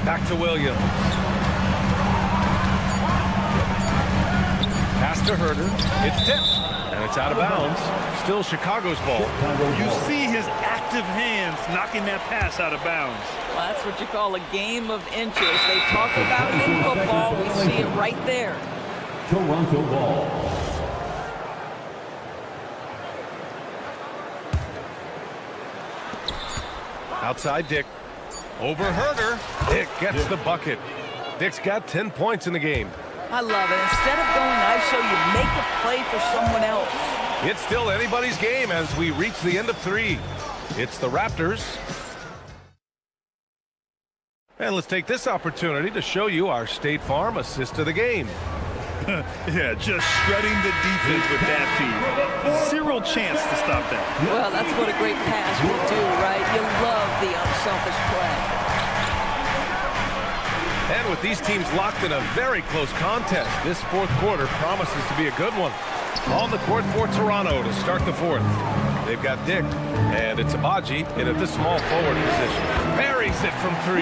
Back to Williams. Pass to Herder. It's tipped. And it's out of bounds. Still Chicago's ball. You see his active hands knocking that pass out of bounds. Well, that's what you call a game of inches. They talk about it in football. We see it right there. Toronto ball. Outside Dick. Over Herder. Dick gets the bucket. Dick's got 10 points in the game. I love it. Instead of going ISO, you make a play for someone else. It's still anybody's game as we reach the end of 3. It's the Raptors. And let's take this opportunity to show you our State Farm assist of the game. Yeah, just shredding the defense with that feed. Zero chance to stop that. Well, that's what a great pass will do, right? You love the unselfish play. And with these teams locked in a very close contest, this fourth quarter promises to be a good one. On the court for Toronto to start the fourth. They've got Dick, and it's Abaji in at the small forward position. Buries it from 3.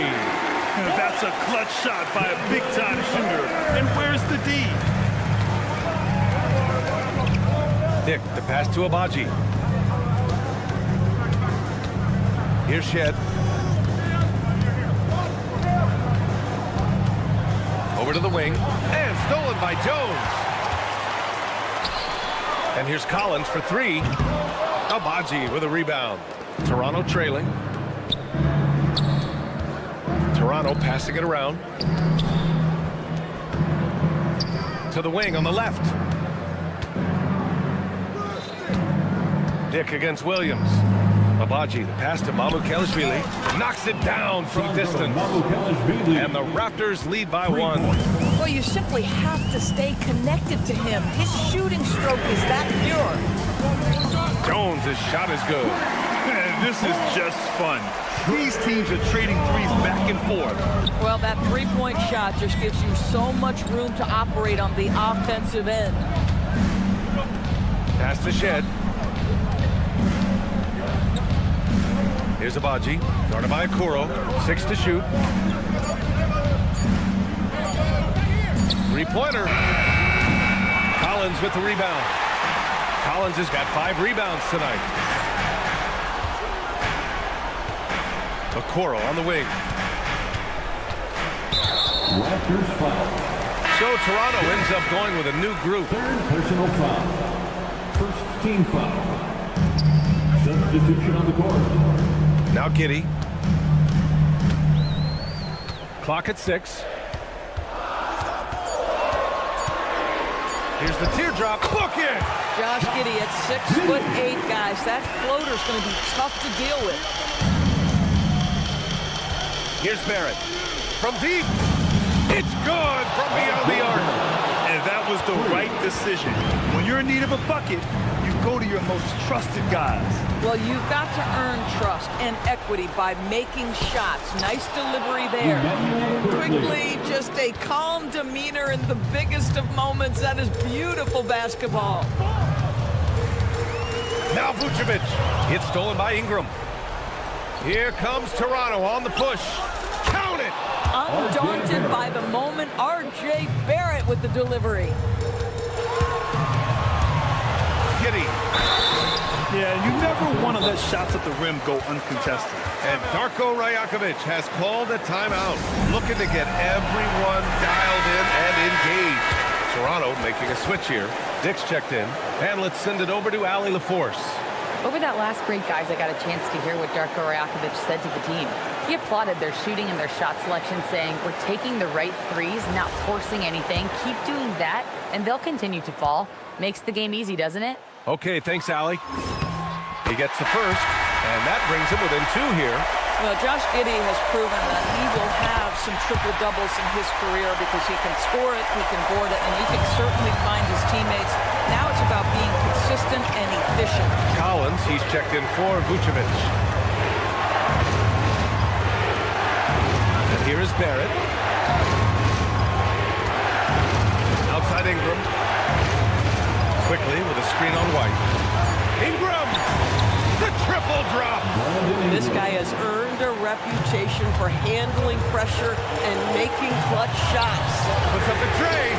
That's a clutch shot by a big-time shooter. And where's the D? Dick, the pass to Abaji. Here's Shed. Over to the wing, and stolen by Jones. And here's Collins for 3. Abaji with a rebound. Toronto trailing. Toronto passing it around. To the wing on the left. Dick against Williams. Abaji, the pass to Mamukelashvili. Knocks it down from distance. And the Raptors lead by 1. Well, you simply have to stay connected to him. His shooting stroke is that pure. Jones' shot is good. This is just fun. These teams are trading threes back and forth. Well, that three-point shot just gives you so much room to operate on the offensive end. Pass to Shed. Here's Abaji, guarded by Okoro. 6 to shoot. 3-pointer. Collins with the rebound. Collins has got 5 rebounds tonight. Okoro on the wing. Raptors foul. So Toronto ends up going with a new group. Third personal foul. First team foul. Substitution on the court. Now Giddey. Clock at 6. Here's the teardrop. Book it! Josh Giddey at 6'8", guys. That floater's going to be tough to deal with. Here's Barrett. From deep. It's good from beyond the arc. And that was the right decision. When you're in need of a bucket, you go to your most trusted guys. Well, you've got to earn trust and equity by making shots. Nice delivery there. Quickly, just a calm demeanor in the biggest of moments. That is beautiful basketball. Now Vucevic. It's stolen by Ingram. Here comes Toronto on the push. undaunted by the moment. R.J. Barrett with the delivery. Giddy. Yeah, you never want to let shots at the rim go uncontested. And Darko Rajakovic has called a timeout, looking to get everyone dialed in and engaged. Toronto making a switch here. Dick's checked in, and let's send it over to Allie LaForce. Over that last break, guys, I got a chance to hear what Darko Rajakovic said to the team. He applauded their shooting and their shot selection, saying, "We're taking the right threes, not forcing anything. Keep doing that, and they'll continue to fall." Makes the game easy, doesn't it? Okay, thanks, Allie. He gets the first, and that brings him within 2 here. Well, Josh Giddey has proven that he will have some triple-doubles in his career because he can score it, he can board it, and he can certainly find his teammates. Now it's about being consistent and efficient. Collins, he's checked in for Vucevic. And here is Barrett. Outside Ingram. Quickly with a screen on White. Ingram! The triple drop! This guy has earned a reputation for handling pressure and making clutch shots. Puts up the tray.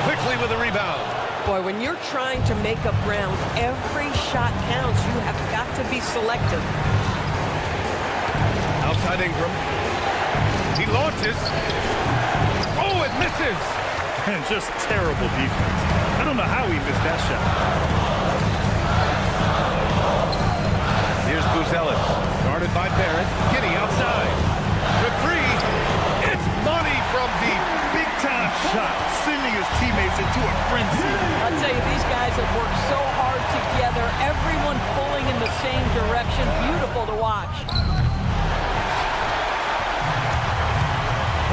Quickly with a rebound. Boy, when you're trying to make up ground, every shot counts. You have got to be selective. Outside Ingram. He launches. Oh, it misses! And just terrible defense. I don't know how he missed that shot. Here's Buzelis, guarded by Barrett. Giddey outside. For 3. It's money from deep. Big-time shot, sending his teammates into a frenzy. I'll tell you, these guys have worked so hard together. Everyone pulling in the same direction. Beautiful to watch.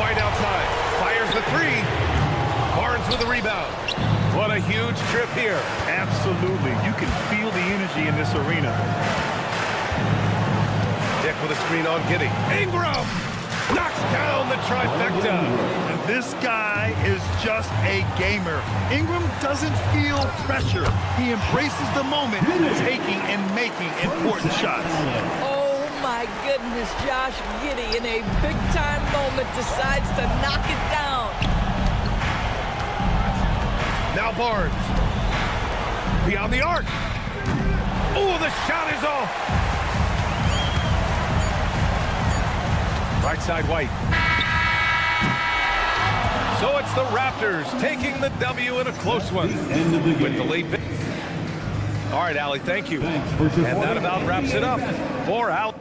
White outside. Fires the 3. Barnes with a rebound. What a huge trip here. Absolutely. You can feel the energy in this arena. Dick with a screen on Giddey. Ingram knocks down the trifecta. And this guy is just a gamer. Ingram doesn't feel pressure. He embraces the moment, taking and making important shots. Oh my goodness, Josh Giddey in a big-time moment decides to knock it down. Now Barnes. Beyond the arc. Oh, the shot is off. Right side White. So it's the Raptors taking the W in a close one with the late. All right, Allie, thank you. And that about wraps it up for Al.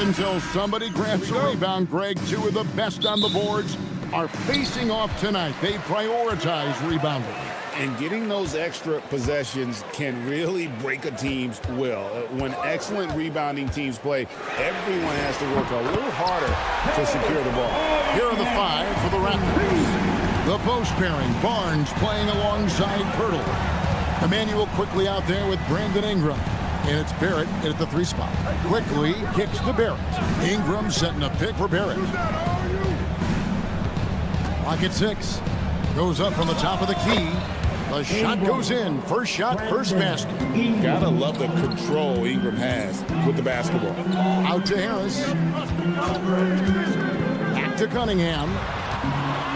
until somebody grabs a rebound, Greg. Two of the best on the boards are facing off tonight. They prioritize rebounding. And getting those extra possessions can really break a team's will. When excellent rebounding teams play, everyone has to work a little harder to secure the ball. Here are the five for the Raptors. The post pairing, Barnes playing alongside Pirtle. Emmanuel quickly out there with Brandon Ingram. And it's Barrett at the 3 spot. Quickly kicks to Barrett. Ingram setting a pick for Barrett. Clock at 6. Goes up from the top of the key. The shot goes in. First shot, first basket. Gotta love the control Ingram has with the basketball. Out to Harris. Back to Cunningham.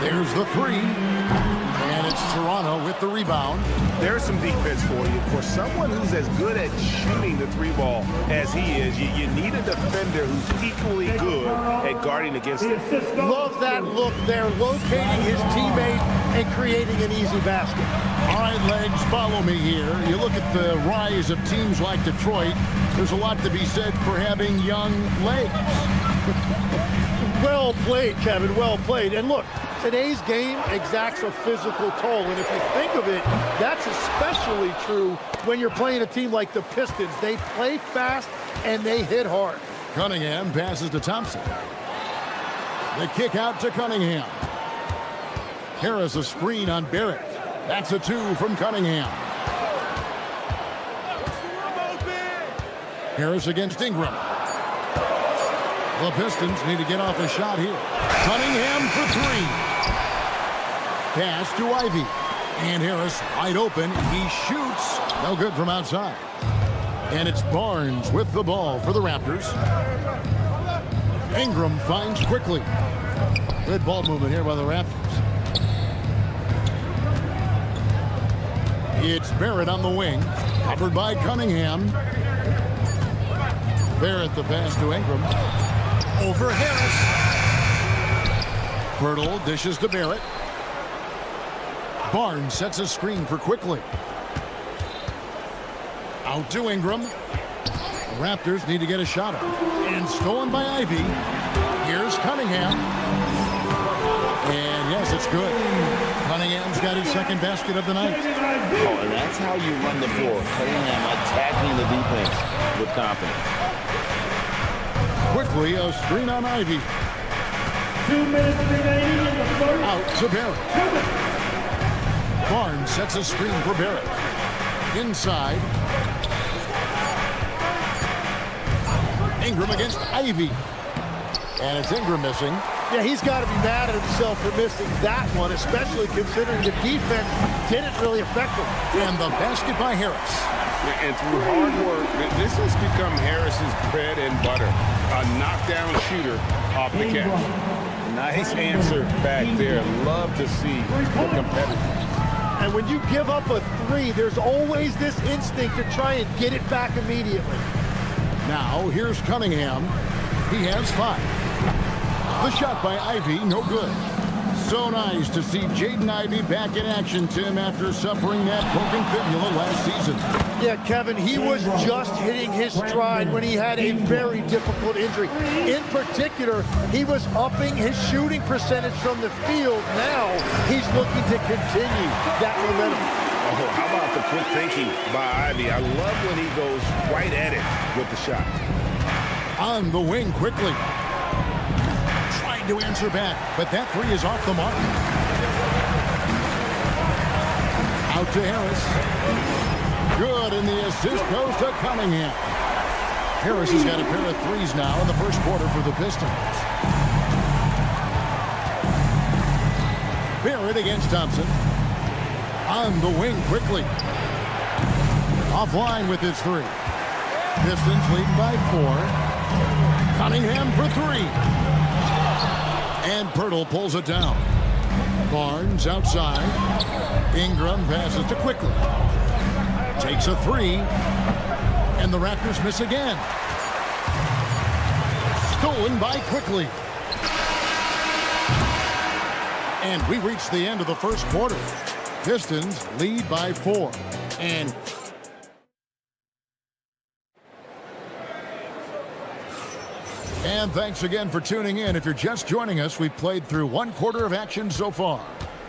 There's the 3. And it's Toronto with the rebound. There's some defense for you. For someone who's as good at shooting the 3-ball as he is, you need a defender who's equally good at guarding against him. Love that look there, locating his teammate and creating an easy basket. All right, Legs, follow me here. You look at the rise of teams like Detroit, there's a lot to be said for having young legs. Well played, Kevin, well played. And look, today's game exacts a physical toll. And if you think of it, that's especially true when you're playing a team like the Pistons. They play fast and they hit hard. Cunningham passes to Thompson. The kick out to Cunningham. Harris a screen on Barrett. That's a 2 from Cunningham. Harris against Ingram. The Pistons need to get off a shot here. Cunningham for 3. Pass to Ivy. And Harris wide open. He shoots. No good from outside. And it's Barnes with the ball for the Raptors. Ingram finds quickly. Good ball movement here by the Raptors. It's Barrett on the wing. Covered by Cunningham. Barrett the pass to Ingram. Over Harris. Pirtle dishes to Barrett. Barnes sets a screen for quickly. Out to Ingram. The Raptors need to get a shot up. And stolen by Ivy. Here's Cunningham. And yes, it's good. Cunningham's got his second basket of the night. Oh, and that's how you run the floor. Cunningham attacking the defense with confidence. Quickly, a screen on Ivy. 2 minutes remaining in the first. Out to Barrett. Barnes sets a screen for Barrett. Inside. Ingram against Ivy. And it's Ingram missing. Yeah, he's got to be mad at himself for missing that one, especially considering the defense didn't really affect him. And the basket by Harris. And through hard work, this has become Harris's bread and butter. A knockdown shooter off the catch. Nice answer back there. Love to see the competitor. And when you give up a 3, there's always this instinct to try and get it back immediately. Now, here's Cunningham. He has 5. The shot by Ivy, no good. So nice to see Jaden Ivey back in action, Tim, after suffering that broken fibula last season. Yeah, Kevin, he was just hitting his stride when he had a very difficult injury. In particular, he was upping his shooting percentage from the field. Now, he's looking to continue that momentum. Oh, how about the quick thinking by Ivy? I love when he goes right at it with the shot. On the wing quickly. Trying to answer back, but that 3 is off the mark. Out to Harris. Good, and the assist goes to Cunningham. Harris has got a pair of 3s now in the first quarter for the Pistons. Barrett against Thompson. On the wing quickly. Offline with his 3. Pistons leading by 4. Cunningham for 3. And Pirtle pulls it down. Barnes outside. Ingram passes to quickly. Takes a 3. And the Raptors miss again. Stolen by quickly. And we reach the end of the first quarter. Pistons lead by 4. And thanks again for tuning in. If you're just joining us, we've played through one quarter of action so far.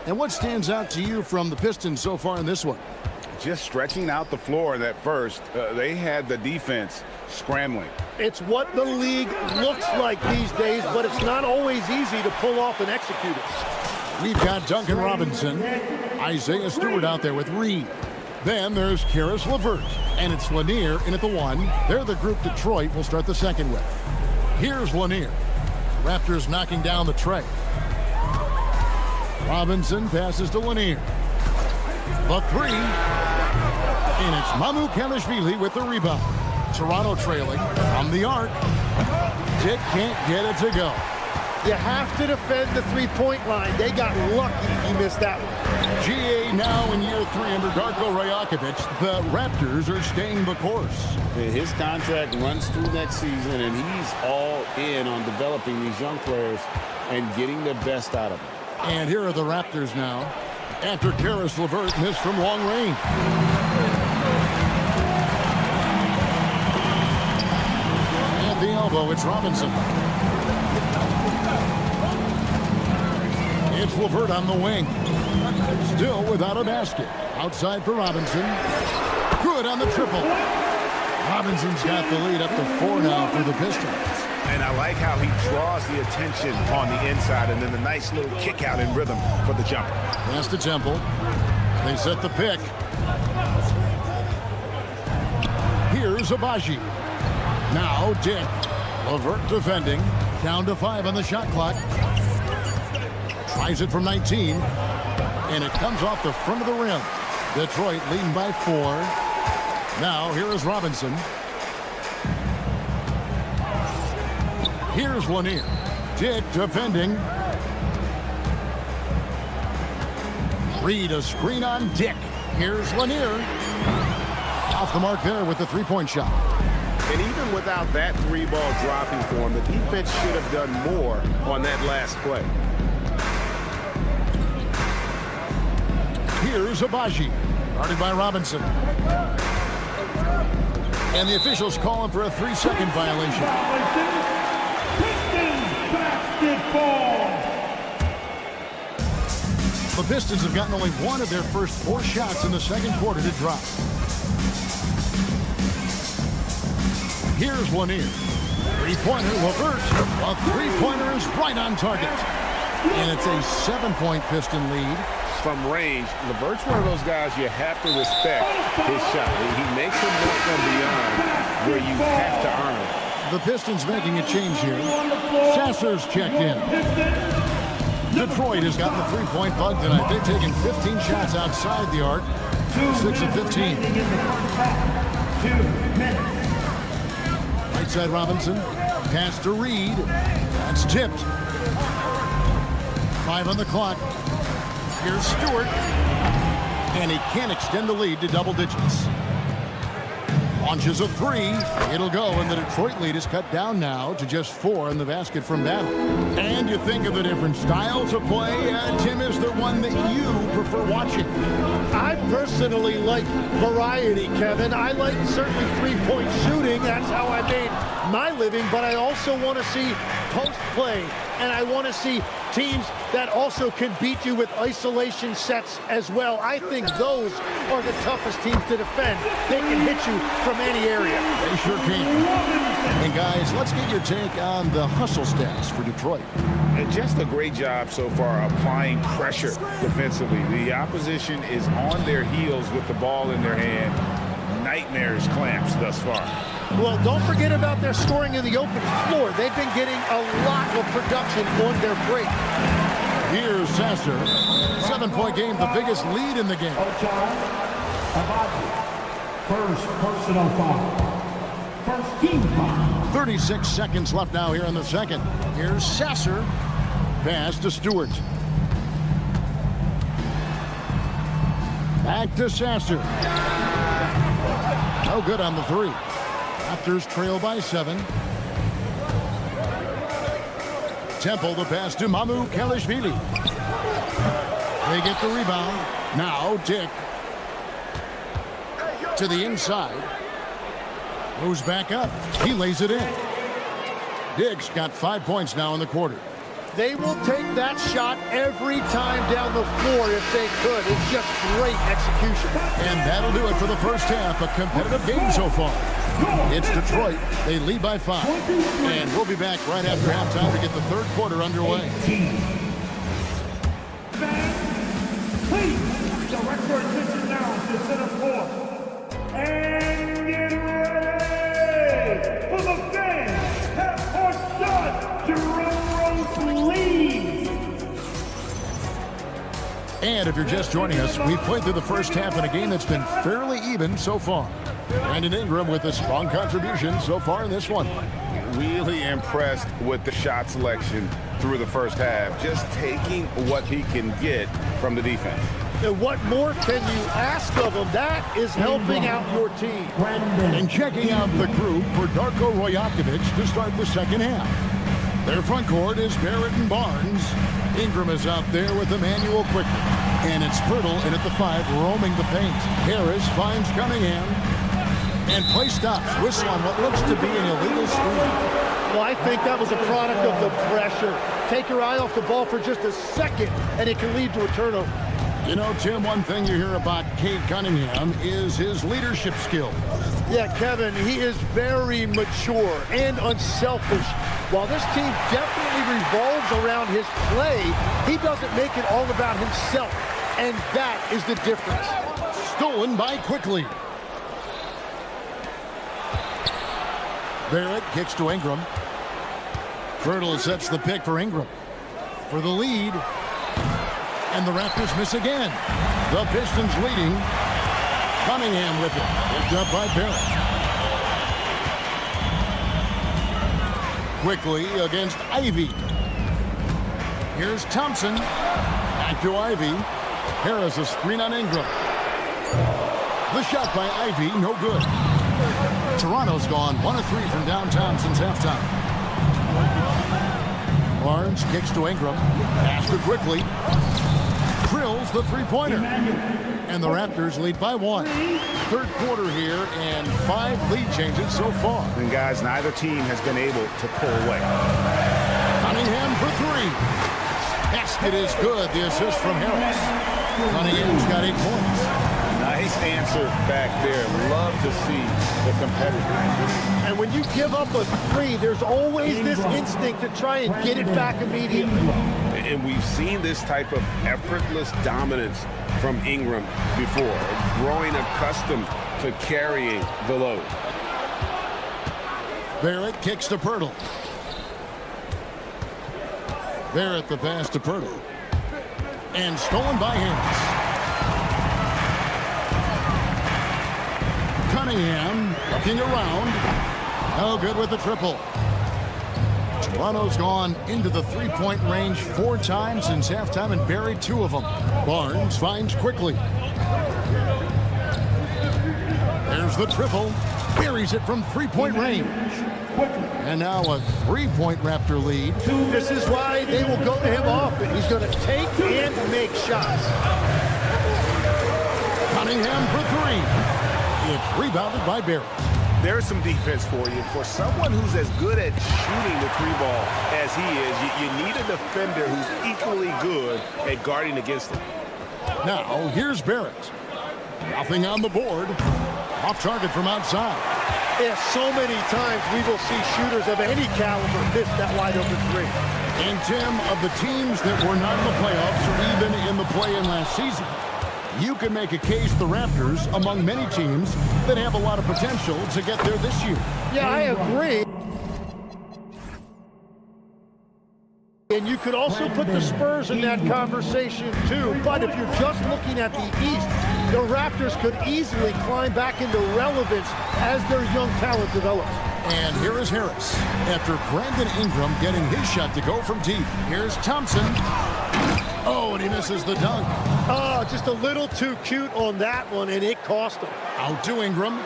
And what stands out to you from the Pistons so far in this one? Just stretching out the floor in that first. They had the defense scrambling. It's what the league looks like these days, but it's not always easy to pull off and execute it. We've got Duncan Robinson, Isaiah Stewart out there with Reed. Then there's Karis LeVert, and it's Lanier in at the 1. They're the group Detroit will start the second with. Here's Lanier. Raptors knocking down the tray. Robinson passes to Lanier. The 3. And it's Mamukelashvili with the rebound. Toronto trailing from the arc. Dick can't get it to go. You have to defend the three-point line. They got lucky he missed that one. GA now in year 3 under Darko Rajakovic. The Raptors are staying the course. His contract runs through next season, and he's all in on developing these young players and getting the best out of them. And here are the Raptors now after Karis LeVert missed from long range. At the elbow, it's Robinson. It's LeVert on the wing. Still without a basket. Outside for Robinson. Good on the triple. Robinson's got the lead up to 4 now for the Pistons. And I like how he draws the attention on the inside, and then the nice little kick out in rhythm for the jumper. Pass to Temple. They set the pick. Here's Abaji. Now Dick. LeVert defending. Down to 5 on the shot clock. Tries it from 19. And it comes off the front of the rim. Detroit leading by 4. Now here is Robinson. Here's Lanier. Dick defending. Reed a screen on Dick. Here's Lanier. Off the mark there with the three-point shot. And even without that 3-ball dropping for him, the defense should have done more on that last play. Here's Abaji. Guarded by Robinson. And the officials call him for a 3-second violation. The Pistons have gotten only one of their first 4 shots in the second quarter to drop. Here's Lanier. Three-pointer, LeVert. A three-pointer is right on target. And it's a 7-point Piston lead. From range, LeVert's one of those guys you have to respect his shot. He makes them look from beyond where you have to earn it. The Pistons making a change here. Sasser's checked in. Detroit has gotten the three-point bug tonight. They've taken 15 shots outside the arc. 6 of 15. Right side Robinson. Pass to Reed. That's tipped. 5 on the clock. Here's Stewart. And he can't extend the lead to double digits. Launches a 3. It'll go, and the Detroit lead is cut down now to just 4 in the basket from Battle. And you think of the different styles of play. Tim, is there one that you prefer watching? I personally like variety, Kevin. I like certainly three-point shooting. That's how I made my living. But I also want to see post play, and I want to see teams that also can beat you with isolation sets as well. I think those are the toughest teams to defend. They can hit you from any area. They sure can. And guys, let's get your take on the hustle stats for Detroit. And just a great job so far applying pressure defensively. The opposition is on their heels with the ball in their hand. Nightmares clamps thus far. Well, don't forget about their scoring in the open floor. They've been getting a lot of production on their break. Here's Sasser. 7-point game, the biggest lead in the game. First personal foul. First team foul. 36 seconds left now here in the second. Here's Sasser. Pass to Stewart. Back to Sasser. No good on the 3. Raptors trail by 7. Temple the pass to Mamukelashvili. They get the rebound. Now Dick. To the inside. Goes back up. He lays it in. Diggs got 5 points now in the quarter. They will take that shot every time down the floor if they could. It's just great execution. And that'll do it for the first half. A competitive game so far. It's Detroit. They lead by 5. And we'll be back right after halftime to get the third quarter underway. Please direct your attention now to center court. And get ready for the fans. Half-court shot. Jerome Rose leads. And if you're just joining us, we've played through the first half in a game that's been fairly even so far. Brandon Ingram with a strong contribution so far in this one. Really impressed with the shot selection through the first half. Just taking what he can get from the defense. And what more can you ask of him? That is helping out your team. And checking out the group for Darko Rajakovic to start the second half. Their front court is Barrett and Barnes. Ingram is out there with Emmanuel quickly. And it's Pirtle in at the 5, roaming the paint. Harris finds Cunningham. And play stops. Whistle on what looks to be an illegal screen. Well, I think that was a product of the pressure. Take your eye off the ball for just a second, and it can lead to a turnover. You know, Tim, one thing you hear about Cade Cunningham is his leadership skills. Yeah, Kevin, he is very mature and unselfish. While this team definitely revolves around his play, he doesn't make it all about himself, and that is the difference. Stolen by Quickly. Barrett kicks to Ingram. Pirtle sets the pick for Ingram. For the lead. And the Raptors miss again. The Pistons leading. Cunningham with it. Picked up by Barrett. Quickly against Ivy. Here's Thompson. Back to Ivy. Harris a screen on Ingram. The shot by Ivy, no good. Toronto's gone 1 of 3 from downtown since halftime. Barnes kicks to Ingram. Pass to Quickly. Drills the three-pointer. And the Raptors lead by 1. Third quarter here and 5 lead changes so far. And guys, neither team has been able to pull away. Cunningham for 3. Basket is good. The assist from Harris. Cunningham's got 8 points. Nice answer back there. Love to see the competitor. And when you give up a 3, there's always this instinct to try and get it back immediately. And we've seen this type of effortless dominance from Ingram before, growing accustomed to carrying the load. Barrett kicks to Pirtle. Barrett the pass to Pirtle. And stolen by Harris. Cunningham looking around. No good with the triple. Toronto's gone into the three-point range 4 times since halftime and buried 2 of them. Barnes finds Quickly. There's the triple. Buries it from three-point range. And now a 3-point Raptor lead. This is why they will go to him often. He's going to take and make shots. Cunningham for 3. It's rebounded by Barrett. There's some defense for you. For someone who's as good at shooting the 3-ball as he is, you need a defender who's equally good at guarding against him. Now, here's Barrett. Nothing on the board. Off target from outside. Yeah, so many times we will see shooters of any caliber miss that wide open 3. And Tim, of the teams that were not in the playoffs or even in the play-in last season, you can make a case the Raptors among many teams that have a lot of potential to get there this year. Yeah, I agree. And you could also put the Spurs in that conversation too. But if you're just looking at the East, the Raptors could easily climb back into relevance as their young talent develops. And here is Harris after Brandon Ingram getting his shot to go from deep. Here's Thompson. Oh, and he misses the dunk. Oh, just a little too cute on that one, and it cost him. Out to Ingram.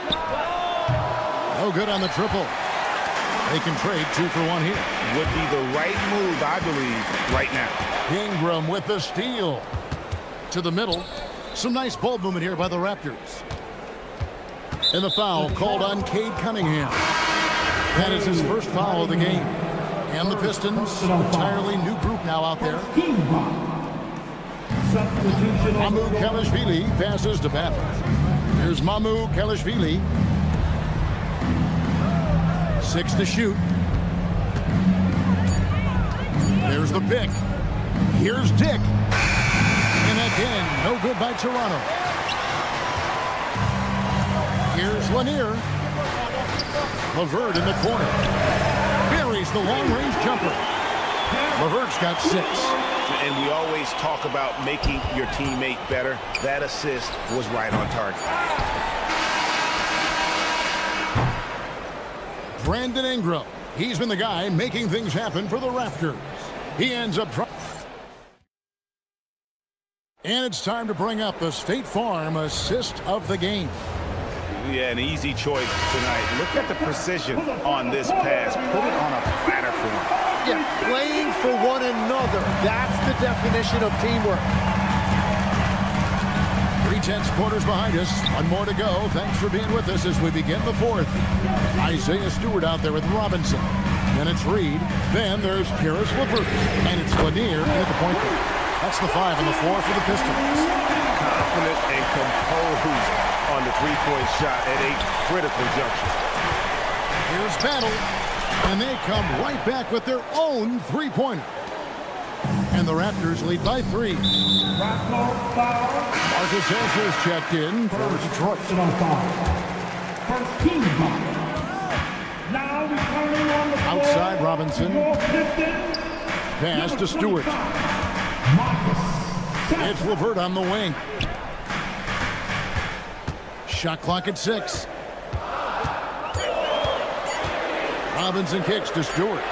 No good on the triple. They can trade 2 for 1 here. Would be the right move, I believe, right now. Ingram with the steal. To the middle. Some nice ball movement here by the Raptors. And the foul called on Cade Cunningham. That is his first foul of the game. And the Pistons, entirely new group now out there. Mamu Kelishvili passes to Battle. Here's Mamu Kelishvili. 6 to shoot. There's the pick. Here's Dick. And again, no good by Toronto. Here's Lanier. LeVert in the corner. Buries the long-range jumper. LeVert's got 6. And we always talk about making your teammate better. That assist was right on target. Brandon Ingram. He's been the guy making things happen for the Raptors. He ends up trying. And it's time to bring up the State Farm assist of the game. Yeah, an easy choice tonight. Look at the precision on this pass. Put it on a platter for him. Yeah, playing for one another. That's the definition of teamwork. 3/10 quarters behind us. One more to go. Thanks for being with us as we begin the fourth. Isaiah Stewart out there with Robinson. Then it's Reed. Then there's Karis LeVert. And it's Lanier in at the point guard. That's the 5 on the floor for the Pistons. Confident and composed on the three-point shot at a critical juncture. Here's Battle. And they come right back with their own three-pointer. And the Raptors lead by 3. Marcus Hessel's checked in for Detroit. First team foul. Now returning on the floor. Outside Robinson. Pass to Stewart. It's LeVert on the wing. Shot clock at 6. Robinson kicks to Stewart.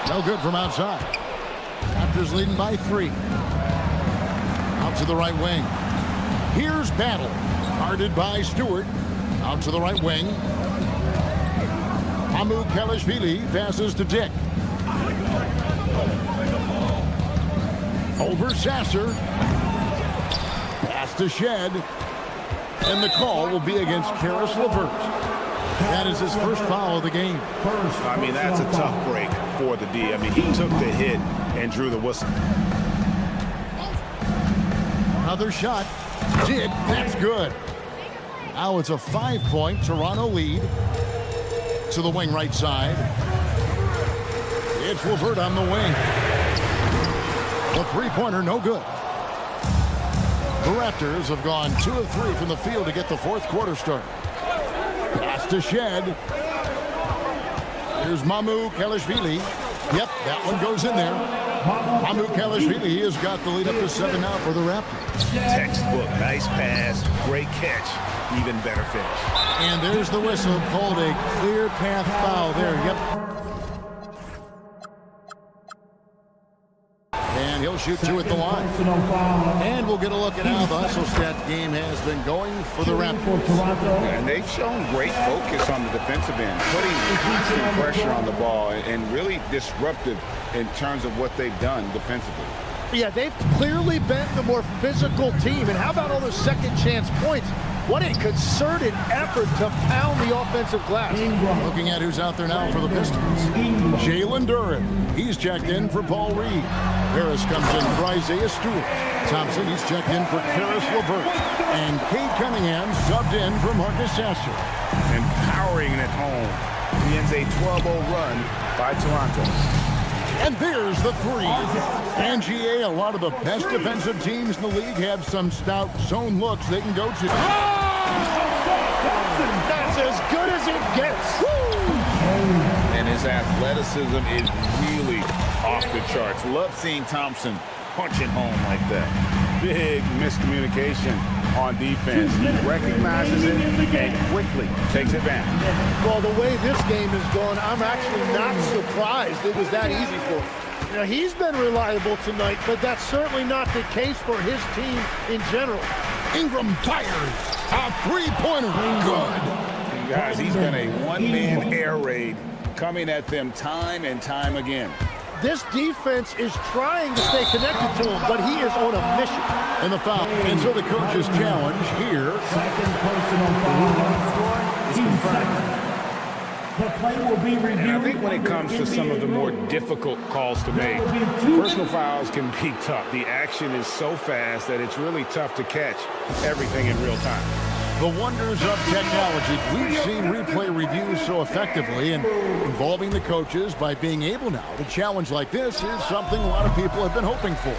No good from outside. Raptors leading by 3. Out to the right wing. Here's Battle. Guarded by Stewart. Out to the right wing. Mamu Kelishvili passes to Dick. Over Sasser. Pass to Shed. And the call will be against Karis LeVert. That is his first foul of the game. I mean, that's a tough break for the D. I mean, he took the hit and drew the whistle. Another shot. Did. That's good. Now it's a 5-point Toronto lead. To the wing right side. It's LeVert on the wing. The three-pointer, no good. The Raptors have gone 2 of 3 from the field to get the fourth quarter started. Pass to Shed. Here's Mamu Kelishvili. Yep, that one goes in there. Mamu Kelishvili has got the lead up to 7 now for the Raptors. Textbook, nice pass, great catch, even better finish. And there's the whistle, called a clear path foul there. Yep. And he'll shoot 2 at the line. And we'll get a look at how the hustle stat game has been going for the Raptors. And they've shown great focus on the defensive end, putting constant pressure on the ball and really disruptive in terms of what they've done defensively. Yeah, they've clearly been the more physical team. And how about all those second chance points? What a concerted effort to pound the offensive glass. Looking at who's out there now for the Pistons. Jalen Duren. He's checked in for Paul Reed. Harris comes in for Isaiah Stewart. Thompson, he's checked in for Karis LeVert. And Cade Cunningham subbed in for Marcus Sasser. Empowering it home. He ends a 12-0 run by Toronto. And there's the 3. And GA, a lot of the best defensive teams in the league have some stout zone looks they can go to. That's as good as it gets. And his athleticism is really off the charts. Love seeing Thompson punching home like that. Big miscommunication on defense. He recognizes it and quickly takes advantage. Well, the way this game has gone, I'm actually not surprised it was that easy for him. You know, he's been reliable tonight, but that's certainly not the case for his team in general. Ingram fires a three-pointer. Good. Guys, he's been a one-man air raid coming at them time and time again. This defense is trying to stay connected to him, but he is on a mission. And the foul. And so the coach's challenge here. Second personal foul is confirmed. The play will be reviewed. And I think when it comes to some of the more difficult calls to make, personal fouls can be tough. The action is so fast that it's really tough to catch everything in real time. The wonders of technology. We've seen replay reviews so effectively, and involving the coaches by being able now to challenge like this is something a lot of people have been hoping for.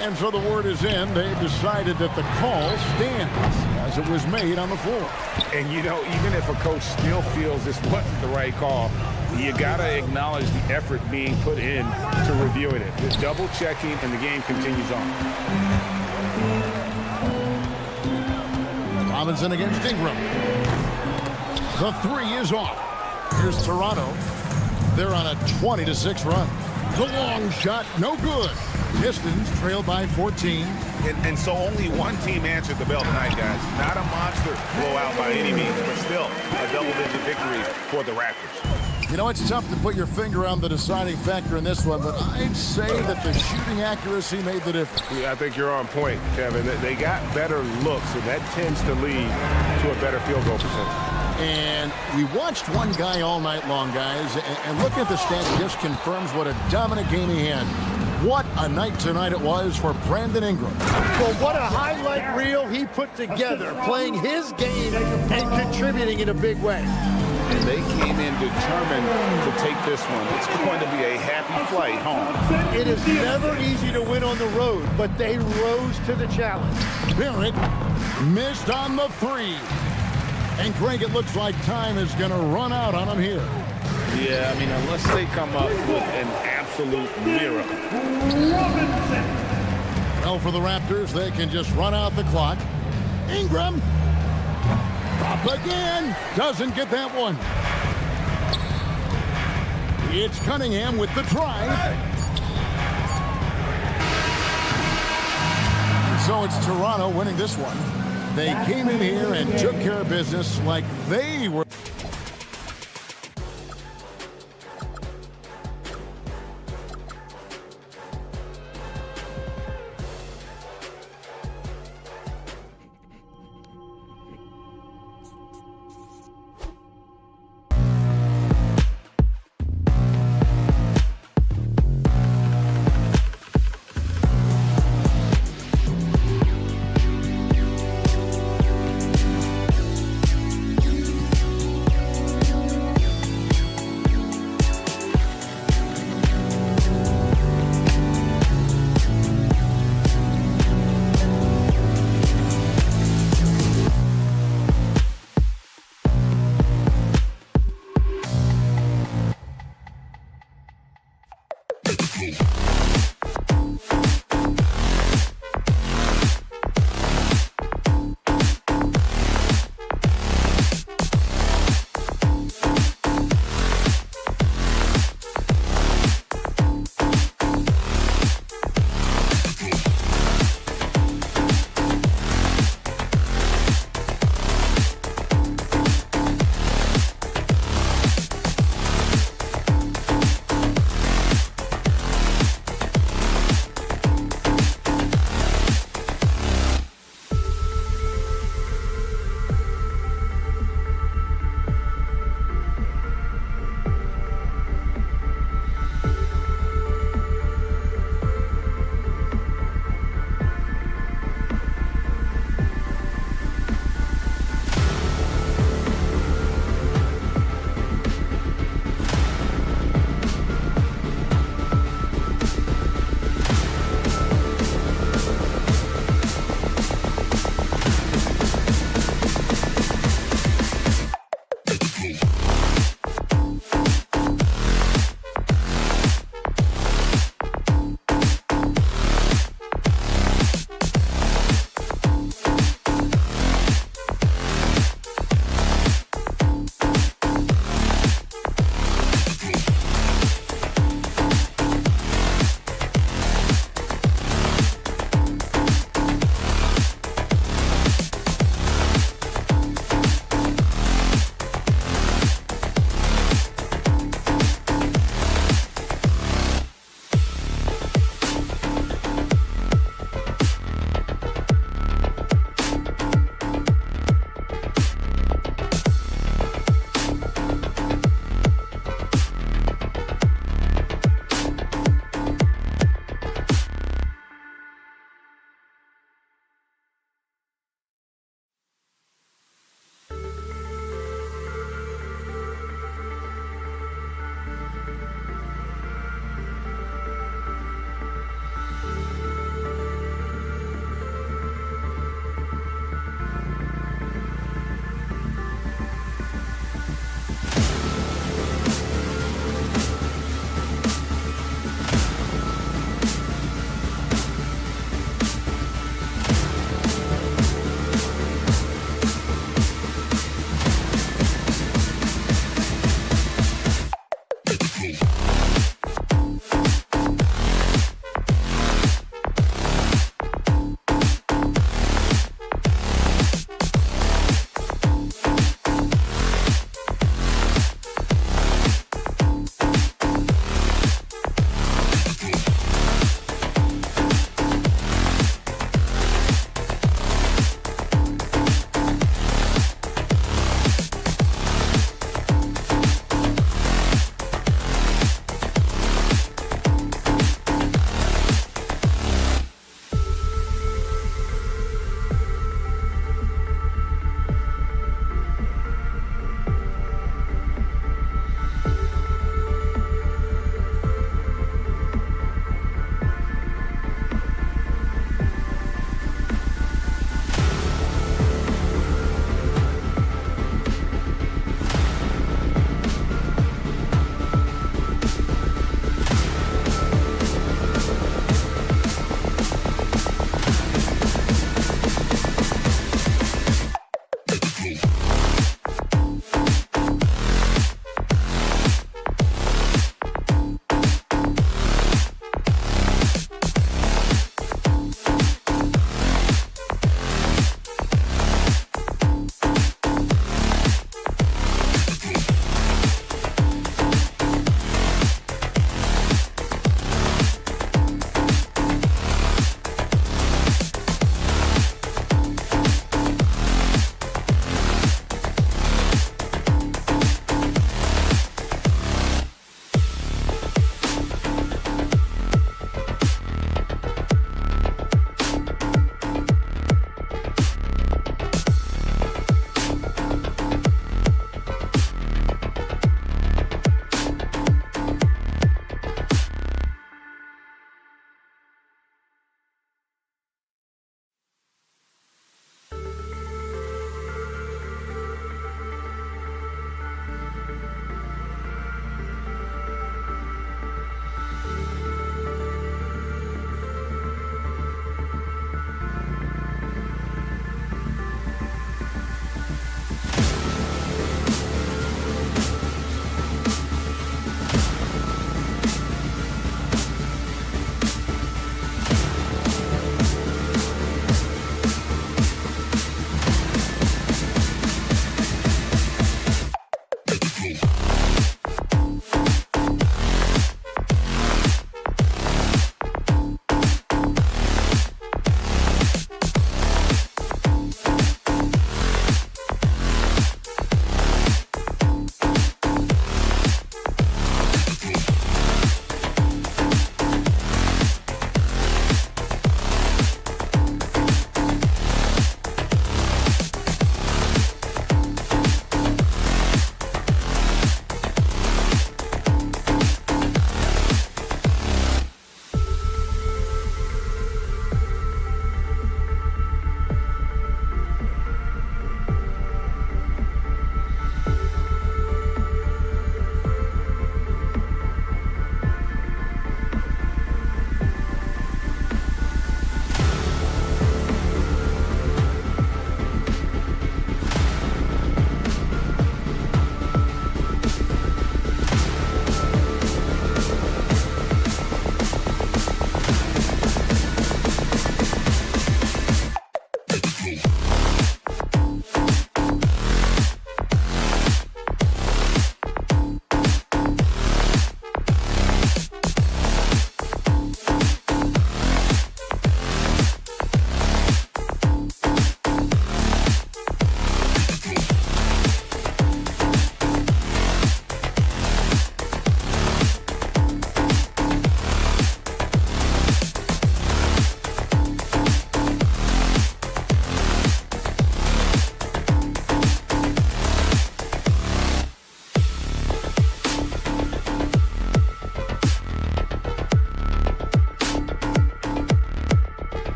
And so the word is in. They've decided that the call stands as it was made on the floor. And, you know, even if a coach still feels this wasn't the right call, you got to acknowledge the effort being put in to reviewing it. The double checking, and the game continues on. Robinson against Ingram. The three is off. Here's Toronto. They're on a 20-6 run. The long shot, no good. Pistons trail by 14. And so only one team answered the bell tonight, guys. Not a monster blowout by any means, but still a double-digit victory for the Raptors. You know, it's tough to put your finger on the deciding factor in this one, but I'd say that the shooting accuracy made the difference. Yeah, I think you're on point, Kevin. They got better looks, and that tends to lead to a better field goal percentage. And we watched one guy all night long, guys, and looking at the stats just confirms what a dominant game he had. What a night tonight it was for Brandon Ingram. Well, what a highlight reel he put together, playing his game and contributing in a big way. And they came in determined to take this one. It's going to be a happy flight home. It is never easy to win on the road, but they rose to the challenge. Barrett missed on the three. And Greg, it looks like time is going to run out on him here. Yeah, I mean, unless they come up with an absolute miracle. Well, for the Raptors, they can just run out the clock. Ingram. Up again. Doesn't get that one. It's Cunningham with the drive. So it's Toronto winning this one. They came in here and took care of business like they were.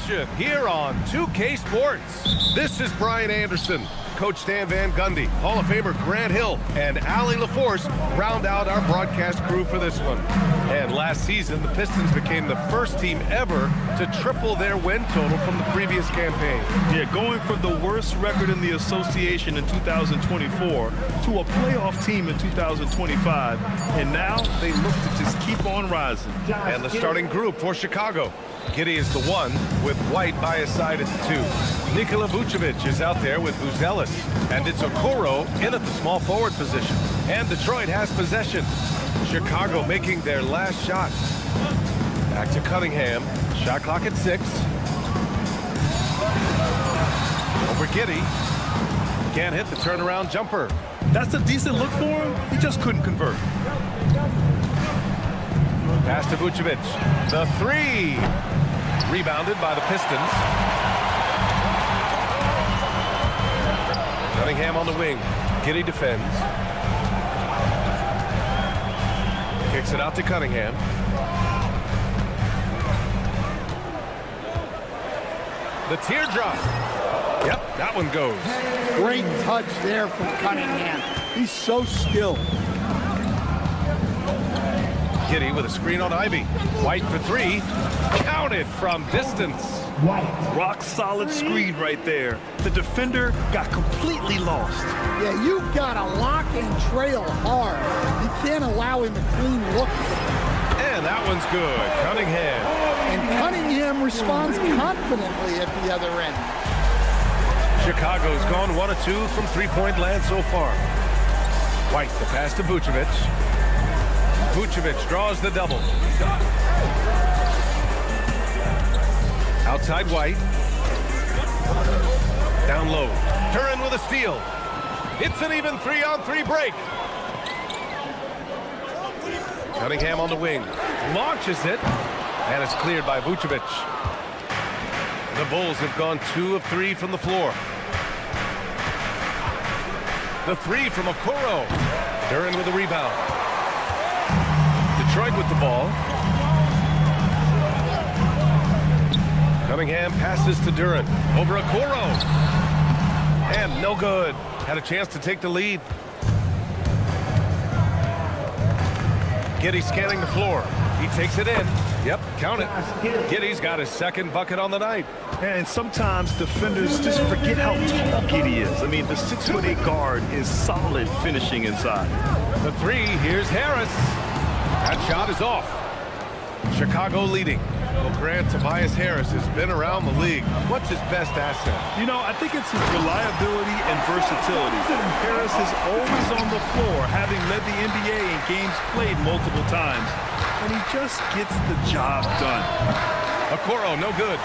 action here on 2K Sports. This is Brian Anderson. Coach Stan Van Gundy, Hall of Famer Grant Hill, and Allie LaForce round out our broadcast crew for this one. And last season, the Pistons became the first team ever to triple their win total from the previous campaign. Yeah, going from the worst record in the association in 2024 to a playoff team in 2025. And now they look to just keep on rising. And the starting group for Chicago. Giddey is the 1, with White by his side at the 2. Nikola Vucevic is out there with Buzelis. And it's Okoro in at the small forward position. And Detroit has possession. Chicago making their last shot. Back to Cunningham. Shot clock at 6. Over Giddey. Can't hit the turnaround jumper. That's a decent look for him. He just couldn't convert. Pass to Vucevic. The 3. Rebounded by the Pistons. Cunningham on the wing. Giddey defends. Kicks it out to Cunningham. The teardrop. Yep, that one goes. Great touch there from Cunningham. He's so skilled. Giddey with a screen on Ivy. White for 3. Counted from distance. Rock solid screen right there. The defender got completely lost. Yeah, you've got to lock and trail hard. You can't allow him a clean look. And that one's good. Cunningham. And Cunningham responds confidently at the other end. Chicago's gone 1 of 2 from three-point land so far. White, the pass to Vucevic. Vucevic draws the double. Outside White. Down low. Duren with a steal. It's an even 3-on-3 break. Cunningham on the wing. Launches it. And it's cleared by Vucevic. The Bulls have gone 2 of 3 from the floor. The 3 from Okoro. Duren with the rebound. Detroit with the ball. Cunningham passes to Duren. Over Okoro. And no good. Had a chance to take the lead. Giddey scanning the floor. He takes it in. Yep, count it. Giddey's got his second bucket on the night. And sometimes defenders just forget how tall Giddey is. I mean, the 6'8" guard is solid finishing inside. The 3, here's Harris. That shot is off. Chicago leading. Well, Grant, Tobias Harris has been around the league. What's his best asset? You know, I think it's his reliability and versatility. Harris is always on the floor, having led the NBA in games played multiple times. And he just gets the job done. Okoro, no good.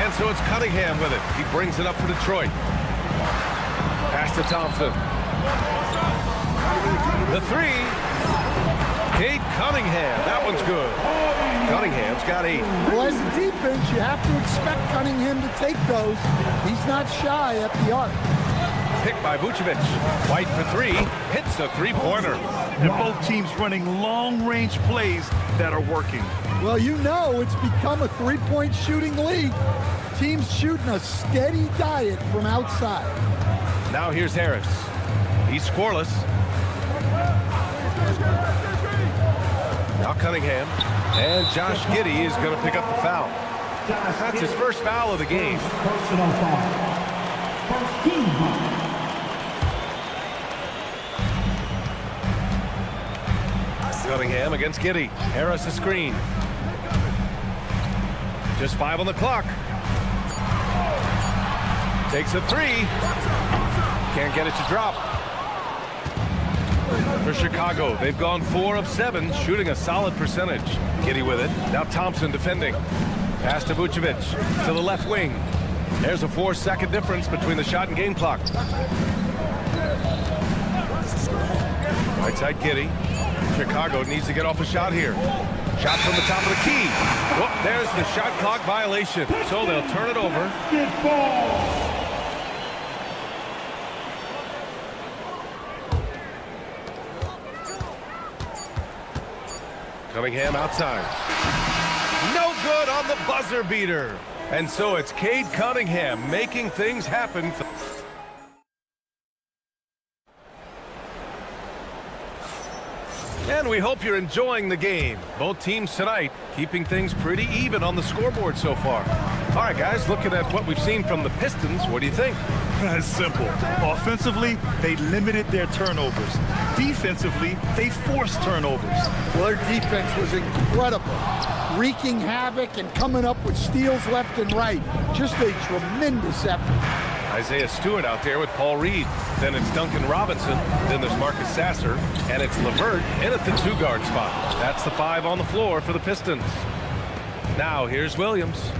And so it's Cunningham with it. He brings it up for Detroit. Pass to Thompson. The 3. Cade Cunningham. That one's good. Cunningham's got 8. Well, as a defense, you have to expect Cunningham to take those. He's not shy at the arc. Picked by Vucevic. White for 3. Hits a 3-pointer. And both teams running long-range plays that are working. Well, you know it's become a three-point shooting league. Teams shooting a steady diet from outside. Now here's Harris. He's scoreless. Now Cunningham. And Josh Giddey is going to pick up the foul. That's his first foul of the game. Personal foul. First team foul. Cunningham against Giddey. Harris a screen. Just 5 on the clock. Takes a 3. Can't get it to drop. For Chicago, they've gone 4 of 7, shooting a solid percentage. Giddey with it. Now Thompson defending. Pass to Vucevic to the left wing. There's a 4-second difference between the shot and game clock. Right side Giddey. Chicago needs to get off a shot here. Shot from the top of the key. Whoop, there's the shot clock violation. So they'll turn it over. Cunningham outside. No good on the buzzer beater. And so it's Cade Cunningham making things happen. And we hope you're enjoying the game. Both teams tonight keeping things pretty even on the scoreboard so far. All right, guys, looking at what we've seen from the Pistons, what do you think? It's simple. Offensively, they limited their turnovers. Defensively, they forced turnovers. Well, their defense was incredible, wreaking havoc and coming up with steals left and right. Just a tremendous effort. Isaiah Stewart out there with Paul Reed. Then it's Duncan Robinson. Then there's Marcus Sasser. And it's LeVert in at the 2-guard spot. That's the 5 on the floor for the Pistons. Now here's Williams.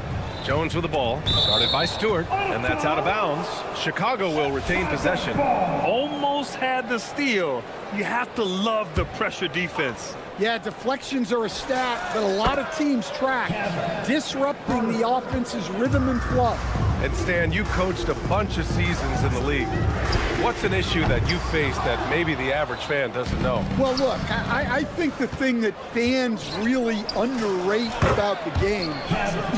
Jones with the ball, guarded by Stewart, and that's out of bounds. Chicago will retain possession. Almost had the steal. You have to love the pressure defense. Yeah, deflections are a stat that a lot of teams track, disrupting the offense's rhythm and flow. And Stan, you coached a bunch of seasons in the league. What's an issue that you face that maybe the average fan doesn't know? Well, look, I think the thing that fans really underrate about the game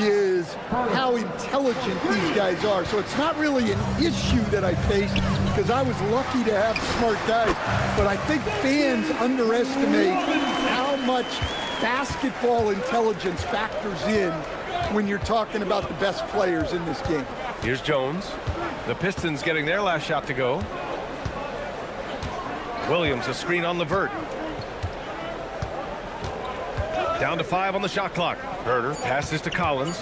is how intelligent these guys are. So it's not really an issue that I face because I was lucky to have smart guys. But I think fans underestimate how much basketball intelligence factors in when you're talking about the best players in this game. Here's Jones. The Pistons getting their last shot to go. Williams, a screen on LeVert. Down to 5 on the shot clock. Herter passes to Collins.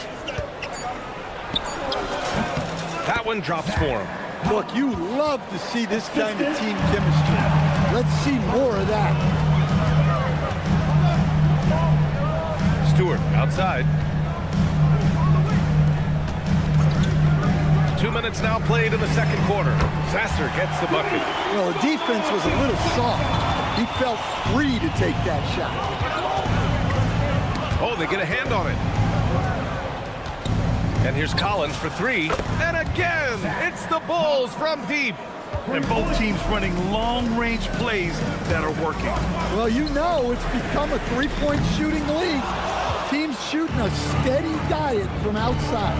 That one drops for him. Look, you love to see this kind of team chemistry. Let's see more of that. Stewart outside. 2 minutes now played in the second quarter. Sasser gets the bucket. Well, the defense was a little soft. He felt free to take that shot. Oh, they get a hand on it. And here's Collins for 3. And again, it's the Bulls from deep. And both teams running long-range plays that are working. Well, you know it's become a three-point shooting league. Teams shooting a steady diet from outside.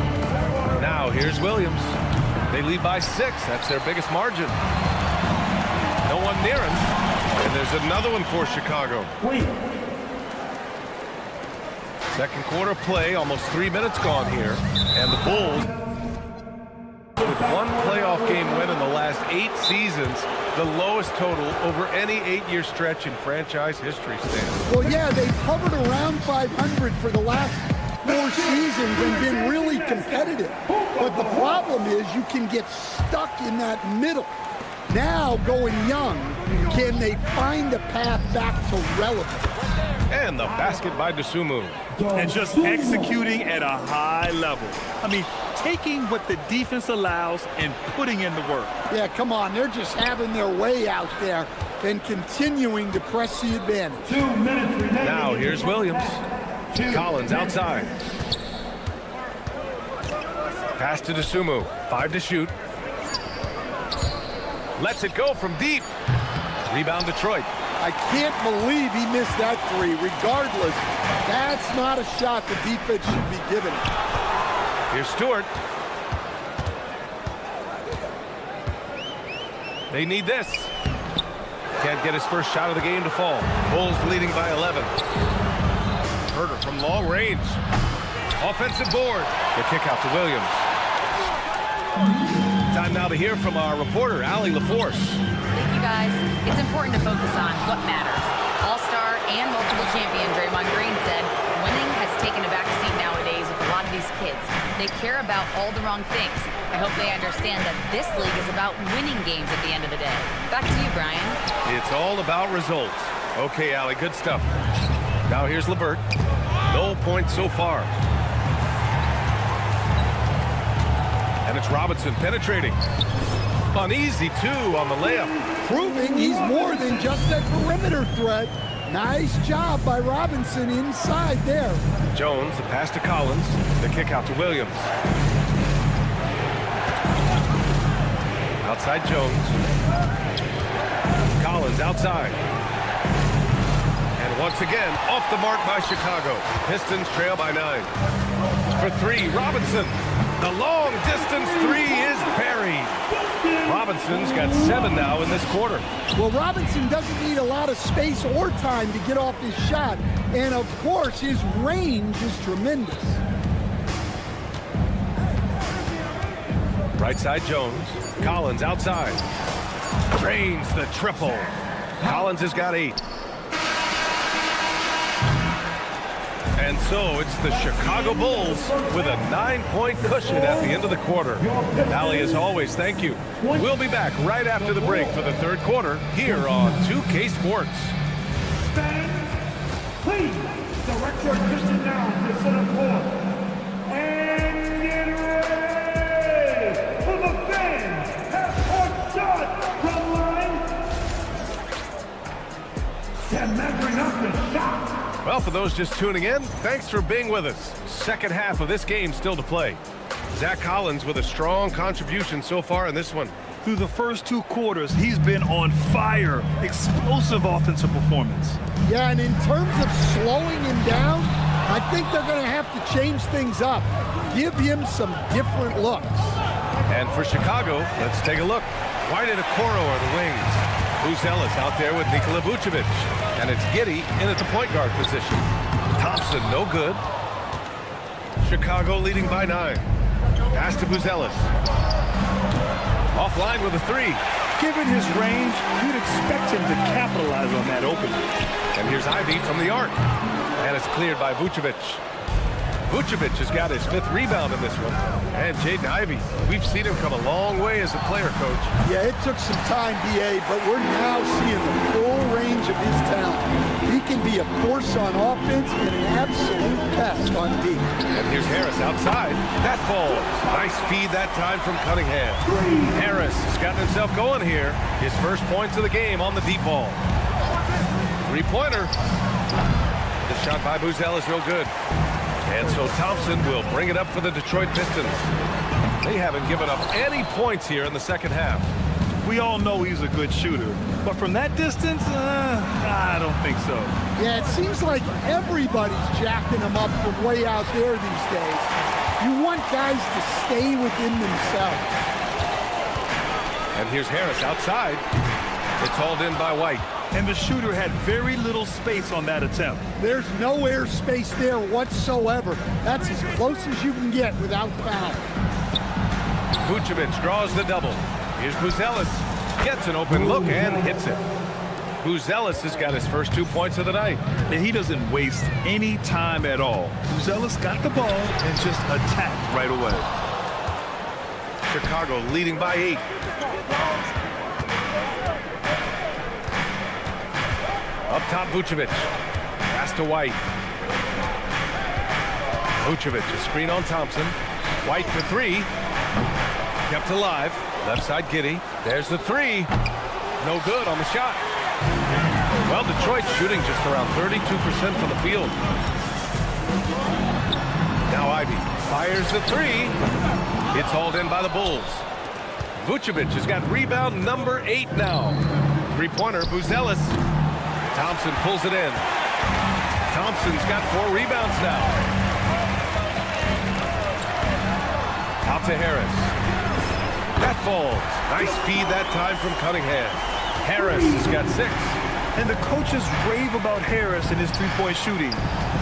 Now here's Williams. They lead by 6. That's their biggest margin. No one near him. And there's another one for Chicago. Second quarter play, almost 3 minutes gone here. And the Bulls, with one playoff game win in the last 8 seasons, the lowest total over any 8-year stretch in franchise history, Stan. Well, yeah, they've hovered around 500 for the last 4 seasons and been really competitive. But the problem is you can get stuck in that middle. Now, going young, can they find a path back to relevance? And the basket by Dosunmu. And just executing at a high level. I mean, taking what the defense allows and putting in the work. Yeah, come on. They're just having their way out there and continuing to press the advantage. 2 minutes remaining. Now here's Williams. Collins outside. Pass to Dosunmu. 5 to shoot. Lets it go from deep. Rebound Detroit. I can't believe he missed that 3. Regardless, that's not a shot the defense should be giving. Here's Stewart. They need this. Can't get his first shot of the game to fall. Bulls leading by 11. Herter from long range. Offensive board. The kick out to Williams. Time now to hear from our reporter, Allie LaForce. Thank you, guys. It's important to focus on what matters. All-star and multiple champion Draymond Green said winning has taken a back seat nowadays with a lot of these kids. They care about all the wrong things. I hope they understand that this league is about winning games at the end of the day. Back to you, Brian. It's all about results. Okay, Allie, good stuff. Now here's LeVert. No points so far. And it's Robinson penetrating. Uneasy, 2 on the layup. Proving he's more than just a perimeter threat. Nice job by Robinson inside there. Jones, the pass to Collins. The kick out to Williams. Outside Jones. Collins outside. And Once again, off the mark by Chicago. Pistons trail by 9. For 3, Robinson. The long distance 3 is buried. Robinson's got 7 now in this quarter. Well, Robinson doesn't need a lot of space or time to get off his shot. And, of course, his range is tremendous. Right side Jones. Collins outside. Drains the triple. Collins has got 8. And so it's the Chicago Bulls with a 9-point cushion at the end of the quarter. Allie, as always, thank you. We'll be back right after the break for the third quarter here on 2K Sports. Fans, please direct your attention now to center court. And get ready for the fans half-court shot from line. They're measuring up the shot. Well, for those just tuning in, thanks for being with us. Second half of this game still to play. Zach Collins with a strong contribution so far in this one. Through the first 2 quarters, he's been on fire. Explosive offensive performance. Yeah, and in terms of slowing him down, I think they're going to have to change things up. Give him some different looks. And for Chicago, let's take a look. White and Okoro are the wings. Buzelis out there with Nikola Vucevic. And it's Giddey in at the point guard position. Thompson, no good. Chicago leading by 9. Pass to Buzelis. Offline with a 3. Given his range, you'd expect him to capitalize on that opening. And here's Ivy from the arc. And it's cleared by Vucevic. Vucevic has got his 5th rebound in this one. And Jaden Ivey, we've seen him come a long way as a player, Coach. Yeah, it took some time, B.A., but we're now seeing the full range of his talent. He can be a force on offense and an absolute pest on D. And here's Harris outside. That falls. Nice feed that time from Cunningham. Harris has gotten himself going here. His first points of the game on the deep ball. 3-pointer. The shot by Buzelis is real good. And so Thompson will bring it up for the Detroit Pistons. They haven't given up any points here in the second half. We all know he's a good shooter, but from that distance, I don't think so. Yeah, it seems like everybody's jacking him up from way out there these days. You want guys to stay within themselves. And here's Harris outside. It's hauled in by White. And the shooter had very little space on that attempt. There's no air space there whatsoever. That's as close as you can get without foul. Vucevic draws the double. Here's Buzelis. Gets an open look and hits it. Buzelis has got his first 2 points of the night. And he doesn't waste any time at all. Buzelis got the ball and just attacked right away. Chicago leading by 8. Up top, Vucevic. Pass to White. Vucevic, a screen on Thompson. White for 3. Kept alive. Left side, Giddey. There's the 3. No good on the shot. Well, Detroit shooting just around 32% from the field. Now Ivy fires the 3. It's hauled in by the Bulls. Vucevic has got rebound number 8 now. 3-pointer, Buzelis. Thompson pulls it in. Thompson's got 4 rebounds now. Out to Harris. That falls. Nice feed that time from Cunningham. Harris has got 6. And the coaches rave about Harris and his 3-point shooting.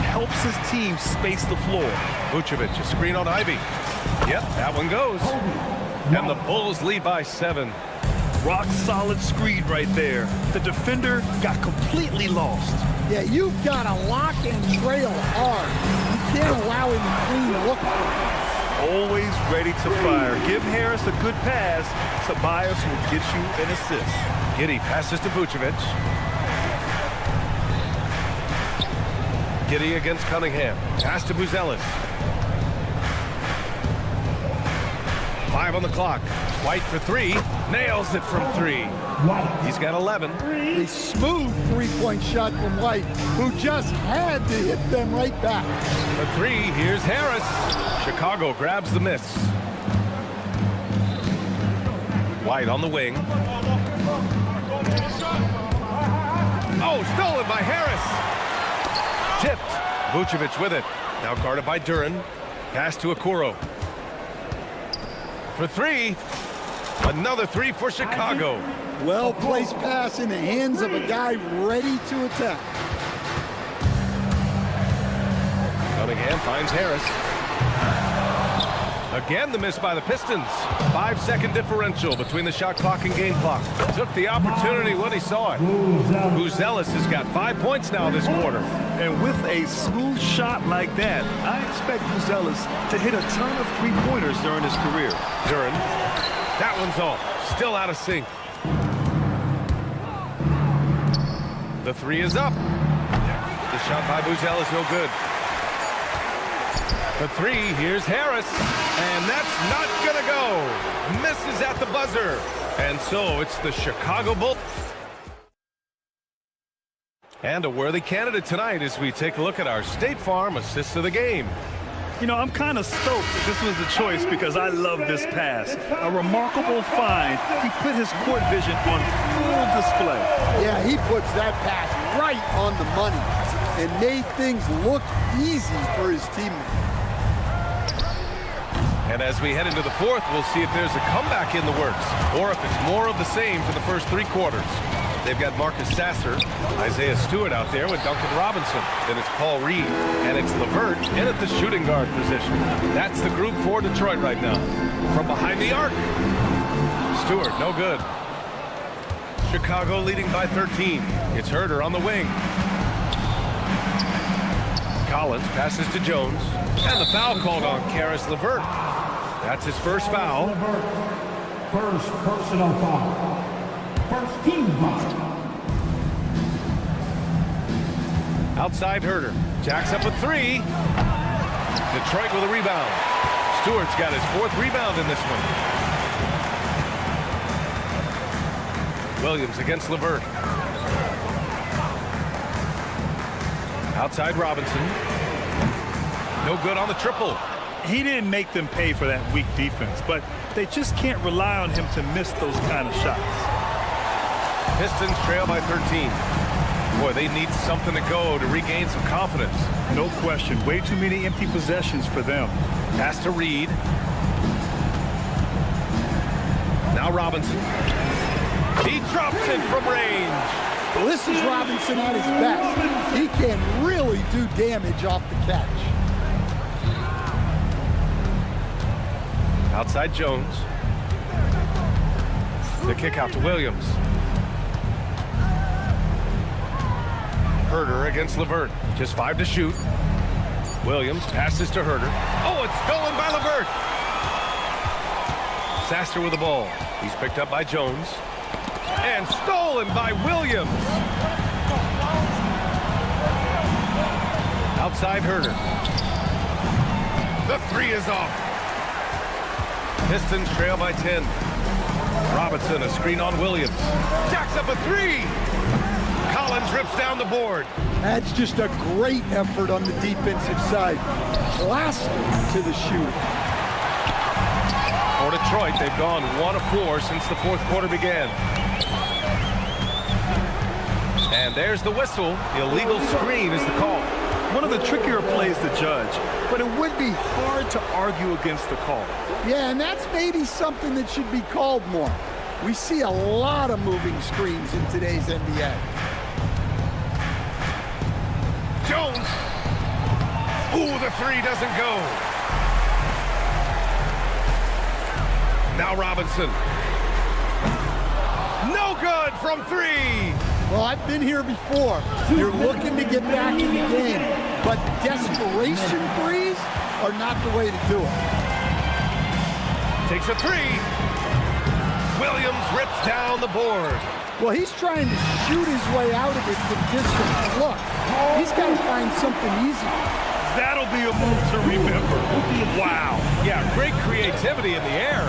Helps his team space the floor. Vucevic, a screen on Ivy. Yep, that one goes. And the Bulls lead by 7. Rock solid screen right there. The defender got completely lost. Yeah, you've got to lock and trail hard. You can't allow him to clean look for it. Always ready to fire. Give Harris a good pass. Tobias will get you an assist. Giddey passes to Vucevic. Giddey against Cunningham. Pass to Buzelis. 5 on the clock. White for 3. Nails it from 3. He's got 11. A smooth 3-point shot from White, who just had to hit them right back. For 3, here's Harris. Chicago grabs the miss. White on the wing. Oh, stolen by Harris. Vucevic with it. Now guarded by Duran. Pass to Okoro. For three. Another three for Chicago. Well-placed pass in the hands of a guy ready to attack. Cunningham finds Harris. Again, the miss by the Pistons. 5-second differential between the shot clock and game clock. Took the opportunity when he saw it. Buzelis has got 5 points now this quarter. And with a smooth shot like that, I expect Buzelis to hit a ton of three-pointers during his career. Duran. That one's off. Still out of sync. The three is up. The shot by Buzelis no good. For three, here's Harris. And that's not going to go. Misses at the buzzer. And so it's the Chicago Bulls. And a worthy candidate tonight as we take a look at our State Farm assist of the game. You know, I'm kind of stoked that this was the choice because I love this pass. A remarkable find. He put his court vision on full display. Yeah, he puts that pass right on the money and made things look easy for his teammates. And as we head into the fourth, we'll see if there's a comeback in the works or if it's more of the same for the first three quarters. They've got Marcus Sasser, Isaiah Stewart out there with Duncan Robinson. Then it's Paul Reed, and it's LeVert in at the shooting guard position. That's the group for Detroit right now. From behind the arc, Stewart, no good. Chicago leading by 13. It's Herter on the wing. Collins passes to Jones, and the foul called on Karis LeVert. That's his first foul. First personal foul. First team foul. Outside Herter. Jacks up a three. Detroit with a rebound. Stewart's got his fourth rebound in this one. Williams against LeVert. Outside Robinson. No good on the triple. He didn't make them pay for that weak defense, but they just can't rely on him to miss those kind of shots. Pistons trail by 13. Boy, they need something to go to regain some confidence. No question. Way too many empty possessions for them. Pass to Reed. Now Robinson. He drops it from range. Well, this is Robinson at his best. He can really do damage off the catch. Outside Jones. The kick out to Williams. Herter against LeVert. Just 5 to shoot. Williams passes to Herter. Oh, it's stolen by LeVert. Sasser with the ball. He's picked up by Jones. And stolen by Williams. Outside Herter. The three is off. Pistons trail by 10. Robinson, a screen on Williams. Jacks up a three. Collins rips down the board. That's just a great effort on the defensive side. Plastered to the shoot. For Detroit, they've gone 1 of 4 since the fourth quarter began. And there's the whistle. Illegal screen is the call. One of the trickier plays to judge, but it would be hard to argue against the call. Yeah, and that's maybe something that should be called more. We see a lot of moving screens in today's NBA. Jones. Ooh, the three doesn't go. Now Robinson. No good from three. Well, I've been here before. You're looking to get back in the game, but desperation threes are not the way to do it. Takes a three. Williams rips down the board. Well, he's trying to shoot his way out of it from distance. Look, he's got to find something easy. That'll be a move to remember. Wow. Yeah, great creativity in the air.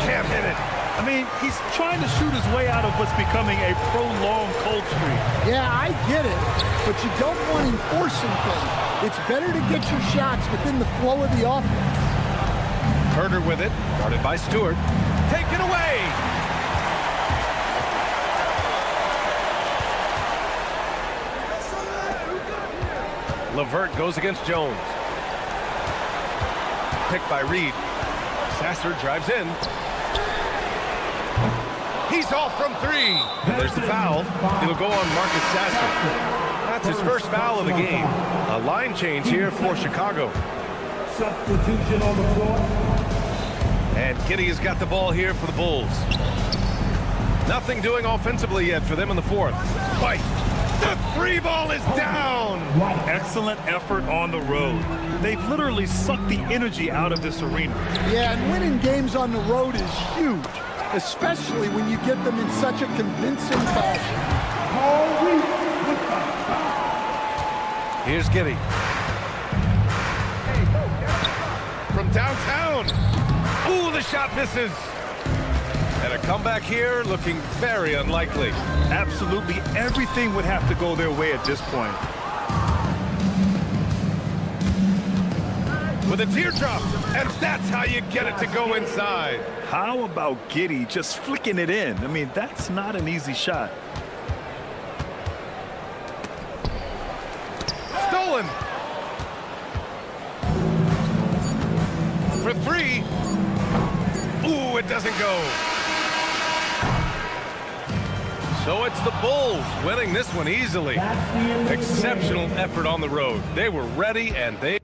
Can't hit it. I mean, he's trying to shoot his way out of what's becoming a prolonged cold streak. Yeah, I get it, but you don't want him forcing things. It's better to get your shots within the flow of the offense. Herter with it, guarded by Stewart. Taken away. LeVert goes against Jones. Picked by Reed. Sasser drives in. He's off from three. And there's the foul. It'll go on Marcus Sasser. That's his first foul of the game. A line change here for Chicago. Substitution on the floor. And Giddey has got the ball here for the Bulls. Nothing doing offensively yet for them in the fourth. White. The three ball is down. Excellent effort on the road. They've literally sucked the energy out of this arena. Yeah, and winning games on the road is huge, especially when you get them in such a convincing fashion. Here's Giddey. From downtown. Ooh, the shot misses. And a comeback here looking very unlikely. Absolutely everything would have to go their way at this point. With a teardrop, and that's how you get it to go inside. How about Giddey just flicking it in? I mean, that's not an easy shot. Stolen. For three. Ooh, it doesn't go. So it's the Bulls winning this one easily. Exceptional effort on the road. They were ready and they...